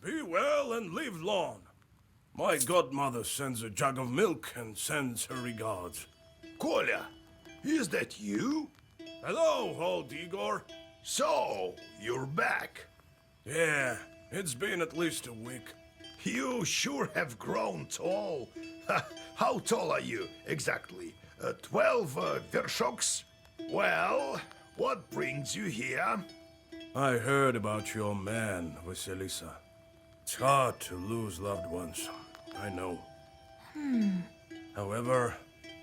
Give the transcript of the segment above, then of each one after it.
Be well and live long. My godmother sends a jug of milk and sends her regards. Kolya, is that you? Hello, old Igor. So, you're back. Yeah, it's been at least a week. You sure have grown tall. How tall are you, exactly? 12 vershoks? Well, what brings you here? I heard about your man, Vasilisa. It's hard to lose loved ones, I know. However,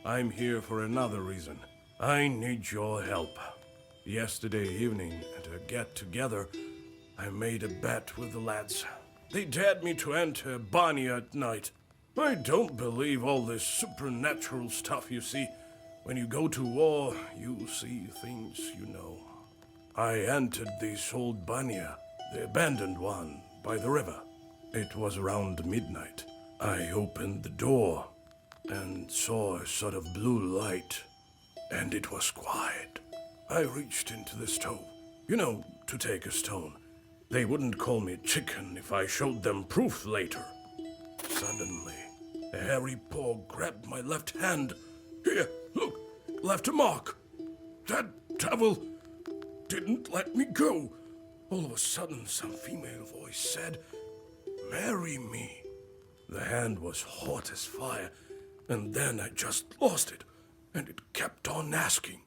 I'm here for another reason. I need your help. Yesterday evening, at a get-together, I made a bet with the lads. They dared me to enter Banya at night. I don't believe all this supernatural stuff you see. When you go to war, you see things you know. I entered this old Banya, the abandoned one, by the river. It was around midnight. I opened the door and saw a sort of blue light, and it was quiet. I reached into the stove, you know, to take a stone. They wouldn't call me chicken if I showed them proof later. Suddenly, a hairy paw grabbed my left hand. Here, look, left a mark. That devil didn't let me go. All of a sudden, some female voice said, "Marry me." The hand was hot as fire, and then I just lost it, and it kept on asking.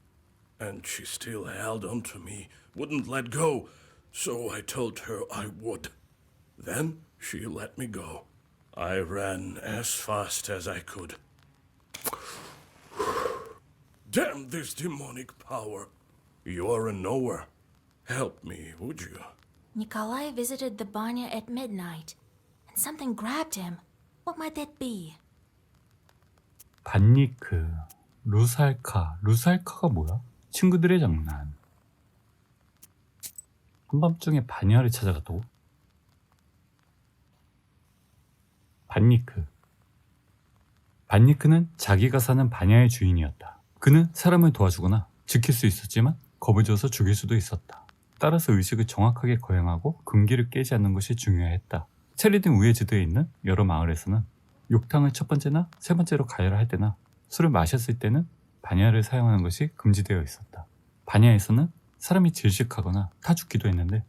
And she still held on to me, wouldn't let go, so I told her I would. Then she let me go. I ran as fast as I could. Damn this demonic power. You're a knower. Help me, would you? Nikolai visited the Banya at midnight, and something grabbed him. What might that be? 반니크, 루살카. 루살카가 뭐야? 친구들의 장난. 한밤중에 바냐를 찾아갔다고? 반니크. 반니크는 자기가 사는 바냐의 주인이었다. 그는 사람을 도와주거나 지킬 수 있었지만 겁을 줘서 죽일 수도 있었다. 따라서 의식을 정확하게 거행하고 금기를 깨지 않는 것이 중요했다. 체리등 우회지도에 있는 여러 마을에서는 욕탕을 첫 번째나 세 번째로 가열을 할 때나 술을 마셨을 때는 바냐를 사용하는 것이 금지되어 있었다. 바냐에서는 사람이 질식하거나 타 죽기도 했는데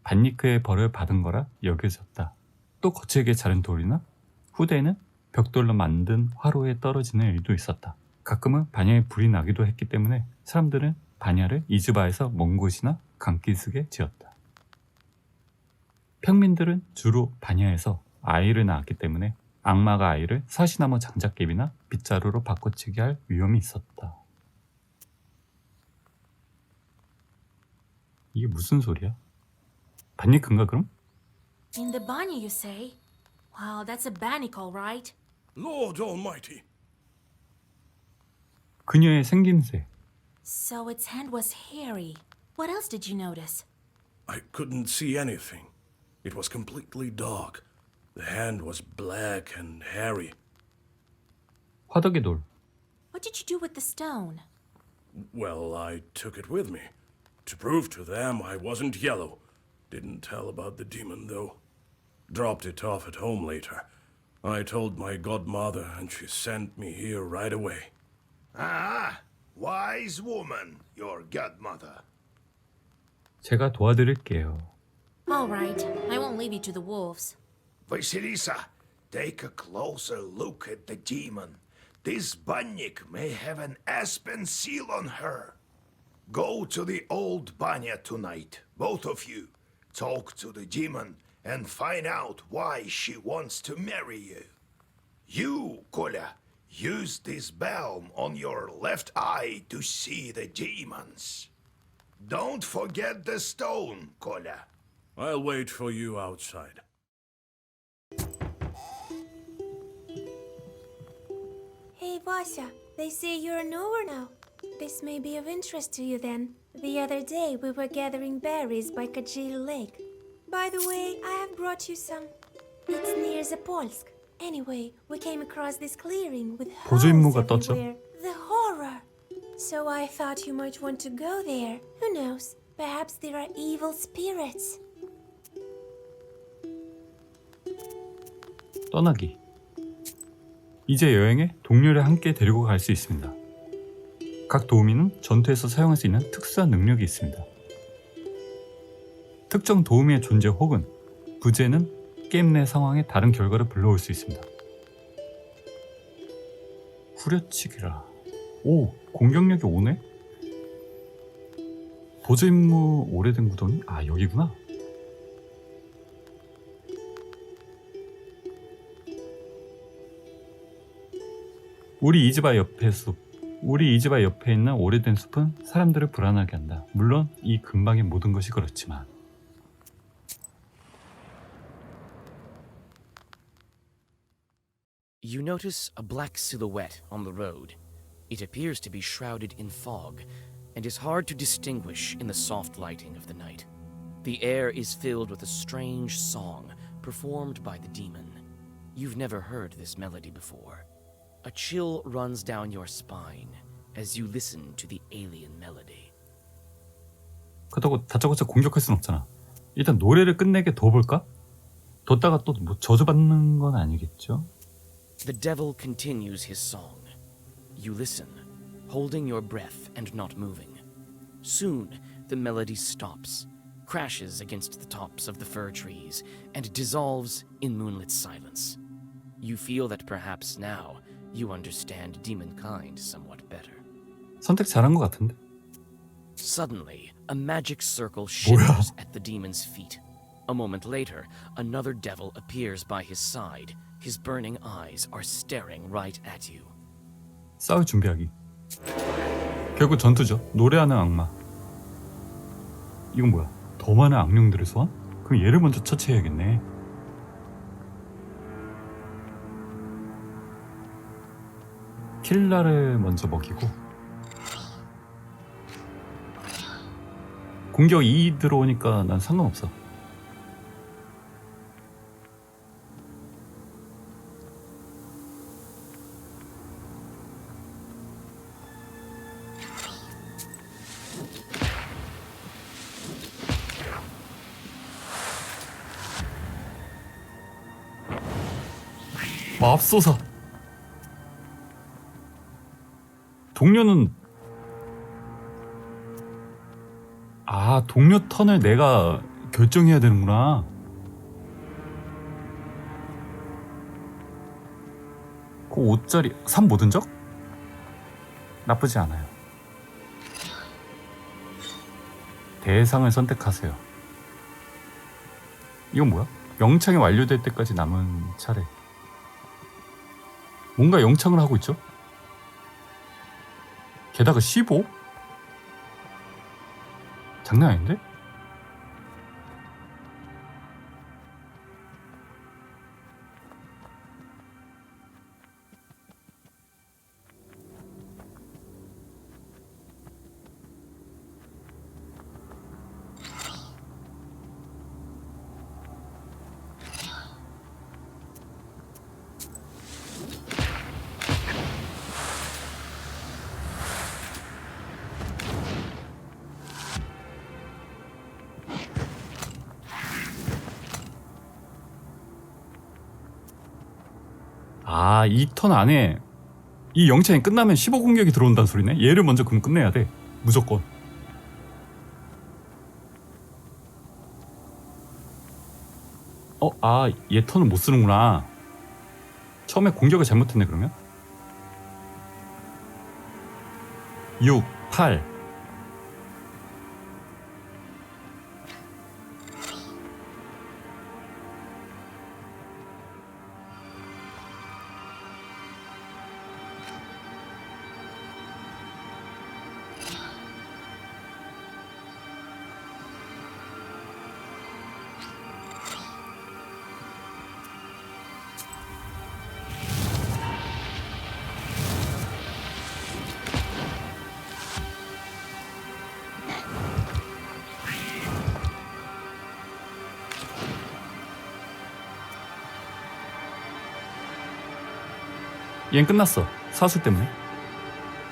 반니크의 벌을 받은 거라 여겨졌다. 또 거칠게 자른 돌이나 후대에는 벽돌로 만든 화로에 떨어지는 일도 있었다. 가끔은 바냐에 불이 나기도 했기 때문에 사람들은 바냐를 이즈바에서 먼 곳이나 강기슭에 지었다. 평민들은 주로 바냐에서 아이를 낳았기 때문에 악마가 아이를 사시나무 장작개비나 빗자루로 바꿔치기 할 위험이 있었다. 이게 무슨 소리야? 반니크인가 그럼? In the Banya, you say? Wow, that's a bannicle, right? Lord Almighty. 그녀의 생김새. So its hand was hairy. What else did you notice? I couldn't see anything. It was completely dark. The hand was black and hairy. 화덕의 돌. What did you do with the stone? Well, I took it with me. To prove to them I wasn't yellow. Didn't tell about the demon, though. Dropped it off at home later. I told my godmother, and she sent me here right away. Ah, wise woman, your godmother. 제가 도와드릴게요. All right, I won't leave you to the wolves. Vasilisa, take a closer look at the demon. This Bannik may have an aspen seal on her. Go to the old Banya tonight, both of you. Talk to the demon and find out why she wants to marry you. You, Kolya, use this balm on your left eye to see the demons. Don't forget the stone, Kolya. I'll wait for you outside. Hey, Vasya, they say you're a knower now. This may be of interest to you then. The other day we were gathering berries by Kajil Lake. By the way, I have brought you some. It's near Zapolsk. Anyway, we came across this clearing with holes 보조임무가 떴죠. everywhere. The horror! So I thought you might want to go there. Who knows? Perhaps there are evil spirits. 떠나기. 이제 여행에 동료를 함께 데리고 갈 수 있습니다. 각 도우미는 전투에서 사용할 수 있는 특수한 능력이 있습니다. 특정 도우미의 존재 혹은 부재는 게임 내 상황에 다른 결과를 불러올 수 있습니다. 후려치기라. 오, 공격력이 5네? 보조 임무 오래된 구덩이? 아, 여기구나. 우리 이즈바 옆에 숲. 우리 이즈바 옆에 있는 오래된 숲은 사람들을 불안하게 한다. 물론 이 근방의 모든 것이 그렇지만. You notice a black silhouette on the road. It appears to be shrouded in fog and is hard to distinguish in the soft lighting of the night. The air is filled with a strange song performed by the demon. You've never heard this melody before. A chill runs down your spine as you listen to the alien melody. 그렇다고 다짜고짜 공격할 순 없잖아. 일단 노래를 끝내게 둬볼까? 뒀다가 또 뭐 저주받는 건 아니겠죠? The devil continues his song. You listen, holding your breath and not moving. Soon, the melody stops, crashes against the tops of the fir trees, and dissolves in moonlit silence. You feel that perhaps now you understand demonkind somewhat better. 선택 잘한 것 같은데? Suddenly, a magic circle shimmers at the demon's feet. A moment later, another devil appears by his side. His burning eyes are staring right at you. 싸울 준비하기. 결국 전투죠. 노래하는 악마. 이건 뭐야? 더 많은 악령들의 소환? 그럼 얘를 먼저 처치해야겠네. 킬라를 먼저 먹이고 공격 2 들어오니까 난 상관없어. 맙소사. 동료는 동료 턴을 내가 결정해야 되는구나. 그 5짜리 3 모든 적? 나쁘지 않아요. 대상을 선택하세요. 이건 뭐야? 영창이 완료될 때까지 남은 차례. 뭔가 영창을 하고 있죠? 게다가 15? 장난 아닌데? 이 턴 안에 이 영창이 끝나면 15 공격이 들어온다는 소리네. 얘를 먼저 그럼 끝내야 돼. 무조건. 얘 턴을 못 쓰는구나. 처음에 공격을 잘못했네 그러면. 6, 8. 얘는 끝났어. 사수 때문에.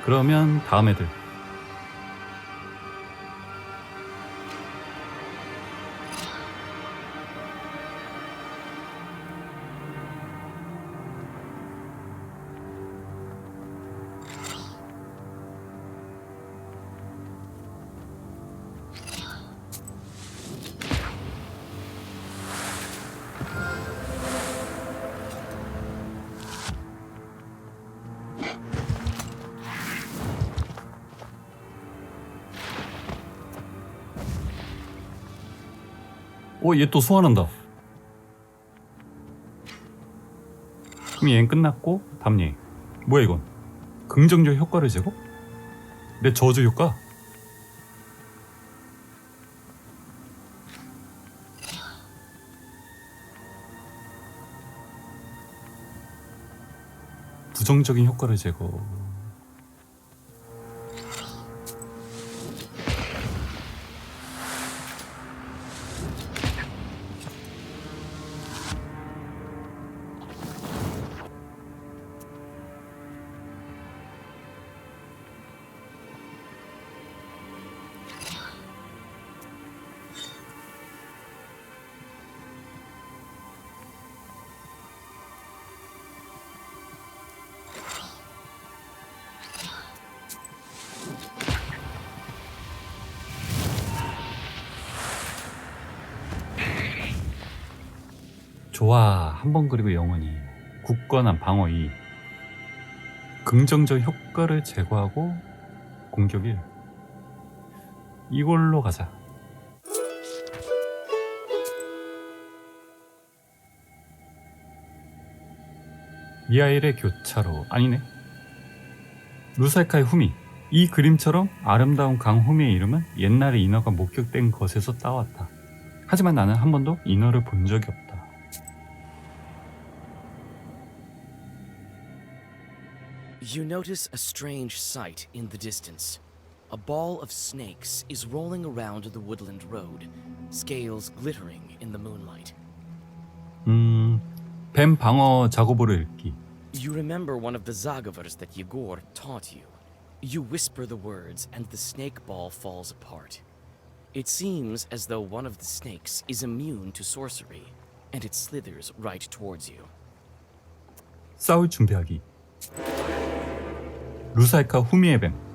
그러면 다음 애들. 얘 또 소환한다. 그럼 얘는 끝났고 다음 얘. 뭐야 이건? 긍정적 효과를 제거? 내 저주 효과? 부정적인 효과를 제거. 좋아. 한 번 그리고 영원히. 굳건한 방어 2. 긍정적 효과를 제거하고 공격 1. 이걸로 가자. 미하일의 교차로. 아니네. 루살카의 후미. 이 그림처럼 아름다운 강 후미의 이름은 옛날에 인어가 목격된 것에서 따왔다. 하지만 나는 한 번도 인어를 본 적이 없다. You notice a strange sight in the distance. A ball of snakes is rolling around the woodland road, scales glittering in the moonlight. 뱀 방어 작업으로 읽기. You remember one of the zagovers that Yegor taught you. You whisper the words and the snake ball falls apart. It seems as though one of the snakes is immune to sorcery, and it slithers right towards you. 싸울 준비하기. 루살카 후미의 뱀.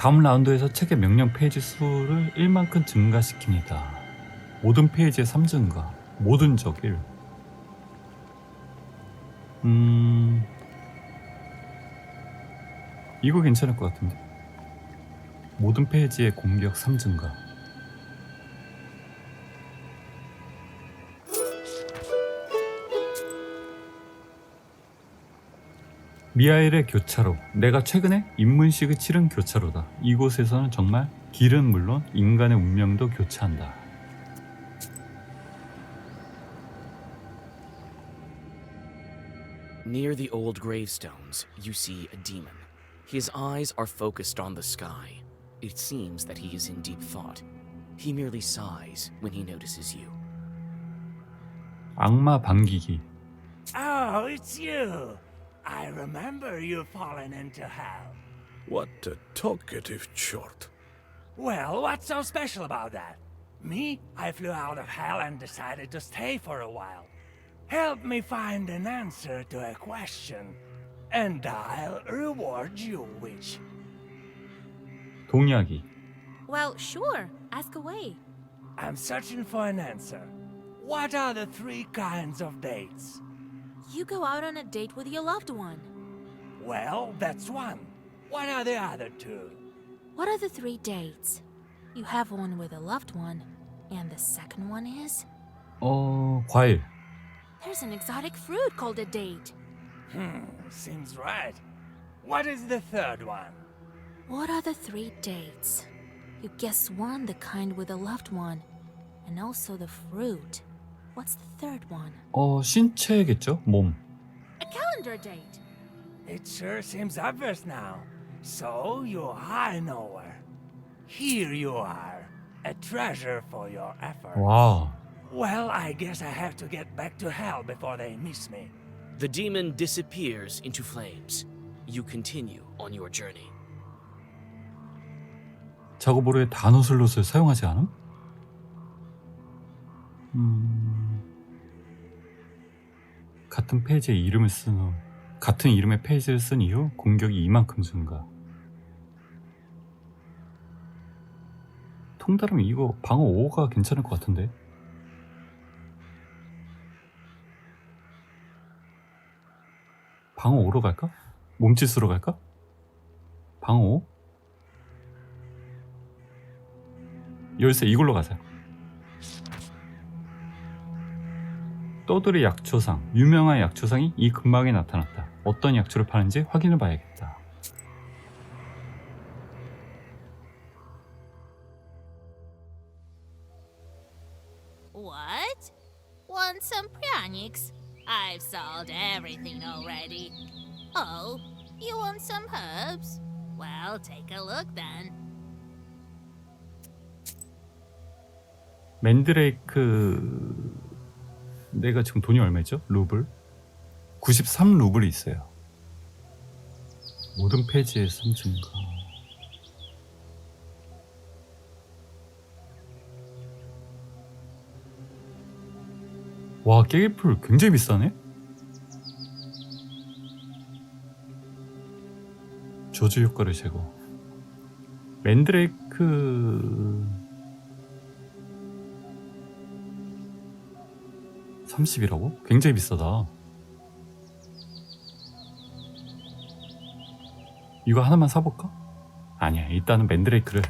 다음 라운드에서 책의 명령 페이지 수를 1만큼 증가시킵니다. 모든 페이지의 3증가, 모든 적 1. 이거 괜찮을 것 같은데. 모든 페이지의 공격 3증가. 미하일의 교차로. 내가 최근에 입문식을 치른 교차로다. 이곳에서는 정말 길은 물론 인간의 운명도 교차한다. Near the old gravestones, you see a demon. His eyes are focused on the sky. It seems that he is in deep thought. He merely sighs when he notices you. 악마 반기기. Oh, it's you. I remember you fallen into hell. What a talkative chort. Well, what's so special about that? Me, I flew out of hell and decided to stay for a while. Help me find an answer to a question, and I'll reward you, witch. 동의하기. Well, sure. Ask away. I'm searching for an answer. What are the 3 kinds of dates? You go out on a date with your loved one. Well, that's one. What are the other 2? What are the 3 dates? You have one with a loved one, and the second one is? 과일. There's an exotic fruit called a date. Seems right. What is the 3rd one? What are the 3 dates? You guess one, the kind with a loved one, and also the fruit. What's the 3rd one? 신체겠죠? 몸. A calendar date. It sure seems obvious now. So you are nowhere. Here you are, a treasure for your efforts. 와, Well, I guess I have to get back to hell before they miss me. The demon disappears into flames. You continue on your journey. 작업으로의 단어 슬롯을 사용하지 않음? 같은 페이지에 이름을 쓴 후, 같은 이름의 페이지를 쓴 이후 공격이 이만큼 증가. 통달하면 이거 방어 5가 괜찮을 것 같은데. 방어 5로 갈까? 몸짓으로 갈까? 방어 5? 열쇠 이걸로 가자. 떠돌이 약초상, 유명한 약초상이 이 근방에 나타났다. 어떤 약초를 파는지 확인해 봐야겠다. What? Want some pranics? I've sold everything already. Oh, you want some herbs? Well, take a look then. 맨드레이크 내가 지금 돈이 얼마죠? 루블? 93루블이 있어요. 모든 페이지에 3증가. 와, 깨개풀 굉장히 비싸네? 저주 효과를 제거. 맨드레이크 30이라고? 굉장히 비싸다. 이거 하나만 사볼까? 아니야, 일단은 맨드레이크를.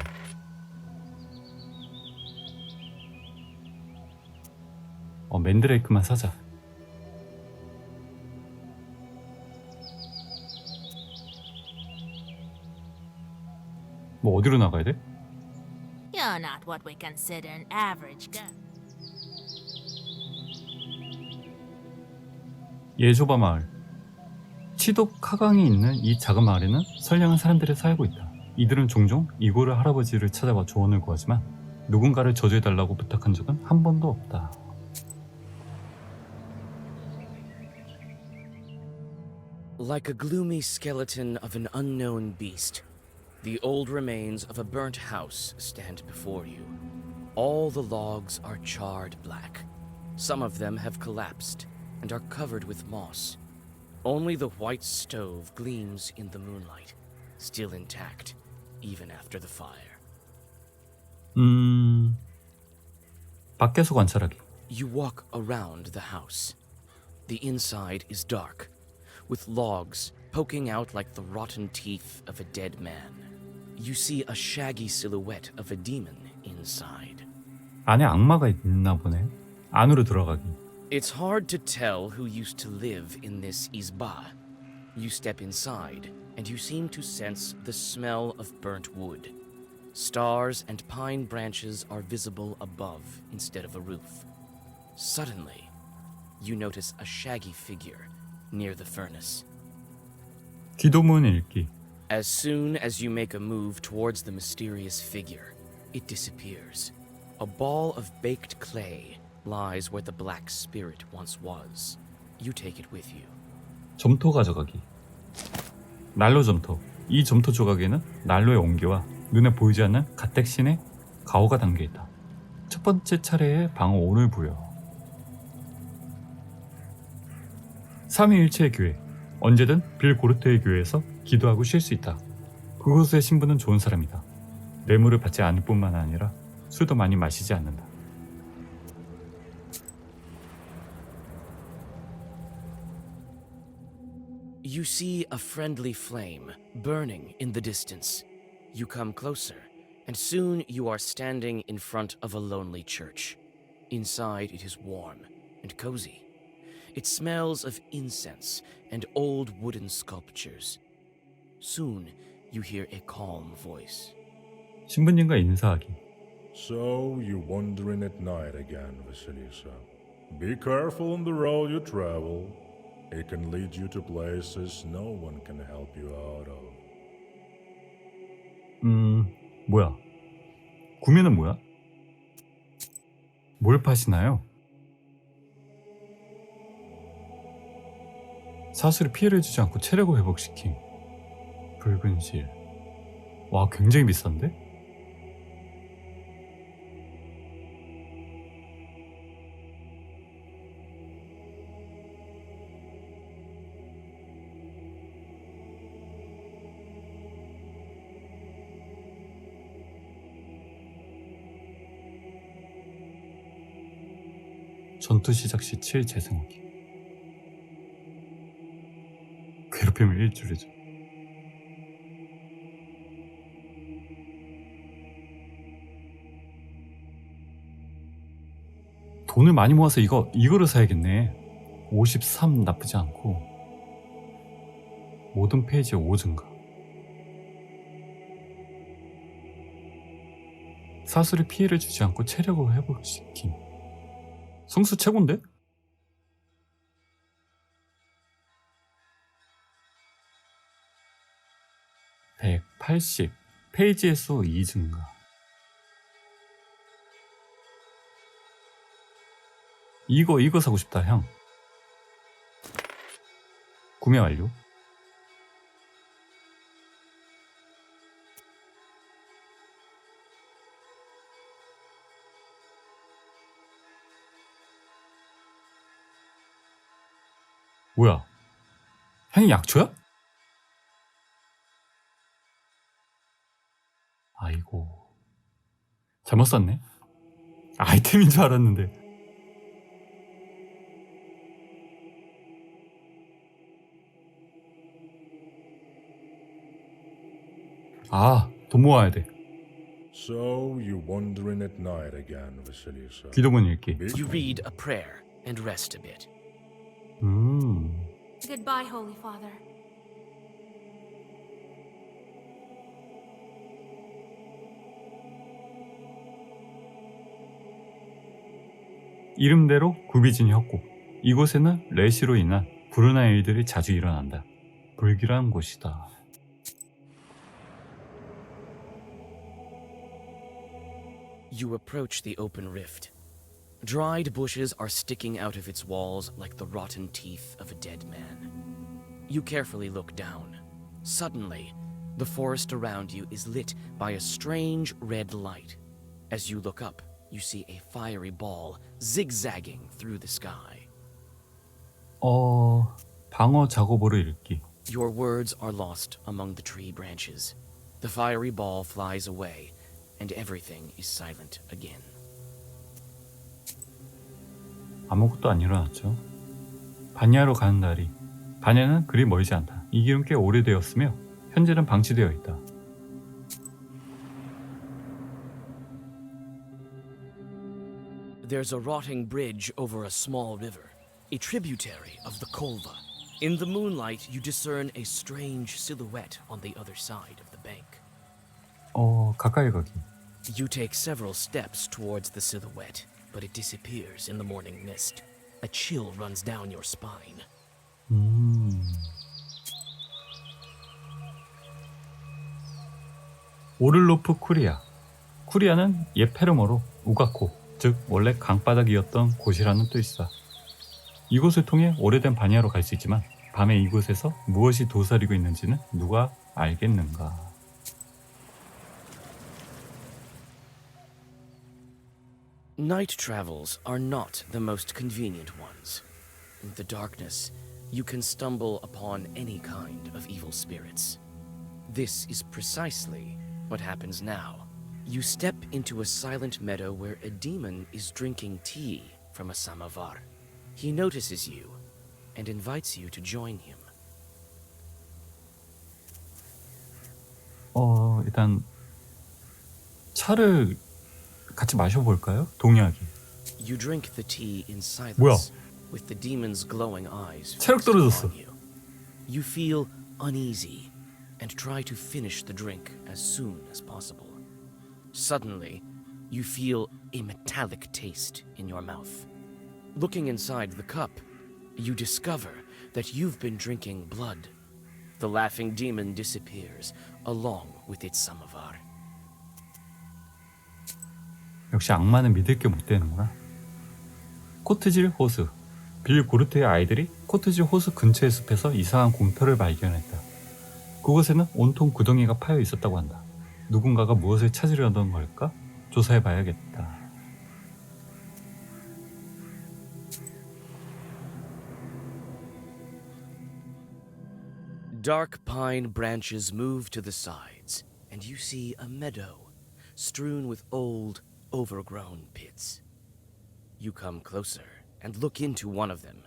맨드레이크만 사자. 뭐 어디로 나가야 돼? You're not what we consider an average gun. 예조바 마을. 치독 카강이 있는 이 작은 마을에는 선량한 사람들이 살고 있다. 이들은 종종 이고르 할아버지를 찾아와 조언을 구하지만 누군가를 저주해달라고 부탁한 적은 한 번도 없다. Like a gloomy skeleton of an unknown beast, the old remains of a burnt house stand before you. All the logs are charred black. Some of them have collapsed and are covered with moss. Only the white stove gleams in the moonlight, still intact, even after the fire. 밖에서 관찰하기. You walk around the house. The inside is dark, with logs poking out like the rotten teeth of a dead man. You see a shaggy silhouette of a demon inside. 안에 악마가 있나 보네. 안으로 들어가기. It's hard to tell who used to live in this izba. You step inside, and you seem to sense the smell of burnt wood. Stars and pine branches are visible above instead of a roof. Suddenly, you notice a shaggy figure near the furnace. 기도문 읽기. As soon as you make a move towards the mysterious figure, it disappears. A ball of baked clay lies where the black spirit once was. You take it with you. 점토 가져가기. 난로 점토. 이 점토 조각에는 난로의 온기와 눈에 보이지 않는 가택신의 가오가 담겨있다. 첫 번째 차례의 방어 5를 부여. 삼위일체의 교회. 언제든 빌 고르트의 교회에서 기도하고 쉴 수 있다. 그곳의 신부는 좋은 사람이다. 뇌물을 받지 않을 뿐만 아니라 술도 많이 마시지 않는다. You see a friendly flame burning in the distance. You come closer, and soon you are standing in front of a lonely church. Inside it is warm and cozy. It smells of incense and old wooden sculptures. Soon you hear a calm voice. 신부님과 인사하기. So you're wandering at night again, Vasilisa. Be careful on the road you travel. It can lead you to places no one can help you out of. 뭐야? 구매는 뭐야? 뭘 파시나요? 사슬이 피해를 주지 않고 체력을 회복시킴. 붉은 실. 와, 굉장히 비싼데? 전투 시작 시 7 재생하기. 괴롭힘을 일주일이죠. 돈을 많이 모아서 이거를 사야겠네. 53 나쁘지 않고. 모든 페이지에 5 증가. 사슬이 피해를 주지 않고 체력을 회복시킴. 성수 최고인데? (180) 페이지의 수 2 증가. 이거 사고 싶다, 형. 구매 완료. 뭐야? 형이 약초야? 아이고, 잘못 샀네. 아이템인 줄 알았는데. 돈 모아야 돼. So you wandering at night again, Vasilisa. 기도문 읽기. You read a prayer and rest a bit. Goodbye, Holy Father. 이름대로 굽이진 협곡. 이곳에는 레시로 인한 불운한 일들이 자주 일어난다. 불길한 곳이다. You approach the open rift. Dried bushes are sticking out of its walls like the rotten teeth of a dead man. You carefully look down. Suddenly, the forest around you is lit by a strange red light. As you look up, you see a fiery ball zigzagging through the sky. 방어 작업으로 읽기. Your words are lost among the tree branches. The fiery ball flies away, and everything is silent again. 아무것도 안 일어났죠. 바냐로 가는 다리. 바냐는 그리 멀지 않다. 이 길은 꽤 오래되었으며 현재는 방치되어 있다. There's a rotting bridge over a small river, a tributary of the Kolva. In the moonlight, you discern a strange silhouette on the other side of the bank. 가까이 가기. You take several steps towards the silhouette, but it disappears in the morning mist. A chill runs down your spine. 오를로프 쿠리아. 쿠리아는 옛 페르머로 우가코, 즉 원래 강바닥이었던 곳이라는 뜻이다. 이곳을 통해 오래된 바니아로 갈 수 있지만 밤에 이곳에서 무엇이 도사리고 있는지는 누가 알겠는가. Night travels are not the most convenient ones. In the darkness, you can stumble upon any kind of evil spirits. This is precisely what happens now. You step into a silent meadow where a demon is drinking tea from a samovar. He notices you and invites you to join him. 일단 차를 같이 마셔볼까요? 동의하기. You drink the tea in silence, 뭐야? with the demon's glowing eyes 체력 fixed 떨어졌어. upon you. You feel uneasy and try to finish the drink as soon as possible. Suddenly, you feel a metallic taste in your mouth. Looking inside the cup, you discover that you've been drinking blood. The laughing demon disappears, along with its samovar. 역시 악마는 믿을 게 못 되는구나. 코트질 호수. 빌 고르트의 아이들이 코트질 호수 근처의 숲에서 이상한 공터를 발견했다. 그곳에는 온통 구덩이가 파여 있었다고 한다. 누군가가 무엇을 찾으려던 걸까? 조사해봐야겠다. Dark pine branches move to the sides, and you see a meadow strewn with old, overgrown pits. You come closer and look into one of them.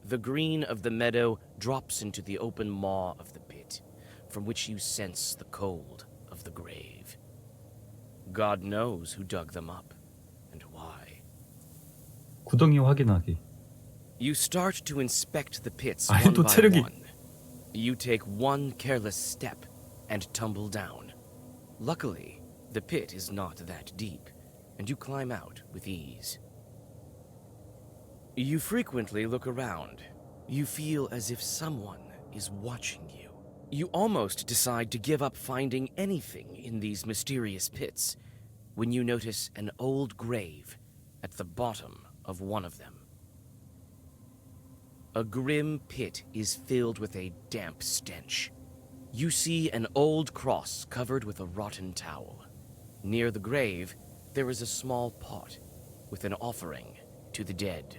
The green of the meadow drops into the open maw of the pit, from which you sense the cold of the grave. God knows who dug them up and why. 구덩이 확인하기. You start to inspect the pits 아니, one 또 by 체력이. one. You take one careless step and tumble down. Luckily, the pit is not that deep, and you climb out with ease. You frequently look around. You feel as if someone is watching you. You almost decide to give up finding anything in these mysterious pits when you notice an old grave at the bottom of one of them. A grim pit is filled with a damp stench. You see an old cross covered with a rotten towel. Near the grave, there is a small pot with an offering to the dead.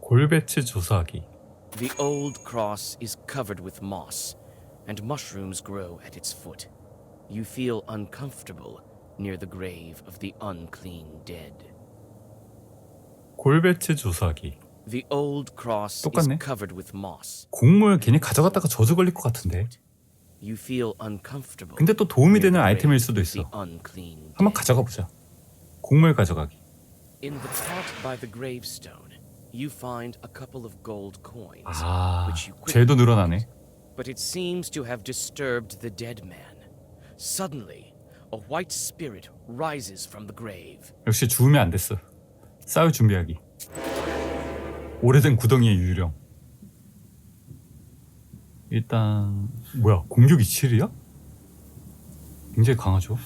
골배치 조사하기. The old cross is covered with moss, and mushrooms grow at its foot. You feel uncomfortable near the grave of the unclean dead. 골배치 조사하기. The old cross is 똑같네. covered with moss. 곡물 괜히 가져갔다가 저주 걸릴 것 같은데. You feel uncomfortable. 근데 또 도움이 near 되는 the 아이템일 grave 수도 of the 있어. unclean 한번 dead. 가져가 보자. 곡물 가져가기. In the pot by the gravestone, you find a couple of gold coins, 아, which you quickly 죄도 늘어나네. but it seems to have disturbed the dead man. Suddenly, a white spirit rises from the grave. 역시 죽으면 안 됐어. 싸울 준비하기. 오래된 구덩이의 유령. 일단 뭐야, 공격 27이야? 굉장히 강하죠.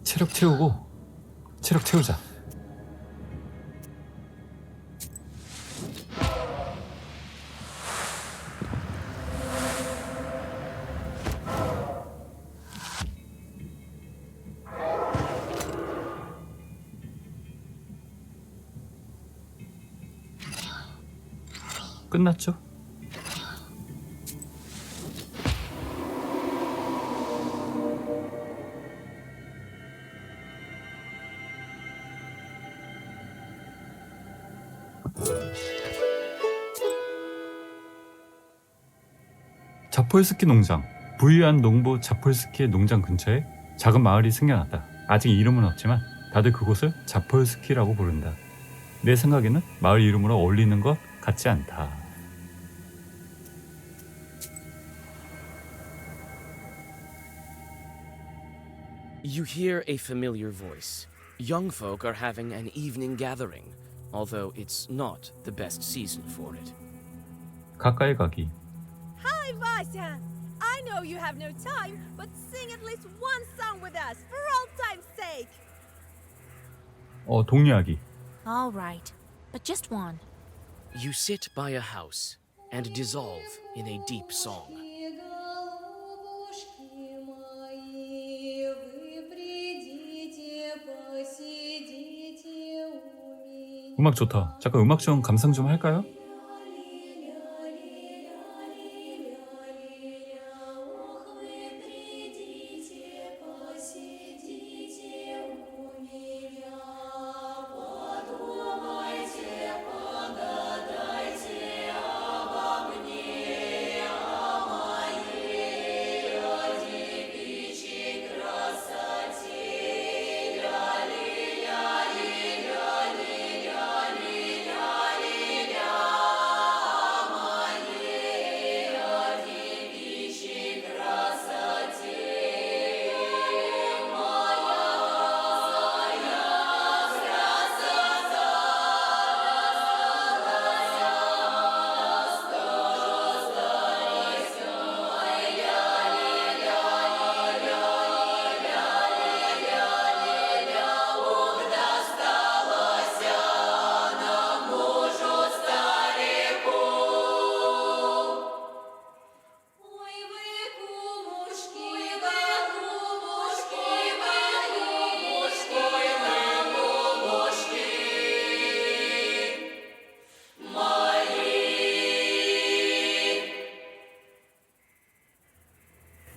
체력 채우고 체력 채우자. 끝났죠? 자폴스키 농장. 부유한 농부 자폴스키의 농장 근처에 작은 마을이 생겨났다. 아직 이름은 없지만 다들 그곳을 자폴스키라고 부른다. 내 생각에는 마을 이름으로 어울리는 것 같지 않다. You hear a familiar voice. Young folk are having an evening gathering, although it's not the best season for it. 가까이 가기. Hi, Vasya! I know you have no time, but sing at least one song with us, for old time's sake! 독려하기. All right, but just one. You sit by a house and dissolve in a deep song. 음악 좋다. 잠깐 음악 좀 감상 좀 할까요?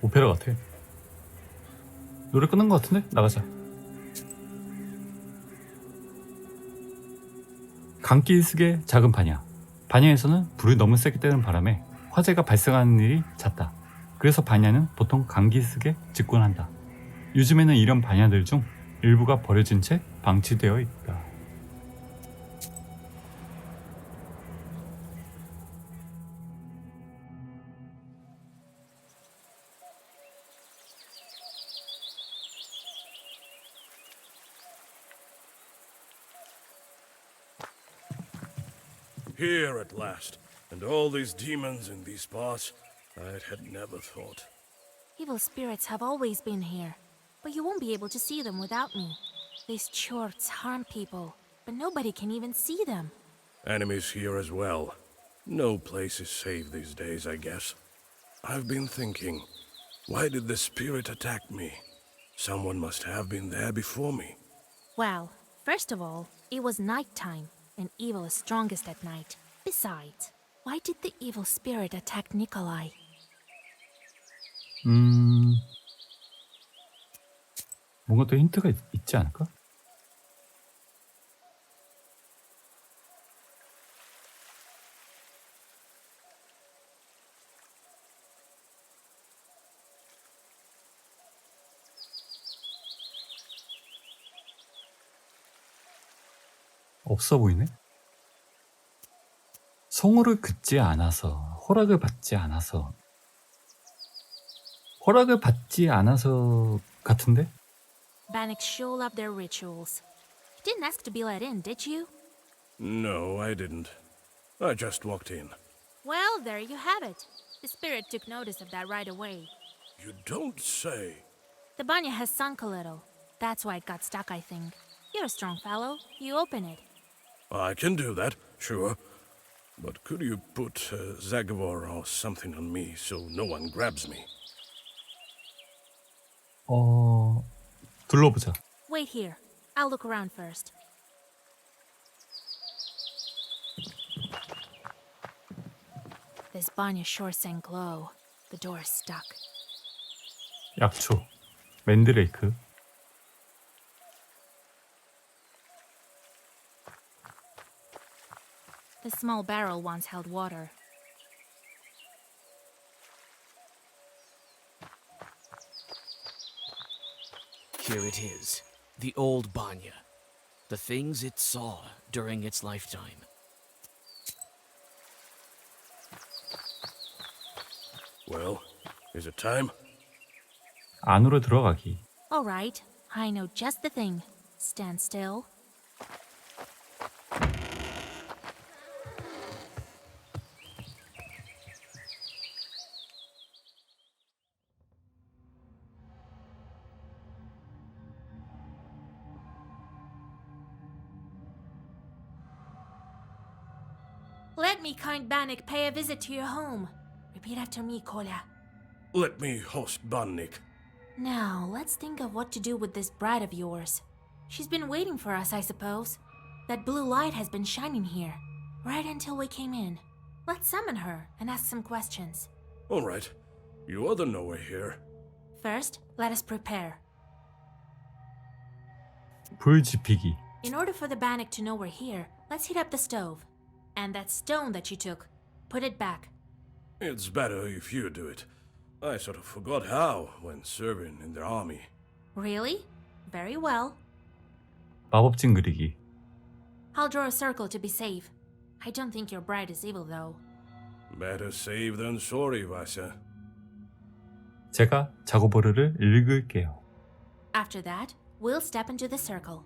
오페라 같아. 노래 끊은 것 같은데? 나가자. 강기슭의 작은 바냐. 바냐에서는 불이 너무 세게 뜨는 바람에 화재가 발생하는 일이 잦다. 그래서 바냐는 보통 강기슭에 직군한다. 요즘에는 이런 바냐들 중 일부가 버려진 채 방치되어 있다. Here at last, and all these demons in these parts, I had never thought. Evil spirits have always been here, but you won't be able to see them without me. These chorts harm people, but nobody can even see them. Enemies here as well. No place is safe these days, I guess. I've been thinking, why did the spirit attack me? Someone must have been there before me. Well, first of all, it was nighttime, and evil is strongest at night. Besides, why did the evil spirit attack Nikolai? 뭔가 또 힌트가 있지 않을까? 없어 보이네? 성우를 긋지 않아서, 허락을 받지 않아서 같은데? Bannock sure love their rituals. You didn't ask to be let in, did you? No, I didn't. I just walked in. Well, there you have it. The spirit took notice of that right away. You don't say. The banya has sunk a little. That's why it got stuck, I think. You're a strong fellow. You open it. I can do that, sure. But could you put Zagavor or something on me so no one grabs me? 둘러보자. Wait here. I'll look around first. This banya sure sank low. The door's stuck. 약초, 맨드레이크. The small barrel once held water. Here it is, the old Banya. The things it saw during its lifetime. Well, is it time? 안으로 들어가기. All right. I know just the thing. Stand still. Let me, kind Bannock, pay a visit to your home. Repeat after me, Kolya. Let me host Bannik. Now, let's think of what to do with this bride of yours. She's been waiting for us, I suppose. That blue light has been shining here, right until we came in. Let's summon her and ask some questions. All right. You other know we're here. First, let us prepare. 불 지피기. In order for the Bannock to know we're here, let's heat up the stove. And that stone that you took, put it back. It's better if you do it. I sort of forgot how when serving in the army. Really? Very well. 마법진 그리기. I'll draw a circle to be safe. I don't think your bride is evil, though. Better safe than sorry, Vasya. 제가 자고보르를 읽을게요. After that, we'll step into the circle.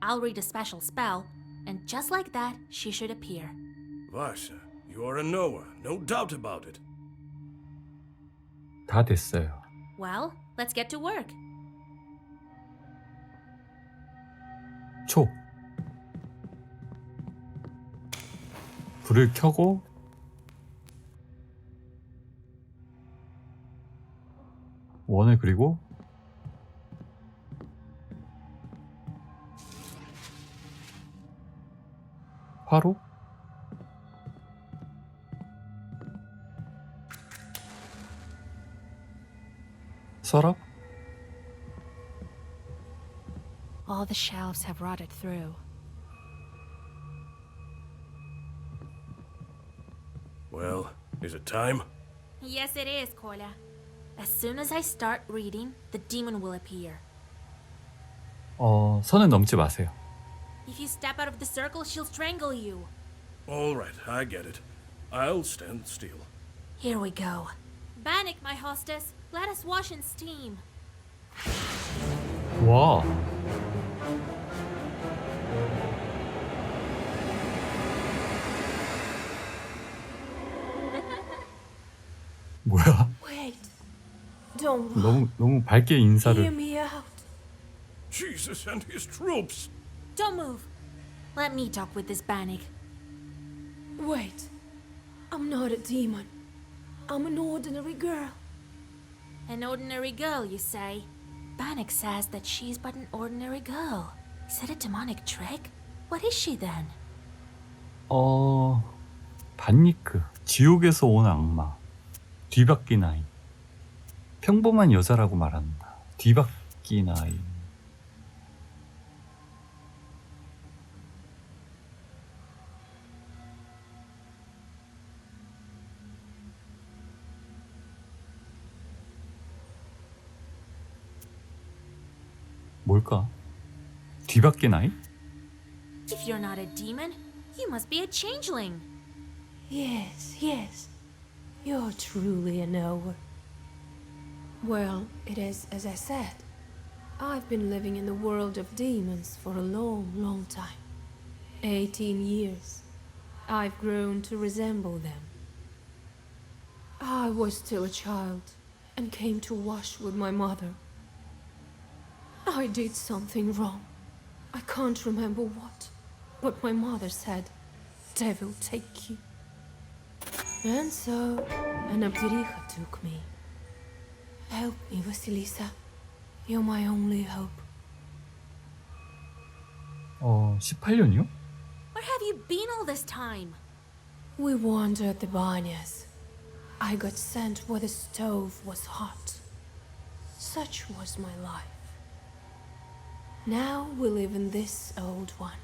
I'll read a special spell, and just like that, she should appear. Vasya, you are a knower, no doubt about it. 다 됐어요. Well, let's get to work. 초. 불을 켜고 원을 그리고 화로 서랍? All the shelves have rotted through. Well, is it time? Yes, it is, Kolya. As soon as I start reading, the demon will appear. 선을 넘지 마세요. If you step out of the circle, she'll strangle you. All right, I get it. I'll stand still. Here we go. Bannock, my hostess, let us wash in steam. 와. 뭐야? Wait. Don't run. 너무 밝게 Hear 인사를. me out. Jesus and his troops! Don't move. Let me talk with this Bannock. Wait. I'm not a demon. I'm an ordinary girl. An ordinary girl, you say? Bannock says that she's but an ordinary girl. Is it a demonic trick? What is she then? 반니크. 지옥에서 온 악마. 뒤바뀐 아이. 평범한 여자라고 말한다. 뒤바뀐 아이. 뭘까? 뒤바뀐 아이? If you're not a demon, you must be a changeling. Yes. You're truly a knower. Well, it is as I said. I've been living in the world of demons for a long time. 18 years. I've grown to resemble them. I was still a child and came to wash with my mother. I did something wrong. I can't remember what, but my mother said, "Devil take you." And so, an Abdiricha took me. Help me, Vasilisa. You're my only hope. 18년이요? Where have you been all this time? We wandered the banyas. I got sent where the stove was hot. Such was my life. Now we live in this old one.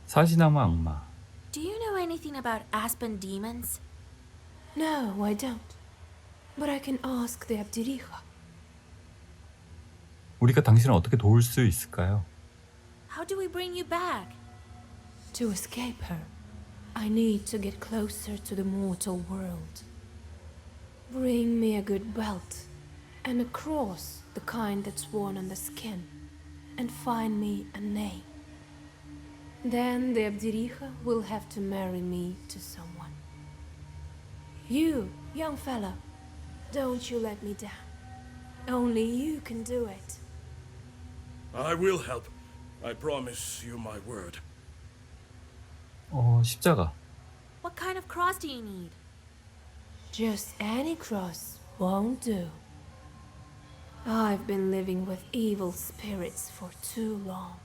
사시나무 악마. Do you know anything about aspen demons? No, I don't. But I can ask the Abdiricha. 우리가 당신을 어떻게 도울 수 있을까요? How do we bring you back? To escape her, I need to get closer to the mortal world. Bring me a good belt and a cross, the kind that's worn on the skin, and find me a name. Then the Abdiricha will have to marry me to someone. You, young fella, don't you let me down. Only you can do it. I will help. I promise you my word. 십자가. What kind of cross do you need? Just any cross won't do. I've been living with evil spirits for too long.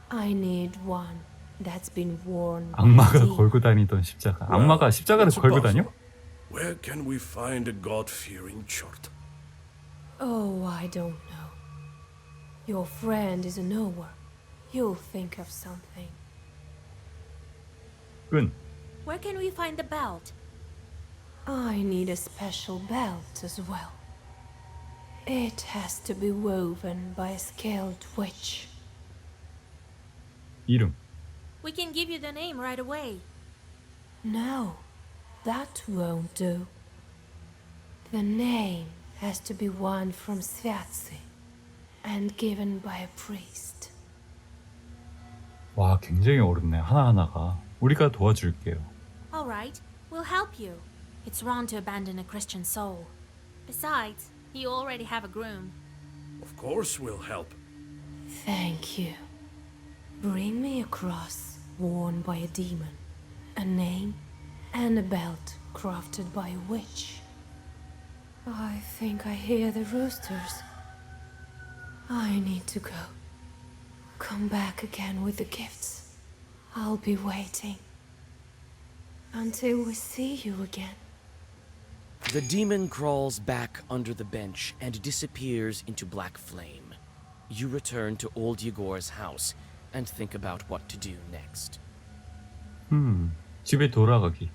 I need one that's been worn by 악마가 demons. 걸고 다니던 십자가. 악마가 십자가를 What's 걸고 possible? 다녀? Where can we find a God-fearing chort? Oh, I don't know. Your friend is a knower. You'll think of something. 끈. Where can we find the belt? I need a special belt as well. It has to be woven by a skilled witch. 이름. We can give you the name right away. No, that won't do. The name has to be one from Sviatsi and given by a priest. 와, 굉장히 어렵네. 하나하나가. 우리가 도와줄게요. All right, we'll help you. It's wrong to abandon a Christian soul. Besides, you already have a groom. Of course we'll help. Thank you. Bring me a cross worn by a demon, a name, and a belt crafted by a witch. I think I hear the roosters. I need to go. Come back again with the gifts. I'll be waiting. Until we see you again. The demon crawls back under the bench and disappears into black flame. You return to old Yegor's house and think about what to do next. 집에 돌아가기.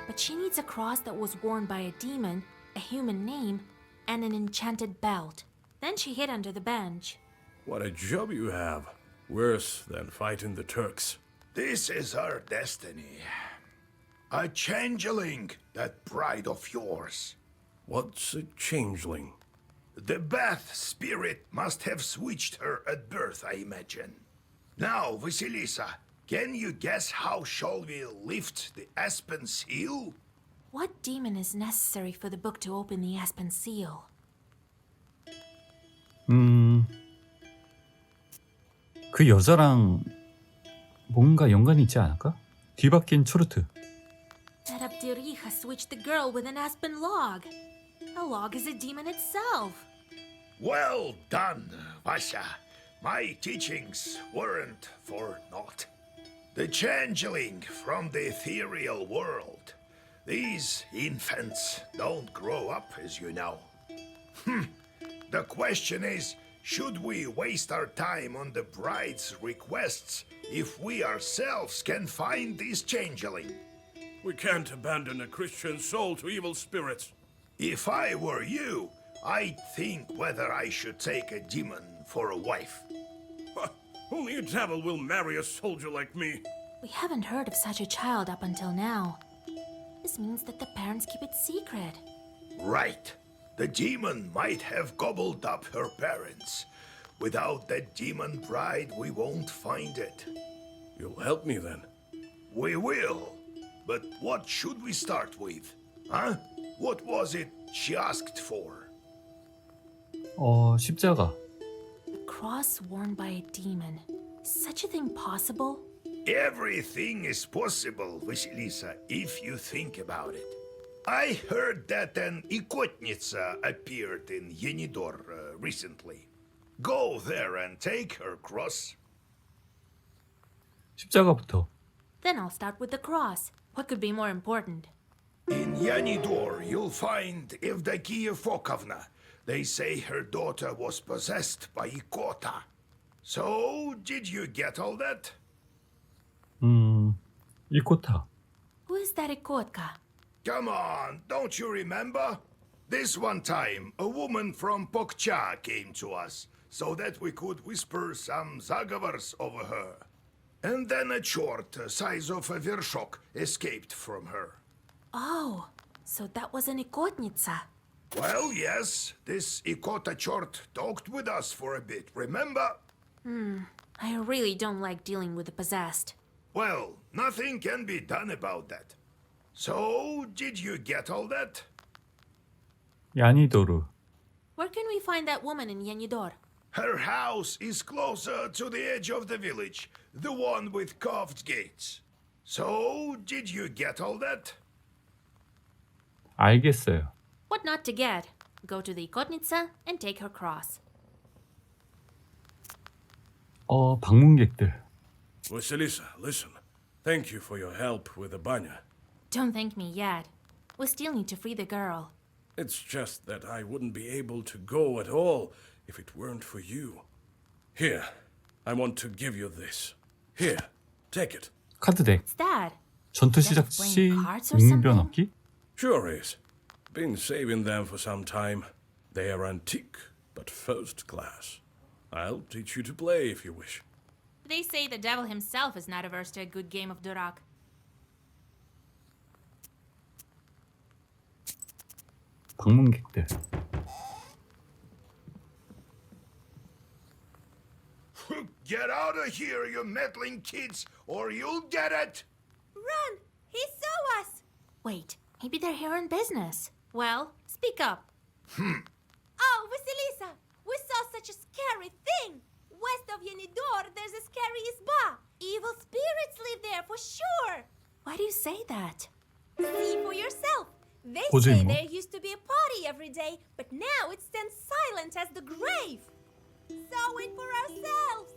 But she needs a cross that was worn by a demon, a human name, and an enchanted belt. Then she hid under the bench. What a job you have. Worse than fighting the Turks. This is our destiny. A changeling, that bride of yours. What's a changeling? The Bath spirit must have switched her at birth, I imagine. Now, Vasilisa, can you guess how shall we lift the aspen seal? What demon is necessary for the book to open the aspen seal? 그 여자랑 뭔가 연관이 있지 않을까? 뒤바뀐 초르트. That Abdirija switched the girl with an aspen log. A log is a demon itself. Well done, Vasya. My teachings weren't for naught. The changeling from the ethereal world. These infants don't grow up, as you know. The question is, should we waste our time on the bride's requests if we ourselves can find this changeling? We can't abandon a Christian soul to evil spirits. If I were you, I'd think whether I should take a demon for a wife. Only a devil will marry a soldier like me. We haven't heard of such a child up until now. This means that the parents keep it secret. Right. The demon might have gobbled up her parents. Without that demon bride, we won't find it. You'll help me then. We will. But what should we start with? Huh? What was it she asked for? 십자가. A cross worn by a demon. Is such a thing possible? Everything is possible, Vasilisa, if you think about it. I heard that an ikotnitsa appeared in Yenidor recently. Go there and take her cross. 십자가부터. Then I'll start with the cross. What could be more important? In Yenidor, you'll find Evdokia Fokovna. They say her daughter was possessed by Ikota. So, did you get all that? 이코타. Who is that Ikotka? Come on, don't you remember? This one time, a woman from Pokcha came to us, so that we could whisper some zagovors over her. And then a chort, size of a vershok, escaped from her. Oh, so that was an Ikotnitsa. Well, yes, this Ikota chort talked with us for a bit, remember? I really don't like dealing with the possessed. Well, nothing can be done about that. So, did you get all that? 야니도르. Where can we find that woman in Yenidor? Her house is closer to the edge of the village, the one with carved gates. So, did you get all that? 알겠어요. What not to get? Go to the Ikotnitsa and take her cross. 방문객들. Vasilisa, listen. Thank you for your help with the banya. Don't thank me yet. We still need to free the girl. It's just that I wouldn't be able to go at all if it weren't for you. Here, I want to give you this. Here, take it. 카드덱. What's that? 전투 시작 시 운변 얻기? Sure is. Been saving them for some time. They are antique, but first class. I'll teach you to play if you wish. They say the devil himself is not averse to a good game of Durak. 방문객들. Get out of here, you meddling kids, or you'll get it! Run! He saw us! Wait, maybe they're here on business. Well, speak up. Oh, Vasilisa! We saw such a scary thing! West of Yenidor, there's a scary isba. Evil spirits live there for sure! Why do you say that? See for yourself. They 보조 say 임무? there used to be a party every day, but now it stands silent as the grave. Saw it for ourselves.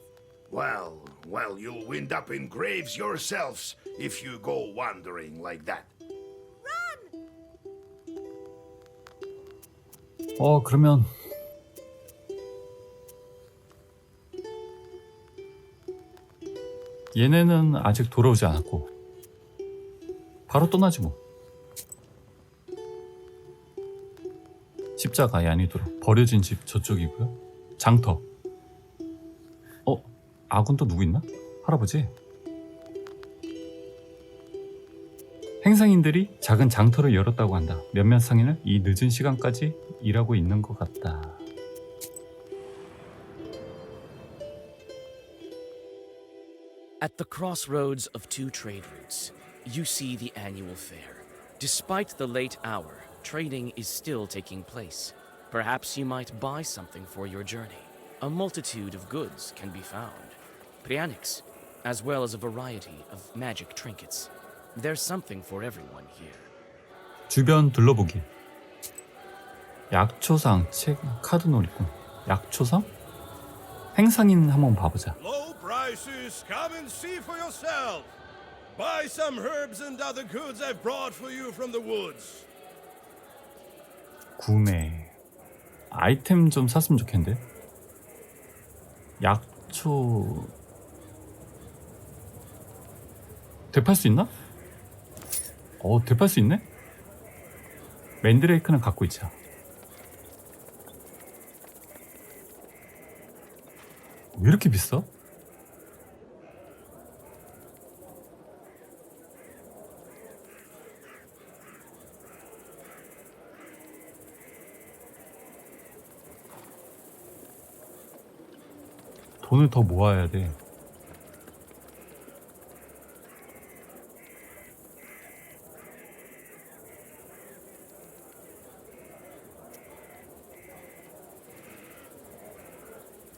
Well, you'll wind up in graves yourselves if you go wandering like that. 그러면 얘네는 아직 돌아오지 않았고 바로 떠나지 뭐. 십자가 야니도로 버려진 집 저쪽이고요. 장터. 아군 또 누구 있나? 할아버지. 행상인들이 작은 장터를 열었다고 한다. 몇몇 상인은 이 늦은 시간까지 일하고 있는 것 같다. At the crossroads of two trade routes, you see the annual fair. Despite the late hour, trading is still taking place. Perhaps you might buy something for your journey. A multitude of goods can be found. Prianics, as well as a variety of magic trinkets. There's something for everyone here. 주변 둘러보기. 약초상, 책, 카드 놀이꾼. 약초상? 행상인 한번 봐보자. Low prices, come and see for yourself. Buy some herbs and other goods I've brought for you from the woods. 구매. 아이템 좀 샀으면 좋겠는데. 약초. 되팔 수 있나? 되팔 수 있네? 맨드레이크는 갖고 있자. 왜 이렇게 비싸? 돈을 더 모아야 돼.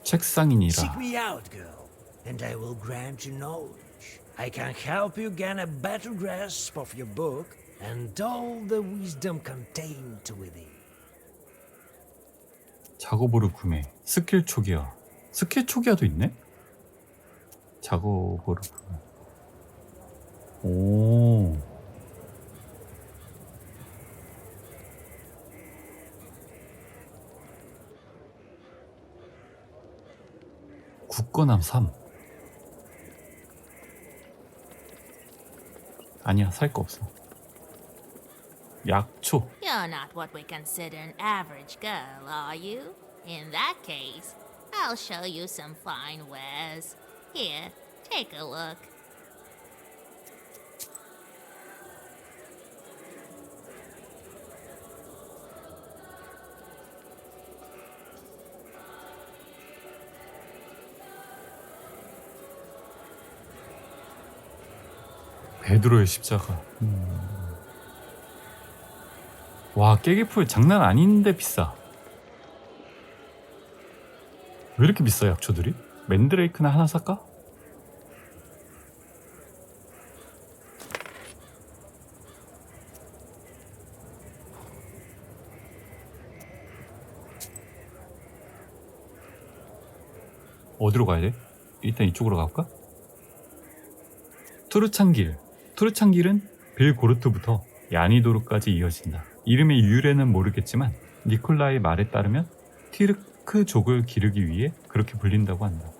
책상인이라. Seek me out, girl, and I will grant you knowledge. I can help you gain a better grasp of your book and all the wisdom contained within. 작업보를 구매. 스킬 초기화. 스킬 초기화도 있네? 작업보를 구매. 오. 굳건함 3. 아니야, 살 거 없어. 약초. You're not what we consider an average girl, are you? In that case, I'll show you some fine wares. Here, take a look. 베드로의 십자가. 와, 깨기풀 장난 아닌데 비싸. 왜 이렇게 비싸, 약초들이? 맨드레이크나 하나 살까? 어디로 가야 돼? 일단 이쪽으로 가볼까? 투르찬길. 투르찬길은 빌고르트부터 야니도르까지 이어진다. 이름의 유래는 모르겠지만 니콜라의 말에 따르면 티르크족을 기르기 위해 그렇게 불린다고 한다.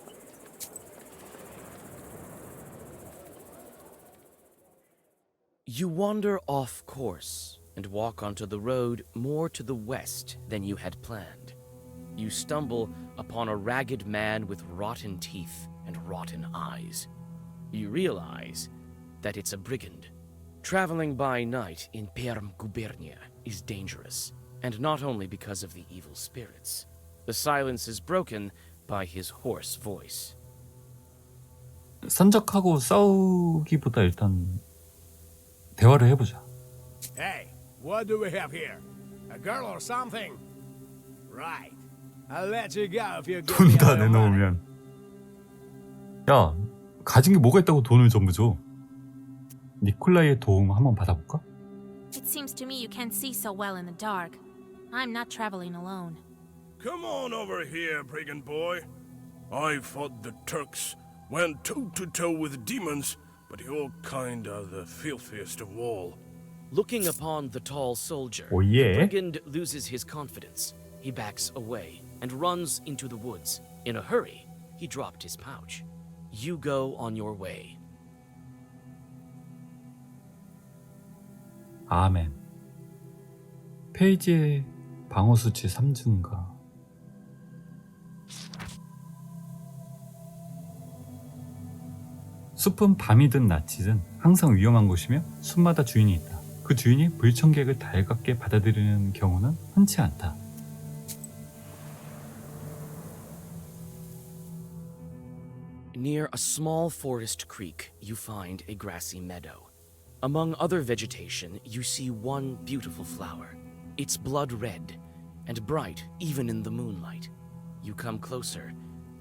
You wander off course and walk onto the road more to the west than you had planned. You stumble upon a ragged man with rotten teeth and rotten eyes. You realize that it's a brigand. Traveling by night in Perm Gubernia is dangerous, and not only because of the evil spirits. The silence is broken by his hoarse voice. 산적하고 싸우기보다 일단 대화를 해보자. Hey, what do we have here? A girl or something? Right. I'll let you go if you give 돈 me 다 all the money. 내놓으면. 야, 가진 게 뭐가 있다고 돈을 전부 줘. 니콜라이의 도움 한번 받아볼까? It seems to me you can't see so well in the dark. I'm not traveling alone. Come on over here, brigand boy. I fought the Turks, went toe-to-toe with demons, but your kind are the filthiest of all. Looking upon the tall soldier, Oh, the yeah. brigand loses his confidence. He backs away and runs into the woods. In a hurry, he dropped his pouch. You go on your way. 아멘. 페이지의 방어수치 3증가. 숲은 밤이든 낮이든 항상 위험한 곳이며 숲마다 주인이 있다. 그 주인이 불청객을 달갑게 받아들이는 경우는 흔치 않다. Near a small forest creek, you find a grassy meadow. Among other vegetation, you see one beautiful flower. It's blood red and bright even in the moonlight. You come closer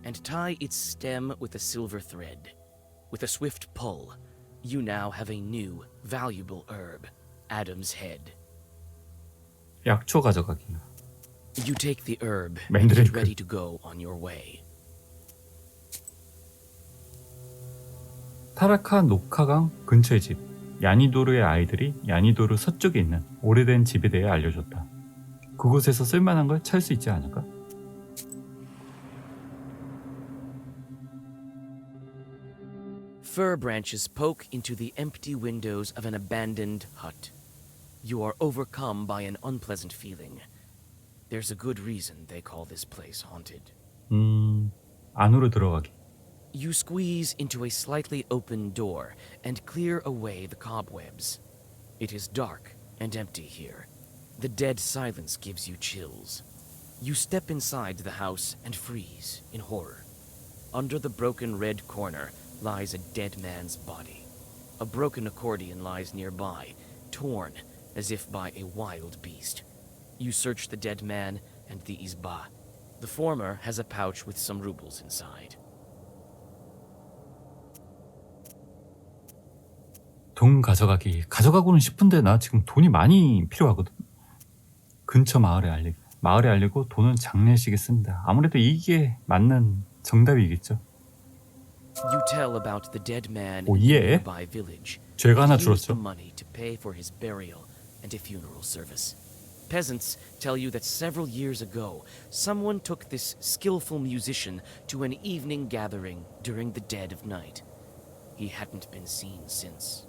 and tie its stem with a silver thread. With a swift pull, you now have a new, valuable herb, Adam's head. 약초 가져가기. You take the herb and 맨드레이크. get ready to go on your way. 타라카 노카강 근처의 집. 야니도르의 아이들이 야니도르 서쪽에 있는 오래된 집에 대해 알려줬다. 그곳에서 쓸만한 걸 찾을 수 있지 않을까? Fir branches poke into the empty windows of an abandoned hut. You are overcome by an unpleasant feeling. There's a good reason they call this place haunted. 안으로 들어가기. You squeeze into a slightly open door and clear away the cobwebs. It is dark and empty here. The dead silence gives you chills. You step inside the house and freeze in horror. Under the broken red corner lies a dead man's body. A broken accordion lies nearby, torn as if by a wild beast. You search the dead man and the izba. The former has a pouch with some rubles inside. 돈 가져가기. 가져가고는 싶은데 나 지금 돈이 많이 필요하거든. 근처 마을에 알리기. 마을에 알리고 돈은 장례식에 쓴다. 아무래도 이게 맞는 정답이겠죠. You tell about the dead man 오, in the 예. nearby village. 죄가 하나 He used 줄었죠. the money to pay for his burial and a funeral service. Peasants tell you that several years ago, someone took this skillful musician to an evening gathering during the dead of night. He hadn't been seen since.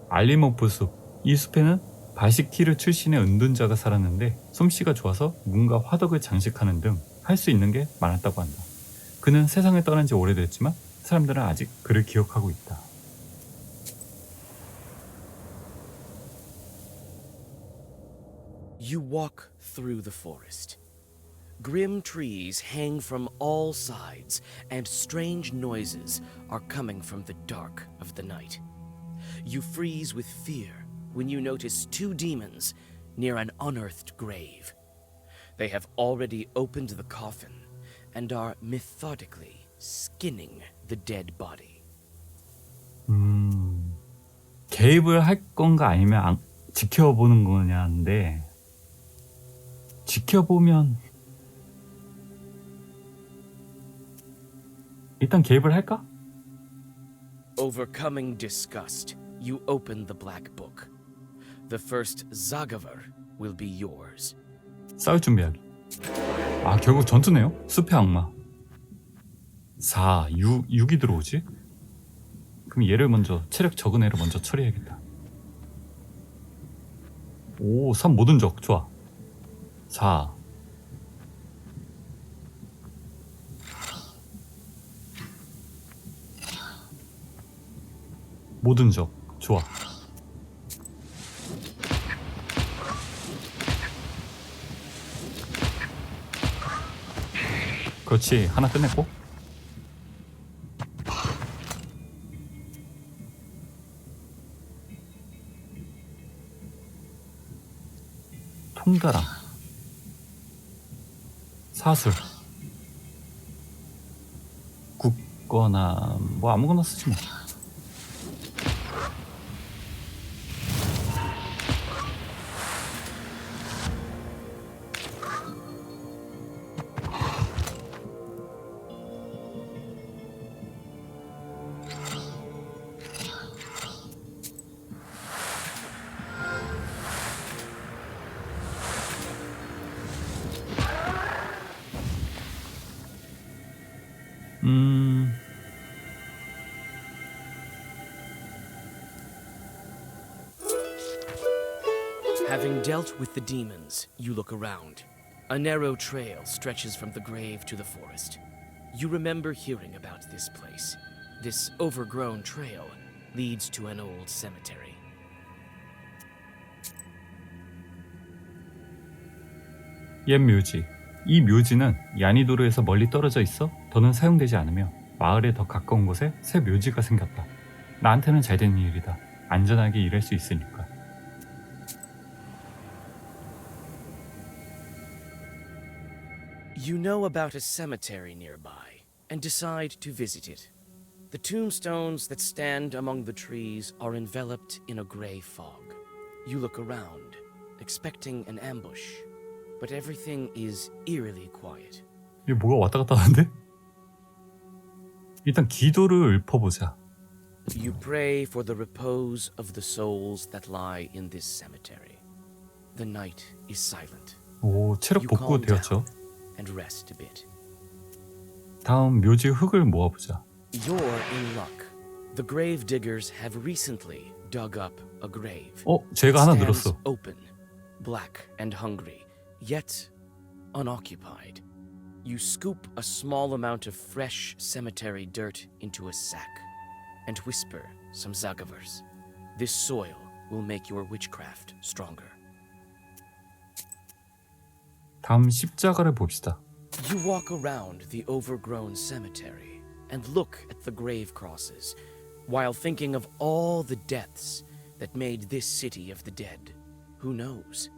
알리모프 숲. 이 숲에는 바시키르 출신의 은둔자가 살았는데 솜씨가 좋아서 문과 화덕을 장식하는 등 할 수 있는 게 많았다고 한다. 그는 세상을 떠난 지 오래됐지만 사람들은 아직 그를 기억하고 있다. You walk through the forest. Grim trees hang from all sides, and strange noises are coming from the dark of the night. You freeze with fear when you notice two demons near an unearthed grave. They have already opened the coffin and are methodically skinning the dead body. 개입을 할 건가 아니면 지켜보는 거냐인데 지켜보면 일단 개입을 할까? Overcoming disgust, you open the black book. The first Zagavar will be yours. 싸울 준비하기. 아 결국 전투네요. 숲의 악마. 4, 6이 들어오지? 그럼 얘를 먼저 체력 적은 애를 먼저 처리해야겠다. 오, 3 모든 적 좋아. 4 모든 적 좋아. 그렇지, 하나 끝냈고. 통다람, 사술, 굳거나 뭐 아무거나 쓰지 뭐. Having dealt with the demons, you look around. A narrow trail stretches from the grave to the forest. You remember hearing about this place. This overgrown trail leads to an old cemetery. 옛 묘지. 이 묘지는 야니도르에서 멀리 떨어져 있어 더는 사용되지 않으며 마을에 더 가까운 곳에 새 묘지가 생겼다. 나한테는 잘 된 일이다. 안전하게 일할 수 있으니까. You know about a cemetery nearby and decide to visit it. The tombstones that stand among the trees are enveloped in a gray fog. You look around, expecting an ambush, but everything is eerily quiet. 이게 뭐가 왔다 갔다 하는데? 일단 기도를 읊어보자. You pray for the repose of the souls that lie in this cemetery. The night is silent. 오, 체력 You 복구 calm 되었죠. down and rest a bit. 다음 묘지 흙을 모아보자. You're in luck. The grave diggers have recently dug up a grave. 제가 하나 It stands 늘었어. open, black and hungry, yet unoccupied. You scoop a small amount of fresh cemetery dirt into a sack and whisper some zagavers. This soil will make your witchcraft stronger. 다음 십자가를 봅시다. You walk around the overgrown cemetery and look at the grave crosses while thinking of all the deaths that made this city of the dead. Who knows?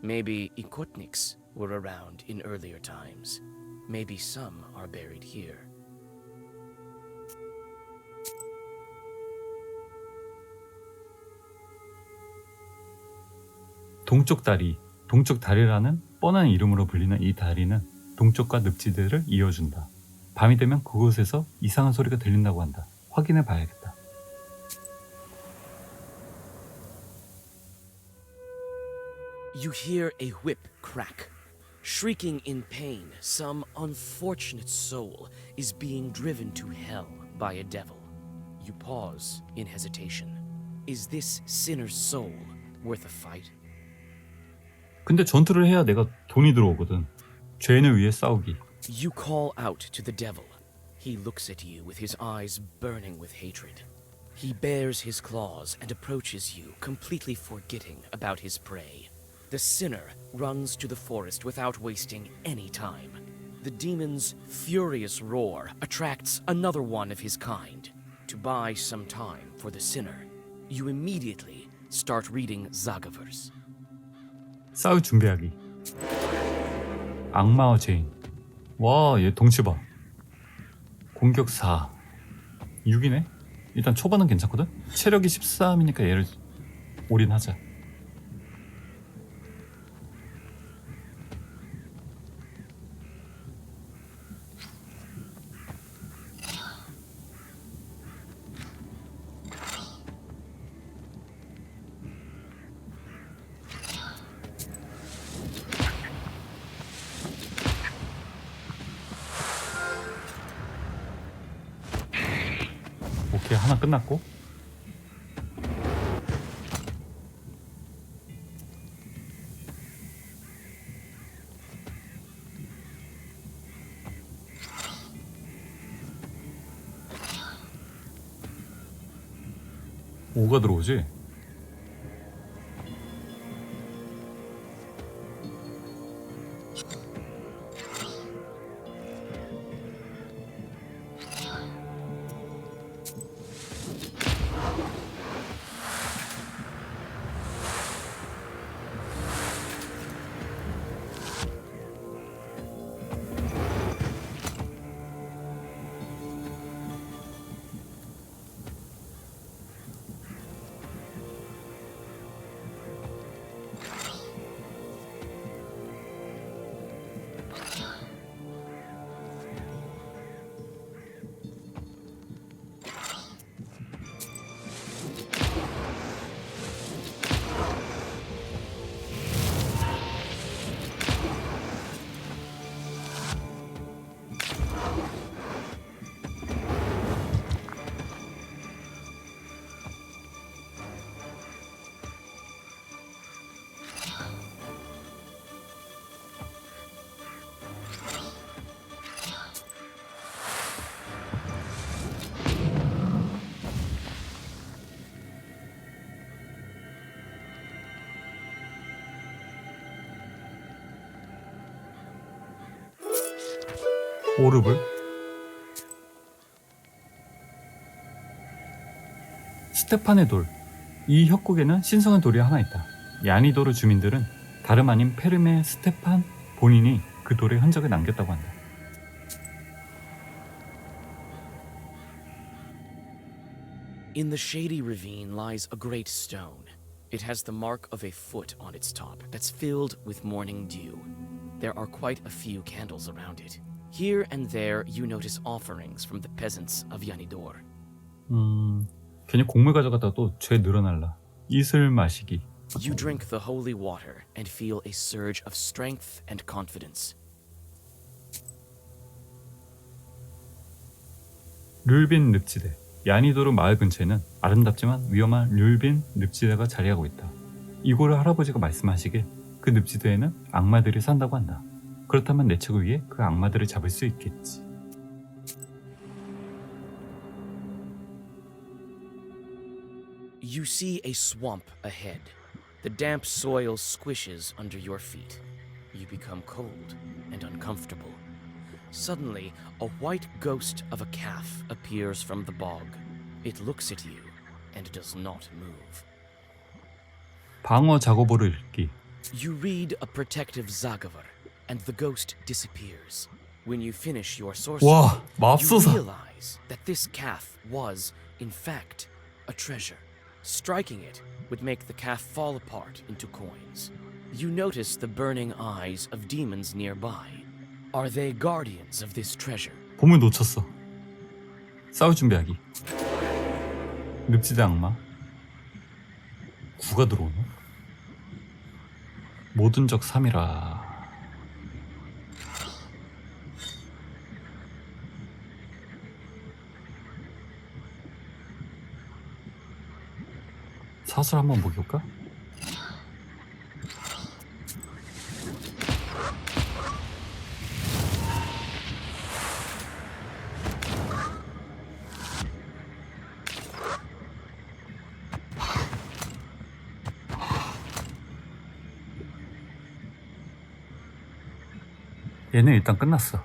Maybe Ikotniks were around in earlier times. Maybe some are buried here. 동쪽 다리. 동쪽 다리라는 뻔한 이름으로 불리는 이 다리는 동쪽과 늪지대를 이어준다. 밤이 되면 그곳에서 이상한 소리가 들린다고 한다. 확인해 봐야겠다. You hear a whip crack. Shrieking in pain, some unfortunate soul is being driven to hell by a devil. You pause in hesitation. Is this sinner's soul worth a fight? 근데 전투를 해야 내가 돈이 들어오거든. 죄인을 위해 싸우기. You call out to the devil. He looks at you with his eyes burning with hatred. He bares his claws and approaches you, completely forgetting about his prey. The sinner runs to the forest without wasting any time. The demon's furious roar attracts another one of his kind. To buy some time for the sinner, you immediately start reading Zagavers. 싸울 준비하기. 악마와 죄인. 와, 얘 덩치 봐. 공격 4. 6이네? 일단 초반은 괜찮거든? 체력이 13이니까 얘를 올인하자. 오케이, 하나 끝났고. 오가 들어오지? 오르블? 스테판의 돌. 이 협곡에는 신성한 돌이 하나 있다. 야니도르 주민들은 다름 아닌 페르메 스테판 본인이 그 돌의 흔적을 남겼다고 한다. In the shady ravine lies a great stone. It has the mark of a foot on its top that's filled with morning dew. There are quite a few candles around it. Here and there you notice offerings from the peasants of Yanidor. 괜히 곡물 가져갔다가 또 죄 늘어날라. 이슬 마시기. You drink the holy water and feel a surge of strength and confidence. 룰빈 늪지대. 야니도르 마을 근처에는 아름답지만 위험한 룰빈 늪지대가 자리하고 있다. 이고르 할아버지가 말씀하시길 그 늪지대에는 악마들이 산다고 한다. 그렇다면 내 책을 위해 그 악마들을 잡을 수 있겠지. You see a swamp ahead. The damp soil squishes under your feet. You become cold and uncomfortable. Suddenly, a white ghost of a calf appears from the bog. It looks at you and does not move. 방어 작업으로 읽기. You read a protective zagavar, and the ghost disappears. When you finish your sorcery, 와, you 맙소사. realize that this calf was, in fact, a treasure. Striking it would make the calf fall apart into coins. You notice the burning eyes of demons nearby. Are they guardians of this treasure? 보물 놓쳤어. 싸울 준비하기. 늪지대 악마. 구가 들어오네. 모든 적 3이라. 사슬 한번 먹여볼까? 얘는 일단 끝났어.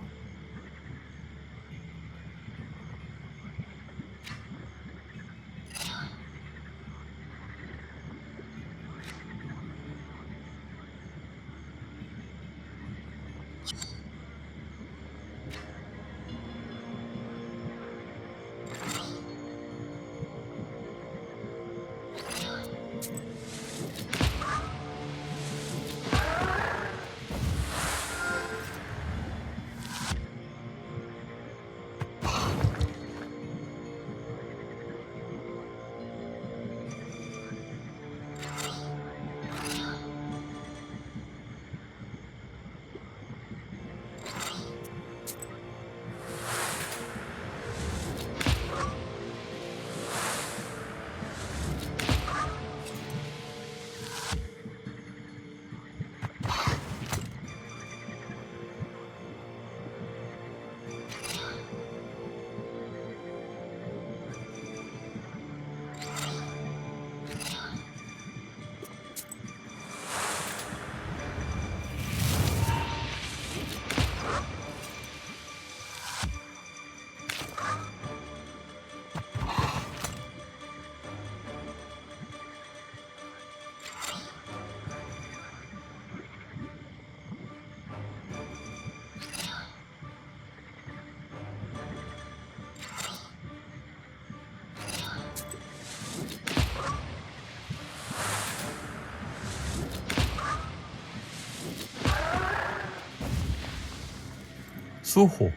수호.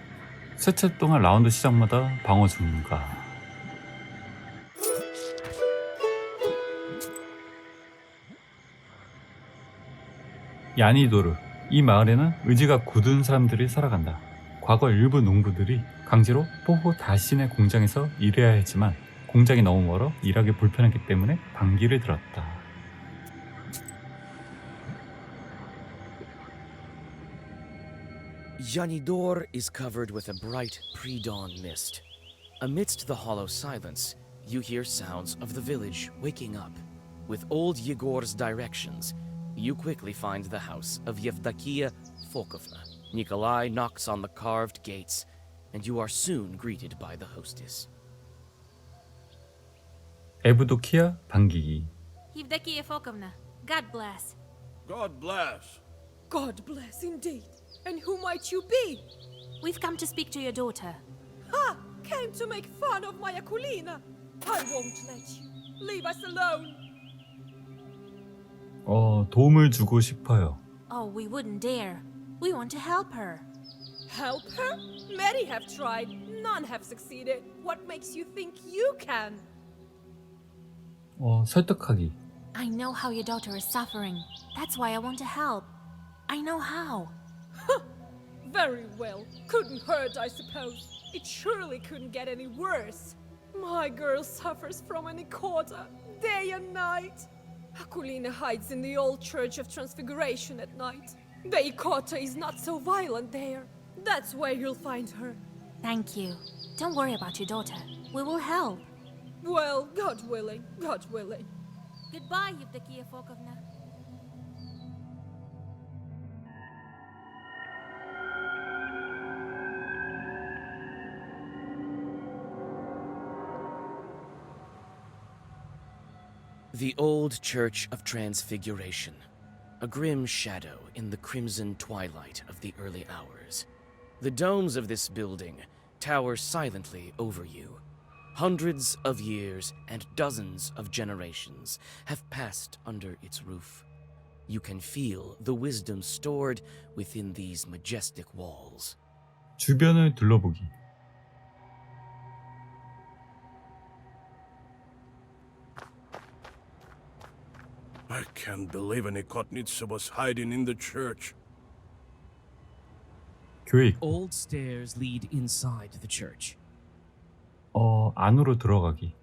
세차 동안 라운드 시작마다 방어 증가. 야니도르. 이 마을에는 의지가 굳은 사람들이 살아간다. 과거 일부 농부들이 강제로 포호 다신의 공장에서 일해야 했지만 공장이 너무 멀어 일하기 불편했기 때문에 반기를 들었다. Yanidor is covered with a bright pre-dawn mist. Amidst the hollow silence, you hear sounds of the village waking up. With old Yegor's directions, you quickly find the house of Yevdakia Fokovna. Nikolai knocks on the carved gates, and you are soon greeted by the hostess. 에브도키아 반기기. Evdokia Fokovna, God bless. God bless. God bless indeed. And who might you be? We've come to speak to your daughter. Ha! Came to make fun of my Akulina. I won't let you. Leave us alone. 도움을 주고 싶어요. Oh, we wouldn't dare. We want to help her. Help her? Many have tried. None have succeeded. What makes you think you can? 설득하기. I know how your daughter is suffering. That's why I want to help. I know how. Very well. Couldn't hurt, I suppose. It surely couldn't get any worse. My girl suffers from an ikota, day and night. Akulina hides in the old Church of Transfiguration at night. The ikota is not so violent there. That's where you'll find her. Thank you. Don't worry about your daughter. We will help. Well, God willing, God willing. Goodbye, Evdokia Fokovna. The old Church of Transfiguration, a grim shadow in the crimson twilight of the early hours. The domes of this building tower silently over you. Hundreds of years and dozens of generations have passed under its roof. You can feel the wisdom stored within these majestic walls. 주변을 둘러보기. I can't believe an Ikotnitsa was hiding in the church. 교회 입구. Old stairs lead inside the church. 안으로 들어가기.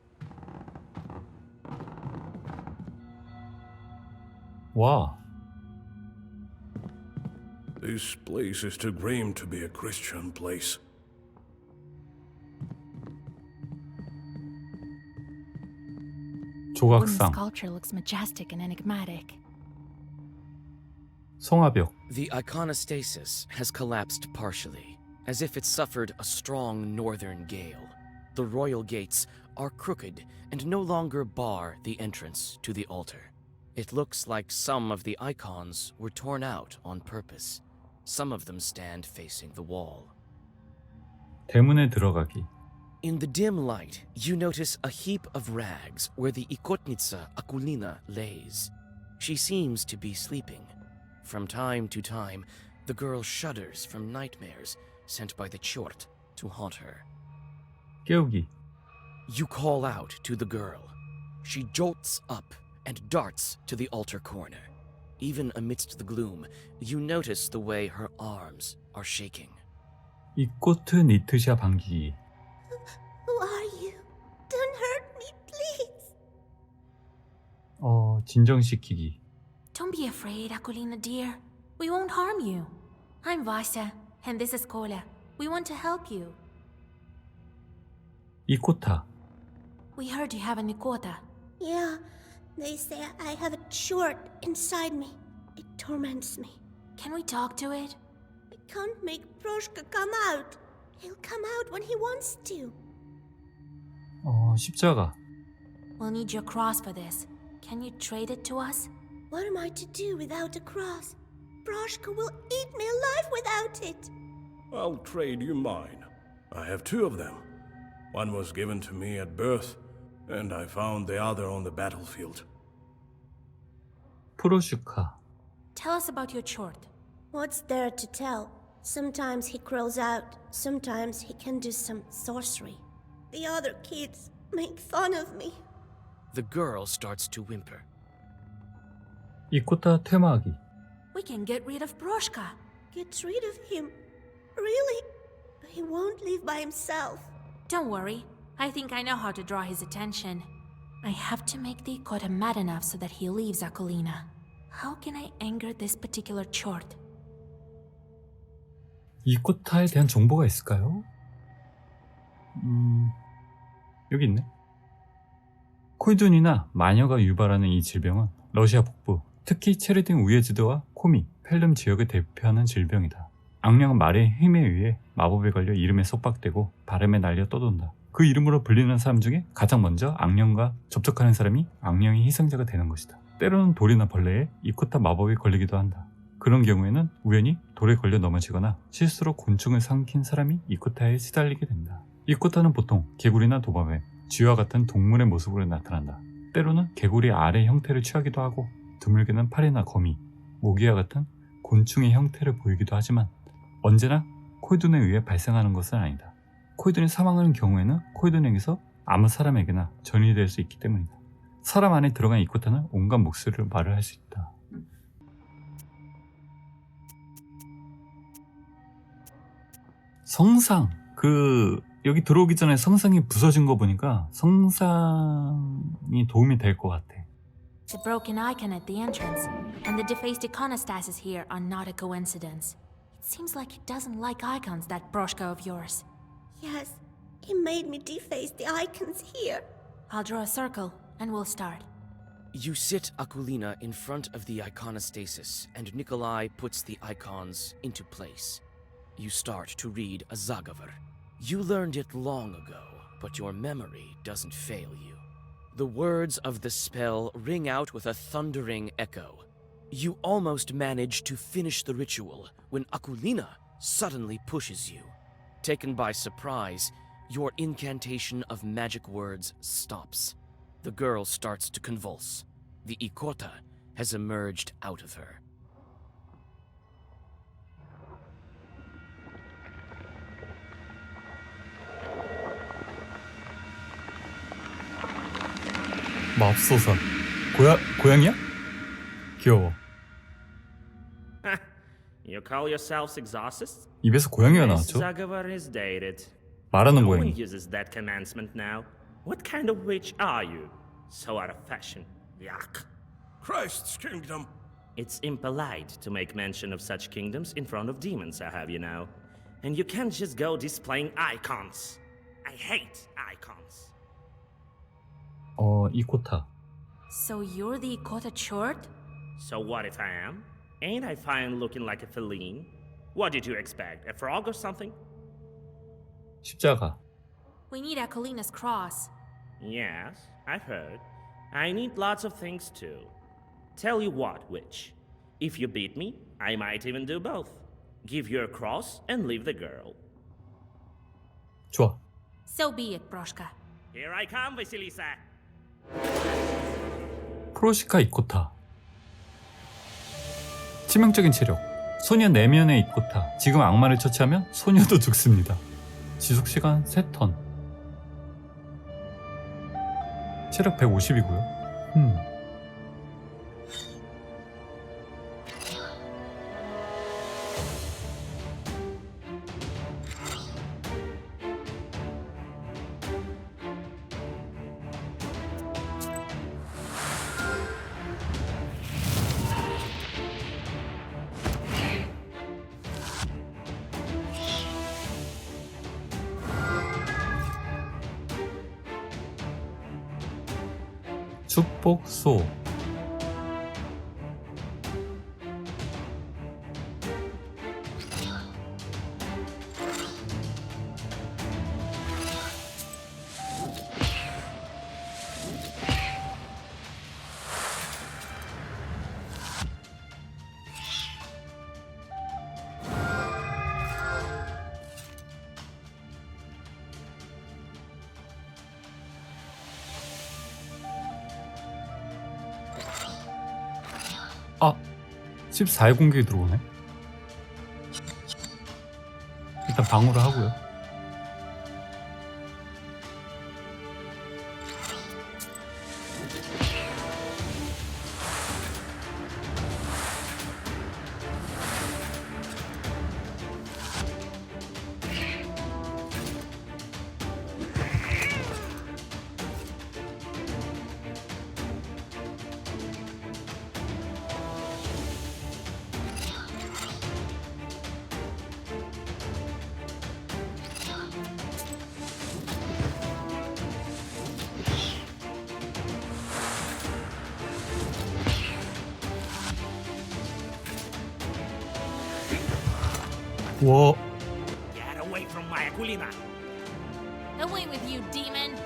와, This place is too grim to be a Christian place. Wooden 조각상, sculpture looks majestic and enigmatic. 성화벽, The iconostasis has collapsed partially, as if it suffered a strong northern gale. The royal gates are crooked and no longer bar the entrance to the altar. It looks like some of the icons were torn out on purpose. Some of them stand facing the wall. 대문에 들어가기. In the dim light, you notice a heap of rags where the Ikotnitsa Akulina lays. She seems to be sleeping. From time to time, the girl shudders from nightmares sent by the Chort to haunt her. 깨우기. You call out to the girl. She jolts up and darts to the altar corner. Even amidst the gloom, you notice the way her arms are shaking. 이코트 니트샤 반기기. Who are you? Don't hurt me, please. 진정시키기. Don't be afraid, Akulina dear. We won't harm you. I'm Vasya, and this is Kola. We want to help you. 이코타. We heard you have a Nikota. Yeah, they say I have a chort inside me. It torments me. Can we talk to it? I can't make Proshka come out. He'll come out when he wants to. 십자가. We'll need your cross for this. Can you trade it to us? What am I to do without a cross? Proshka will eat me alive without it. I'll trade you mine. I have two of them. One was given to me at birth, and I found the other on the battlefield. 프로슈카. Tell us about your chort. What's there to tell? Sometimes he crawls out, sometimes he can do some sorcery. The other kids make fun of me. The girl starts to whimper. 이코타 퇴마하기. We can get rid of Proshka. Get rid of him? Really? But he won't leave by himself. Don't worry. I think I know how to draw his attention. I have to make the Ikota mad enough so that he leaves Akulina. How can I anger this particular chort? 이코타에 대한 정보가 있을까요? 여기 있네. 콜둔이나 마녀가 유발하는 이 질병은 러시아 북부, 특히 체르딘 우예즈드와 코미, 펠름 지역을 대표하는 질병이다. 악령은 말의 힘에 의해 마법에 걸려 이름에 속박되고 바람에 날려 떠돈다. 그 이름으로 불리는 사람 중에 가장 먼저 악령과 접촉하는 사람이 악령의 희생자가 되는 것이다. 때로는 돌이나 벌레에 이코타 마법에 걸리기도 한다. 그런 경우에는 우연히 돌에 걸려 넘어지거나 실수로 곤충을 삼킨 사람이 이코타에 시달리게 된다. 이코타는 보통 개구리나 도마뱀, 쥐와 같은 동물의 모습으로 나타난다. 때로는 개구리 알의 형태를 취하기도 하고 드물게는 파리나 거미, 모기와 같은 곤충의 형태를 보이기도 하지만 언제나 코이둔에 의해 발생하는 것은 아니다. 코이둔이 사망하는 경우에는 코이둔에게서 아무 사람에게나 전이될 수 있기 때문이다. 사람 안에 들어간 이코타는 온갖 목소리로 말을 할 수 있다. 성상, 여기 들어오기 전에 성상이 부서진 거 보니까 성상이 도움이 될 것 같아. The broken icon at the entrance and the defaced iconostasis here are not a coincidence. It seems like it doesn't like icons, that Broshka of yours. Yes, he made me deface the icons here. I'll draw a circle and we'll start. You sit Aquilina in front of the iconostasis, and Nikolai puts the icons into place. You start to read a Zagavar. You learned it long ago, but your memory doesn't fail you. The words of the spell ring out with a thundering echo. You almost manage to finish the ritual when Aquilina suddenly pushes you. Taken by surprise, your incantation of magic words stops. The girl starts to convulse. The Ikota has emerged out of her. 맙소사. 고양이야? 귀여워. You call yourselves exorcists? 입에서 고양이가 This 나왔죠? Zagavar is dated. 말하는 No one 고양이. uses that commencement now. What kind of witch are you? So out of fashion. Yuck. Christ's kingdom. It's impolite to make mention of such kingdoms in front of demons, I have you know. And you can't just go displaying icons. I hate icons. 이코타. So you're the Ikota Chort? So what if I am? Ain't I fine looking like a feline? What did you expect? A frog or something? 십자가. We need Akolina's cross. Yes, I've heard. I need lots of things too. Tell you what, witch. If you beat me, I might even do both. Give you a cross and leave the girl. 좋아. So be it, Broshka. Here I come, Vasilisa. 프로시카 이코타. 치명적인 체력. 소녀 내면의 이코타. 지금 악마를 처치하면 소녀도 죽습니다. 지속시간 3턴. 체력 150이고요. 축복소. 아, 14회 공격이 들어오네. 일단 방어를 하고요. 와, Get away from my Aquilina. Away with you, demon!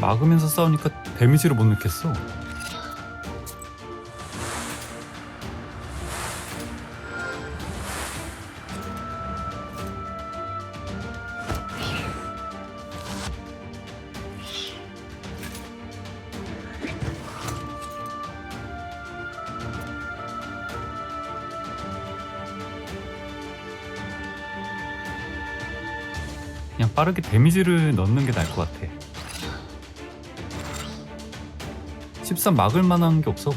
막으면서 싸우니까 데미지를 못 넣겠어. 그냥 빠르게 데미지를 넣는 게 나을 것 같아. 13 막을 만한 게 없어.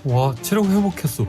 와, 체력 회복했어.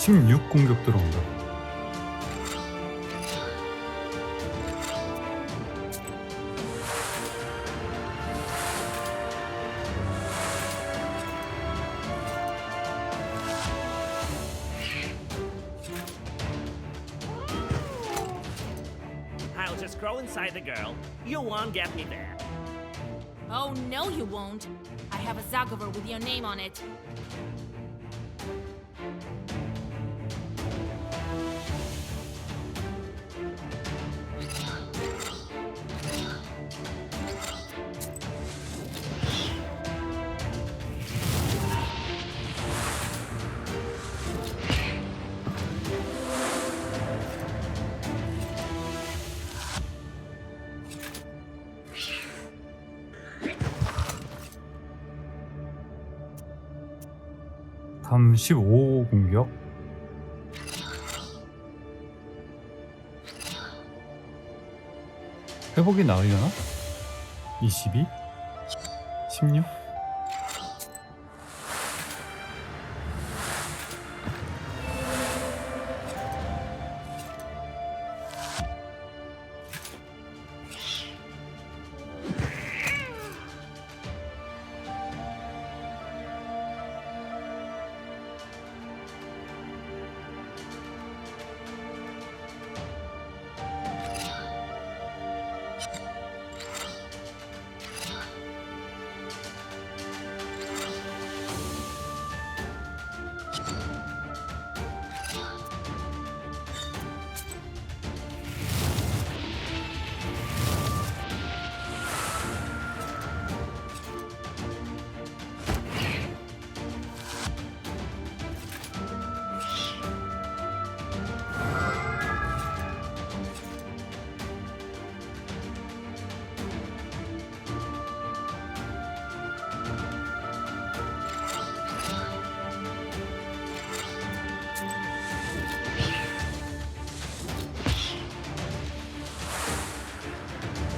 (16) 공격 들어온다. scroll inside the girl, you won't get me there. Oh, no, you won't. I have a Zagover with your name on it. 다음 15 공격. 회복이 나으려나? 22? 16?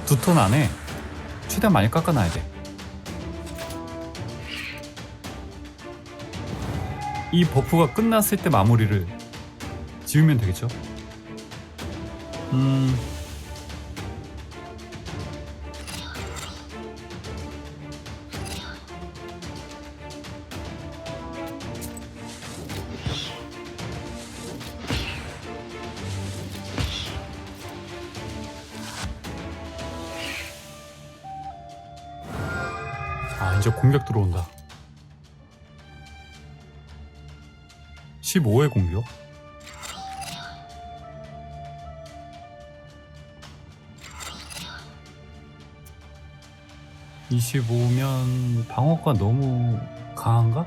두 턴 안에 최대한 많이 깎아놔야 돼. 이 버프가 끝났을 때 마무리를 지으면 되겠죠? 아, 이제 공격 들어온다. 15의 공격. (25면) 방어가 너무 강한가?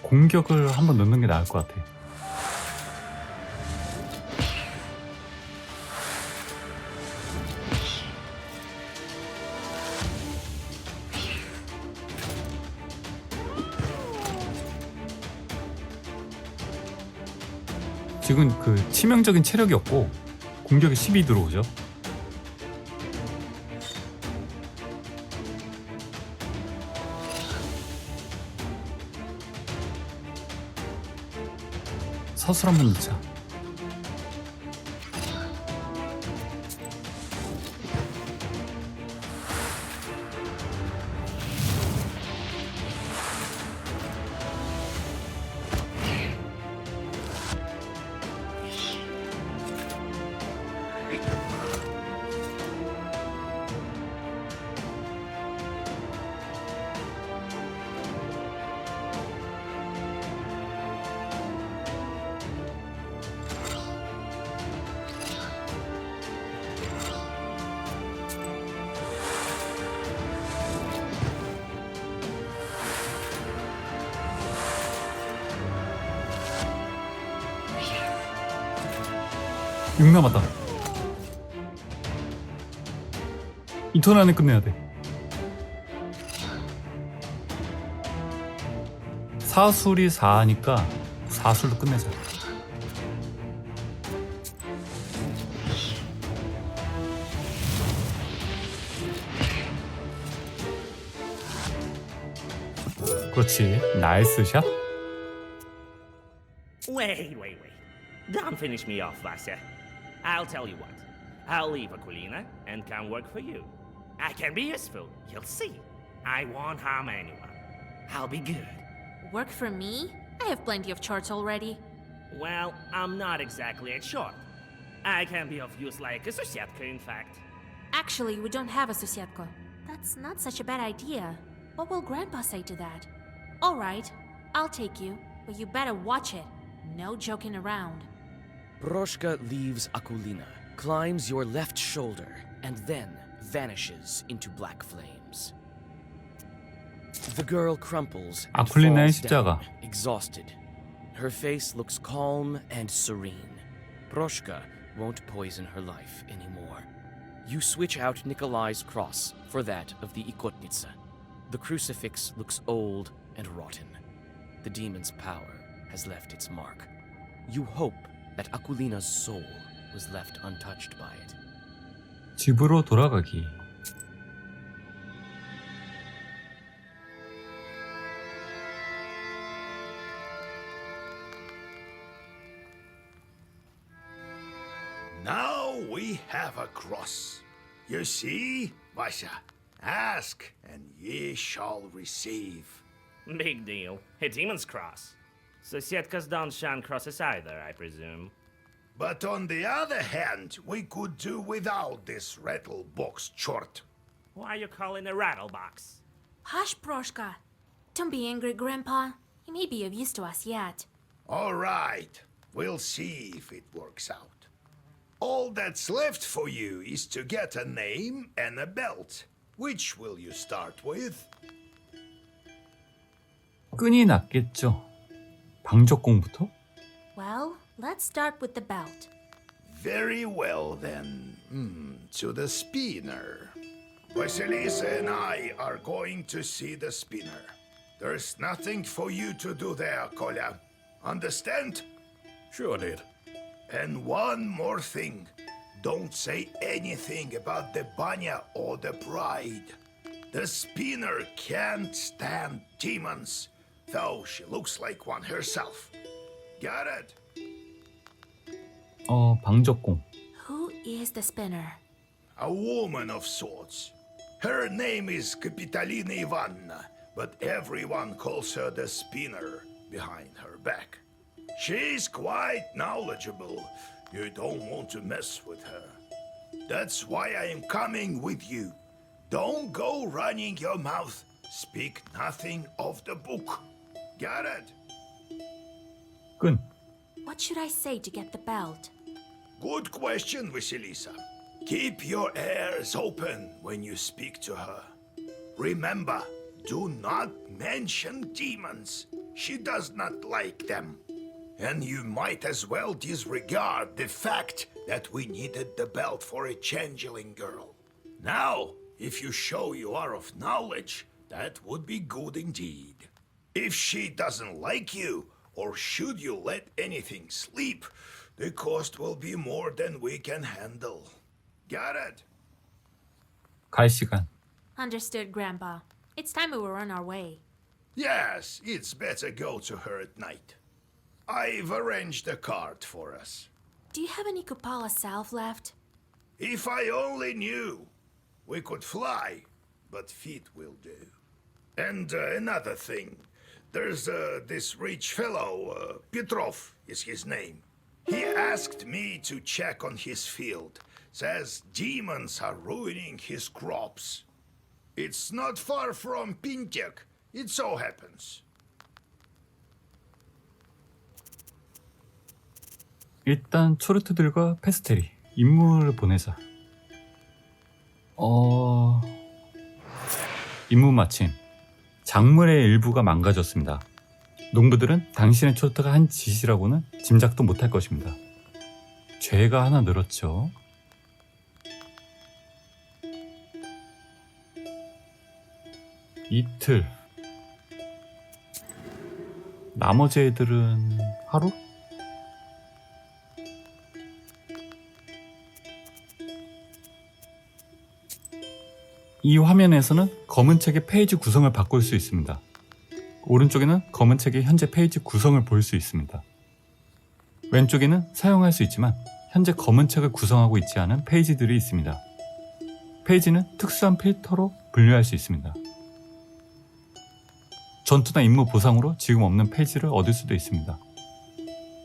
공격을 한번 넣는 게 나을 것 같아. 지금 그 치명적인 체력이 없고 공격이 12 들어오죠. 서술 한번 넣자. 육 남았다. 이 턴 안에 끝내야 돼. 사술이 4니까 4술로 끝내자. 그렇지. 나이스 샷. Wait. Don't finish me off, Vasya. I'll tell you what. I'll leave Aquilina and come work for you. I can be useful, you'll see. I won't harm anyone. I'll be good. Work for me? I have plenty of charts already. Well, I'm not exactly a short. I can be of use like a Susietka, in fact. Actually, we don't have a Susietko. That's not such a bad idea. What will Grandpa say to that? All right, I'll take you, but you better watch it. No joking around. Proshka leaves Akulina, climbs your left shoulder, and then vanishes into black flames. The girl crumples and 아쿨리나의 falls down, 십자가. exhausted. Her face looks calm and serene. Proshka won't poison her life anymore. You switch out Nikolai's cross for that of the Ikotnitsa. The crucifix looks old and rotten. The demon's power has left its mark. You hope that Akulina's soul was left untouched by it. 집으로 돌아가기. Now we have a cross. You see, Vasha, ask and ye shall receive. Big deal. A demon's cross. Susietkas don't shun crosses either, I presume. But on the other hand, we could do without this rattle box chort. Why you calling a rattle box? Hush, Proshka. Don't be angry, Grandpa. He may be of use to us yet. All right, we'll see if it works out. All that's left for you is to get a name and a belt. Which will you start with? 끈이 낫겠죠. 방적공부터? Well, let's start with the belt. Very well then. To the spinner. Vasilisa and I are going to see the spinner. There's nothing for you to do there, Kolya. Understand? Sure did. And one more thing. Don't say anything about the Banya or the bride. The spinner can't stand demons, though she looks like one herself. Got it? 방적공. Who is the spinner? A woman of sorts. Her name is Kapitalina Ivanna, but everyone calls her the spinner behind her back. She's quite knowledgeable. You don't want to mess with her. That's why I am coming with you. Don't go running your mouth. Speak nothing of the book. Got it? 끈. What should I say to get the belt? Good question, Vasilisa. Keep your ears open when you speak to her. Remember, do not mention demons. She does not like them. And you might as well disregard the fact that we needed the belt for a changeling girl. Now, if you show you are of knowledge, that would be good indeed. If she doesn't like you, or should you let anything sleep, the cost will be more than we can handle. Got it? 갈 시간. Understood, Grandpa. It's time we were on our way. Yes, it's better go to her at night. I've arranged a cart for us. Do you have any Kupala salve left? If I only knew. We could fly, but feet will do. And another thing. There's this rich fellow, Petrov is his name. He asked me to check on his field. Says demons are ruining his crops. It's not far from Pintek. It so happens. 일단 초르트들과 페스테리 임무를 보내자. 임무 마침. 작물의 일부가 망가졌습니다. 농부들은 당신의 초르트가 한 짓이라고는 짐작도 못할 것입니다. 죄가 하나 늘었죠. 이틀. 나머지 애들은 하루? 이 화면에서는 검은 책의 페이지 구성을 바꿀 수 있습니다. 오른쪽에는 검은 책의 현재 페이지 구성을 볼 수 있습니다. 왼쪽에는 사용할 수 있지만 현재 검은 책을 구성하고 있지 않은 페이지들이 있습니다. 페이지는 특수한 필터로 분류할 수 있습니다. 전투나 임무 보상으로 지금 없는 페이지를 얻을 수도 있습니다.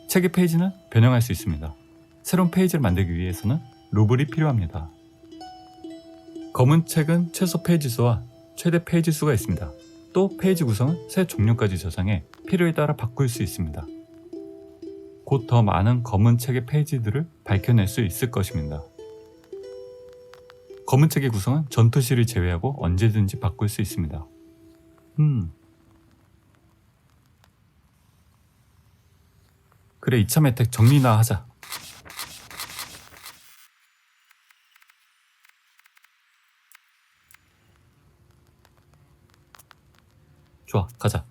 책의 페이지는 변형할 수 있습니다. 새로운 페이지를 만들기 위해서는 루블이 필요합니다. 검은 책은 최소 페이지 수와 최대 페이지 수가 있습니다. 또 페이지 구성은 새 종류까지 저장해 필요에 따라 바꿀 수 있습니다. 곧 더 많은 검은 책의 페이지들을 밝혀낼 수 있을 것입니다. 검은 책의 구성은 전투시를 제외하고 언제든지 바꿀 수 있습니다. 그래, 이참 혜택 정리나 하자. 좋아, 가자.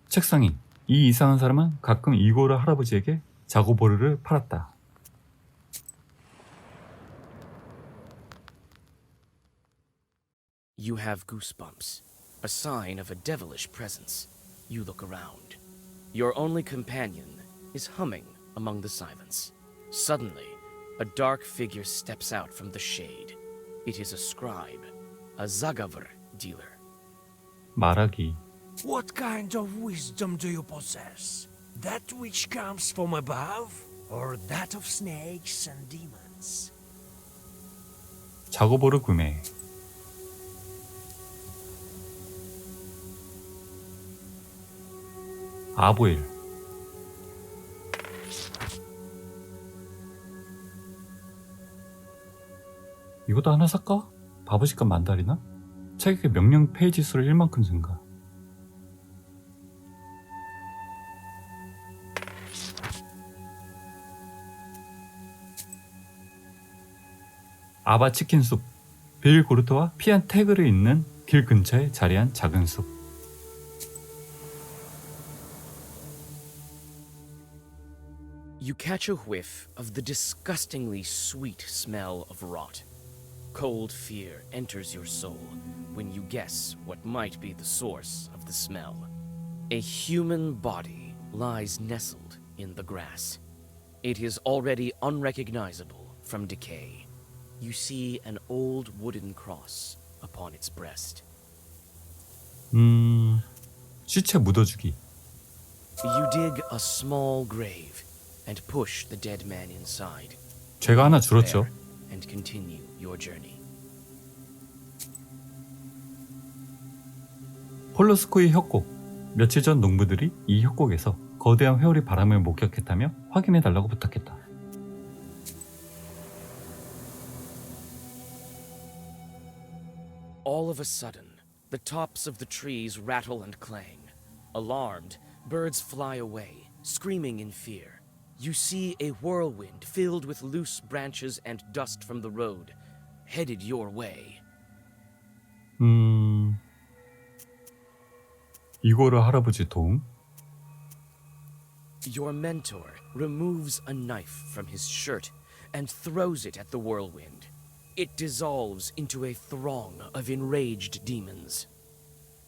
책상이 이 이상한 사람은 가끔 이고르 할아버지에게 자고보르를 팔았다. You have goosebumps, a sign of a devilish presence. You look around. Your only companion is humming among the silence. Suddenly, a dark figure steps out from the shade. It is a scribe, a Zagavr dealer. 말하기. What kind of wisdom do you possess? That which comes from above, or that of snakes and demons? 자고보르 구매. 아보일. 이것도 하나 살까? 바보식감 만다리나? 책의 명령 페이지 수를 1만큼 증가. 아바 치킨 숲. 빌 고르트와 피안 태그를 잇는 길 근처에 자리한 작은 숲. You catch a whiff of the disgustingly sweet smell of rot. Cold fear enters your soul when you guess what might be the source of the smell. A human body lies nestled in the grass. It is already unrecognizable from decay. You see an old wooden cross upon its breast. 시체 묻어주기. You dig a small grave and push the dead man inside. 죄가 하나 줄었죠. There, and continue your journey. 폴로스코의 협곡. 며칠 전 농부들이 이 협곡에서 거대한 회오리 바람을 목격했다며 확인해달라고 부탁했다. All of a sudden, the tops of the trees rattle and clang. Alarmed, birds fly away, screaming in fear. You see a whirlwind filled with loose branches and dust from the road, headed your way. 이고르 할아버지 도움? Your mentor removes a knife from his shirt and throws it at the whirlwind. It dissolves into a throng of enraged demons.